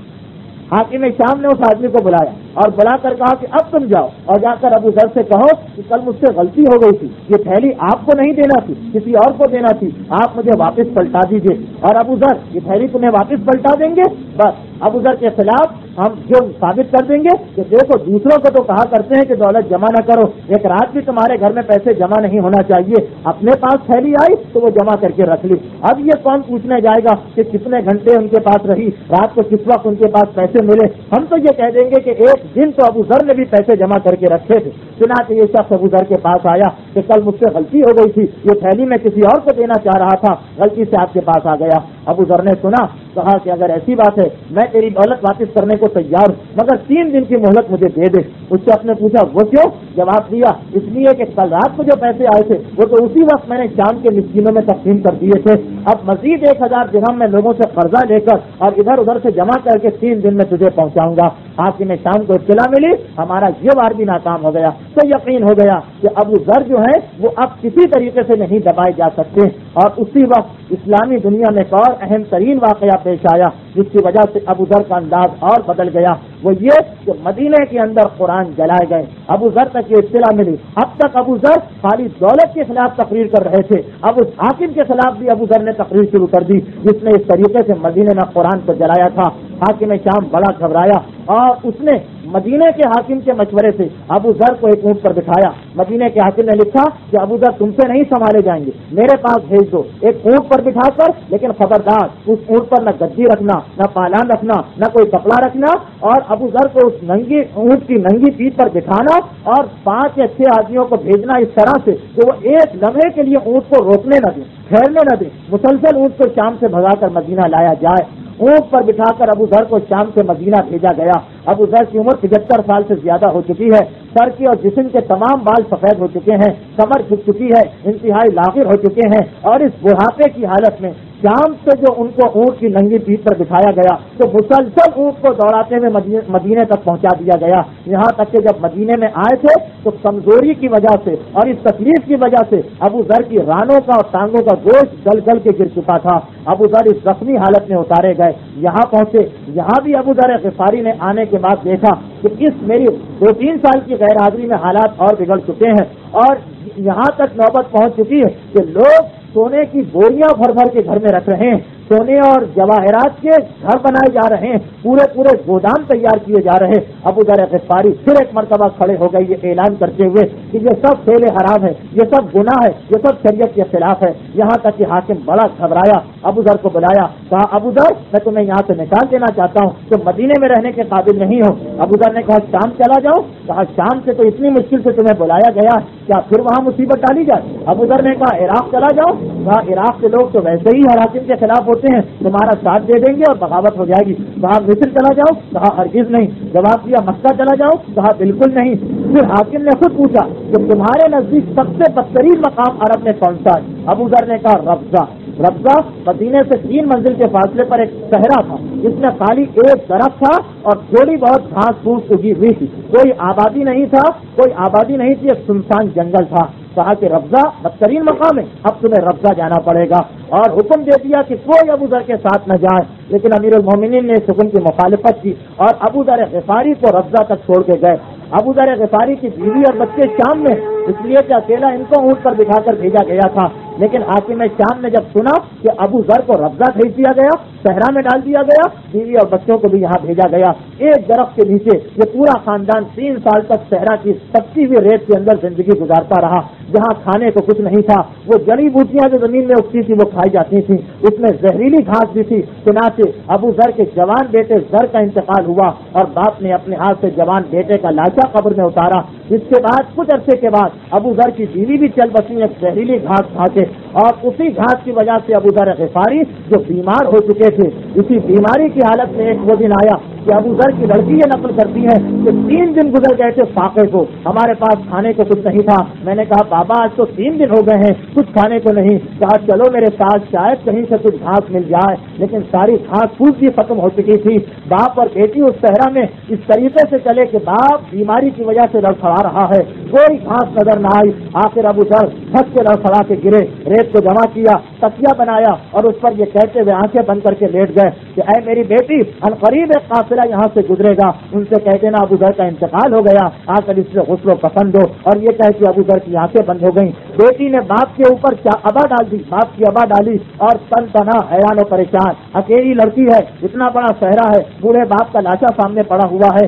حاکم شام نے اس آدمی کو بلایا اور بلا کر کہا کہ اب تم جاؤ اور جا کر ابو ذر سے کہو کہ کل مجھ سے غلطی ہو گئی تھی، یہ تھیلی آپ کو نہیں دینا تھی، کسی اور کو دینا تھی، آپ مجھے واپس پلٹا دیجیے۔ اور ابو ذر یہ تھیلی تمہیں واپس پلٹا دیں گے، بس ابو ذر کے خلاف ہم جو ثابت کر دیں گے کہ دیکھو دوسروں کو تو کہا کرتے ہیں کہ دولت جمع نہ کرو، ایک رات بھی تمہارے گھر میں پیسے جمع نہیں ہونا چاہیے، اپنے پاس تھیلی آئی تو وہ جمع کر کے رکھ لی۔ اب یہ کون پوچھنے جائے گا کہ کتنے گھنٹے ان کے پاس رہی، رات کو کس وقت ان کے پاس پیسے ملے، ہم تو یہ کہہ دیں گے کہ ایک دن تو ابو ذر نے بھی پیسے جمع کر کے رکھے تھے۔ چنانچہ یہ شخص ابو ذر کے پاس آیا کہ کل مجھ سے غلطی ہو گئی تھی، یہ تھیلی میں کسی اور کو دینا چاہ رہا تھا، غلطی سے آپ کے پاس آ گیا۔ ابو ذر نے سنا، کہا کہ اگر ایسی بات ہے میں تیری دولت واپس کرنے کو تیار ہوں، مگر 3 دن کی مہلت مجھے دے دے۔ اس شخص نے پوچھا وہ کیوں؟ جواب دیا اس لیے کہ کل رات کو جو پیسے آئے تھے وہ تو اسی وقت میں نے شام کے مسکینوں میں تقسیم کر دیے تھے، اب مزید 1000 درہم میں لوگوں سے قرضہ لے کر اور ادھر ادھر سے جمع کر کے 3 دن میں تجھے پہنچاؤں گا۔ حاکم شام کو اطلاع ملی، ہمارا یہ وار بھی ناکام ہو گیا، تو یقین ہو گیا کہ ابو ذر جو ہے وہ اب کسی طریقے سے نہیں دبائے جا سکتے۔ اور اسی وقت اسلامی دنیا میں ایک اور اہم ترین واقعہ پیش آیا جس کی وجہ سے ابو ذر کا انداز اور بدل گیا۔ وہ یہ کہ مدینے کے اندر قرآن جلائے گئے. ابو ذر تک یہ اطلاع ملی. اب تک ابو ذر خالی دولت کے خلاف تقریر کر رہے تھے, اب اس حاکم کے خلاف بھی ابو ذر نے تقریر شروع کر دی جس نے اس طریقے سے مدینے میں قرآن کو جلایا تھا. حاکم شام بڑا گھبرایا اور اس نے مدینے کے حاکم کے مشورے سے ابو ذر کو ایک اونٹ پر بٹھایا. مدینے کے حاکم نے لکھا کہ ابو ذر تم سے نہیں سنبھالے جائیں گے, میرے پاس بھیج دو. ایک اونٹ پر بٹھا کر, لیکن خبردار اس اونٹ پر نہ گدی رکھنا, نہ پالان رکھنا, نہ کوئی کپڑا رکھنا, اور ابو ذر کو اس ننگی اونٹ کی ننگی پیٹھ پر بٹھانا اور 5 یا 6 آدمیوں کو بھیجنا اس طرح سے کہ وہ ایک لمحے کے لیے اونٹ کو روکنے نہ دیں, ٹھہرنے نہ دیں. مسلسل اونٹ کو شام سے بھگا کر مدینہ لایا جائے. اونٹ پر بٹھا کر ابو ذر کو شام سے مدینہ بھیجا گیا. ابو ذر کی عمر 75 سال سے زیادہ ہو چکی ہے. سر کی اور جسم کے تمام بال سفید ہو چکے ہیں, کمر جھک چکی ہے, انتہائی لاغر ہو چکے ہیں, اور اس بڑھاپے کی حالت میں شام سے جو ان کو اونٹ کی ننگی پیٹھ پر بٹھایا گیا تو مسلسل اونٹ کو دوڑاتے ہوئے مدینے تک پہنچا دیا گیا. یہاں تک کہ جب مدینے میں آئے تھے تو کمزوری کی وجہ سے اور اس تکلیف کی وجہ سے ابو ذر کی رانوں کا اور ٹانگوں کا گوشت گل گل کے گر چکا تھا. ابو ذر اس زخمی حالت میں اتارے گئے. یہاں پہنچے, یہاں بھی ابو ذر غفاری نے آنے کے بعد دیکھا کہ اس میری 2-3 سال کی غیر حاضری میں حالات اور بگڑ چکے ہیں, اور یہاں تک نوبت پہنچ چکی ہے کہ لوگ سونے کی بوریاں بھر بھر کے گھر میں رکھ رہے ہیں, سونے اور جواہرات کے گھر بنائے جا رہے ہیں, پورے گودام تیار کیے جا رہے ہیں. ابو ذر غفاری پھر ایک مرتبہ کھڑے ہو گئے یہ اعلان کرتے ہوئے کہ یہ سب فعل حرام ہے, یہ سب گناہ ہے, یہ سب شریعت کے خلاف ہے. یہاں تک کہ حاکم بڑا گھبرایا, ابو ذر کو بلایا, کہا ابو ذر میں تمہیں یہاں سے نکال دینا چاہتا ہوں, تم مدینے میں رہنے کے قابل نہیں ہو. ابو ذر نے کہا شام چلا جاؤ. کہا شام سے تو اتنی مشکل سے تمہیں بلایا گیا, کیا پھر وہاں مصیبت ڈالی جائے؟ ابو ذر نے کہا عراق چلا جاؤ. کہا عراق کے لوگ تو ویسے ہی ہر حاکم کے خلاف ہوتے ہیں, تمہارا ساتھ دے دیں گے اور بغاوت ہو جائے گی. کہا مصر چلا جاؤ. کہا ہرگز نہیں. جواب دیا مکہ چلا جاؤ. کہا بالکل نہیں. پھر حاکم نے خود پوچھا کہ تمہارے نزدیک سب سے بدترین مقام عرب میں کون سا ہے؟ ابو ذر نے کہا ربضہ. ربضہ مدینے سے 3 منزل کے فاصلے پر ایک صحرا تھا جس میں خالی ایک درخت تھا اور تھوڑی بہت گھاس پھوس اگی ہوئی تھی, کوئی آبادی نہیں تھی, ایک سنسان جنگل تھا. کہا کہ ربضہ بدترین مقام ہے, اب تمہیں ربضہ جانا پڑے گا, اور حکم دے دیا کہ کوئی ابو ذر کے ساتھ نہ جائے. لیکن امیر المومنین نے اس حکم کی مخالفت کی اور ابو ذر غفاری کو ربضہ تک چھوڑ کے گئے. ابو ذر غفاری کی بیوی اور بچے شام میں, اس لیے کہ اکیلا ان کو اونٹ پر بٹھا کر بھیجا گیا تھا. لیکن حاکم شام نے جب سنا کہ ابو ذر کو ربضہ بھیج دیا گیا, صحرا میں ڈال دیا گیا, بیوی اور بچوں کو بھی یہاں بھیجا گیا. ایک درخت کے نیچے یہ پورا خاندان 3 سال تک صحرا کی تپتی ہوئی ریت کے اندر زندگی گزارتا رہا, جہاں کھانے کو کچھ نہیں تھا. وہ جڑی بوٹیاں جو زمین میں اگتی تھی وہ کھائی جاتی تھی, اس میں زہریلی گھاس بھی تھی. چنانچہ ابو ذر کے جوان بیٹے ذر کا انتقال ہوا اور باپ نے اپنے ہاتھ سے جوان بیٹے کا لاشا قبر میں اتارا. اس کے بعد کچھ عرصے کے بعد ابو ذر کی بیوی بھی چل بسی ایک زہریلی گھاس کھا کے, اور اسی گھاس کی وجہ سے ابو ذر غفاری جو بیمار ہو چکے تھے, اسی بیماری کی حالت میں ایک وہ دن آیا کہ ابو ذر کی لڑکی یہ نقل کرتی ہے کہ 3 دن گزر گئے تھے فاقے کو, ہمارے پاس کھانے کو کچھ نہیں تھا. میں نے کہا بابا آج تو 3 دن ہو گئے ہیں, کچھ کھانے کو نہیں. کہا چلو میرے ساتھ, شاید کہیں سے کچھ گھاس مل جائے. لیکن ساری گھاس پھوس بھی ختم ہو چکی تھی. باپ اور بیٹی اس صحرا میں اس طریقے سے چلے کہ باپ بیماری کی وجہ سے لڑکھڑا رہا ہے, کوئی گھاس نظر نہ آئی. آخر ابو ذر تھک کے لڑکھڑا کے گرے, ریت کو جمع کیا, تکیہ بنایا اور اس پر یہ کہتے ہوئے آنکھیں بند کر کے لیٹ گئے کہ اے میری بیٹی, عنقریب ایک قافلہ یہاں سے گزرے گا, ان سے کہہ دینا ابو ذر کا انتقال ہو گیا, آ کر اس سے غسل و کفن دو. اور یہ کہہ کے ابو ذر کی آنکھیں بند ہو گئیں. بیٹی نے باپ کے اوپر ابا ڈال دی, باپ کی ابا ڈالی, اور تن تنہا حیران و پریشان, اکیلی لڑکی ہے, اتنا بڑا صحرا ہے, بوڑھے باپ کا لاشا سامنے پڑا ہوا ہے.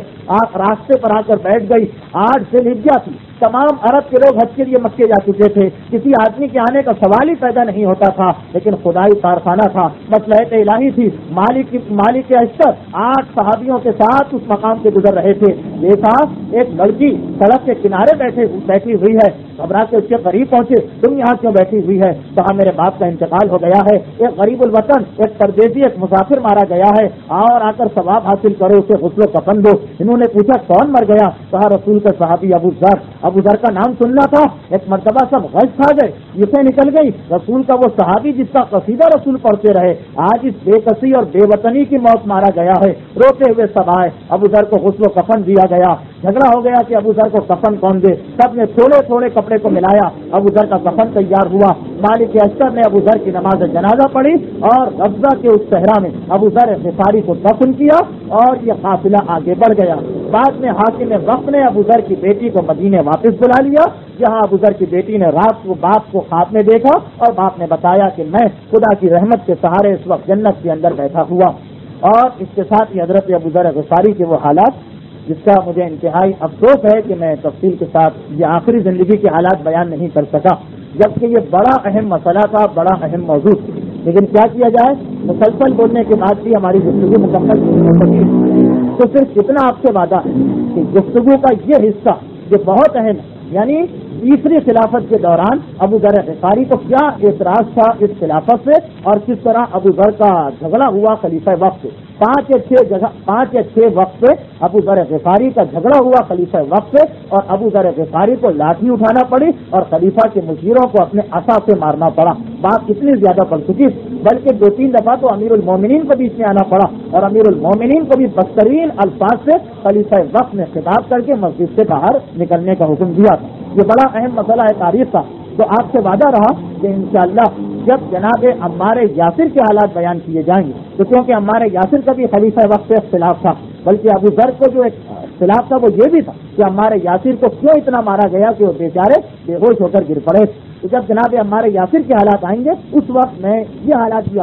راستے پر آ کر بیٹھ گئی. 8 ذی الحجہ تھی, تمام عرب کے لوگ حج کے لیے مکے جا چکے تھے, کسی آدمی کے آنے کا سوال ہی پیدا نہیں ہوتا تھا. لیکن خدائی کارخانہ تھا, مصلحت الہی تھی. مالک اشتر 8 صحابیوں کے ساتھ اس مقام سے گزر رہے تھے. دیکھا ایک لڑکی سڑک کے کنارے بیٹھی ہوئی ہے. گھبرا کے اس کے قریب پہنچے, تم یہاں کیوں بیٹھی ہوئی ہے؟ کہا میرے باپ کا انتقال ہو گیا ہے, ایک غریب الوطن, ایک پردیسی, ایک مسافر مارا گیا ہے, اور آ کر ثواب حاصل کرو, اسے غسل و کفن دو. انہوں نے پوچھا کون مر گیا؟ کہا رسول کا صحابی ابو ذر. ابو ذر کا نام سننا تھا، ایک مرتبہ سب غش کھا گئے، یہ نکل گئی رسول کا وہ صحابی جس کا قصیدہ رسول پڑھتے رہے، آج اس بے کسی اور بے وطنی کی موت مارا گیا ہے۔ روتے ہوئے سب آئے، ابو ذر کو غسل و کفن دیا گیا، جھگڑا ہو گیا کہ ابو ذر کو کفن کون دے، سب نے تھوڑے تھوڑے کپڑے کو ملایا، ابو ذر کا کفن تیار ہوا۔ مالک اشتر نے ابو ذر کی نماز جنازہ پڑھی اور غزہ کے اس صحرا میں ابو ذر غفاری کو دفن کیا اور یہ قافلہ آگے بڑھ گیا۔ بعد میں حاکم وقت نے ابو ذر کی بیٹی کو مدینے واپس بلا لیا، جہاں ابو ذر کی بیٹی نے رات کو باپ کو خواب میں دیکھا اور باپ نے بتایا کہ میں خدا کی رحمت کے سہارے اس وقت جنت کے اندر بیٹھا ہوا۔ اور اس کے ساتھ ہی حضرت ابو ذر غفاری کے وہ حالات جس کا مجھے انتہائی افسوس ہے کہ میں تفصیل کے ساتھ یہ آخری زندگی کے حالات بیان نہیں کر سکا، جبکہ یہ بڑا اہم مسئلہ تھا، بڑا اہم موضوع، لیکن کیا کیا جائے، مسلسل بولنے کے بعد بھی ہماری گفتگو مکمل نہیں ہو سکی۔ تو صرف اتنا آپ سے وعدہ ہے کہ گفتگو کا یہ حصہ جو بہت اہم ہے، یعنی تیسری خلافت کے دوران ابو ذر غفاری کو کیا اعتراض تھا اس خلافت سے اور کس طرح ابو ذر کا جھگڑا ہوا خلیفہ وقت سے، 5 یا 6 وقت سے ابو ذر غفاری کا جھگڑا ہوا خلیفہ وقت سے اور ابو ذر غفاری کو لاٹھی اٹھانا پڑی اور خلیفہ کے مشیروں کو اپنے عصا سے مارنا پڑا۔ بات اتنی زیادہ بڑھ چکی بلکہ 2-3 دفعہ تو امیر المومنین کو بیچ میں آنا پڑا اور امیر المومنین کو بھی بدترین الفاظ سے خلیفہ وقت نے خطاب کر کے مسجد سے باہر نکلنے کا حکم دیا تھا۔ یہ بڑا اہم مسئلہ ہے تاریخ کا۔ تو آپ سے وعدہ رہا کہ انشاءاللہ جب جناب عمار یاسر کے حالات بیان کیے جائیں گے، تو کیونکہ عمار یاسر کا بھی خلیفہ وقت سے اختلاف تھا، بلکہ ابو ذر کو جو ایک اختلاف تھا وہ یہ بھی تھا کہ عمار یاسر کو کیوں اتنا مارا گیا کہ وہ بیچارے بے ہوش ہو کر گر پڑے۔ تو جب جناب عمار یاسر کے حالات آئیں گے اس وقت میں یہ حالات بھی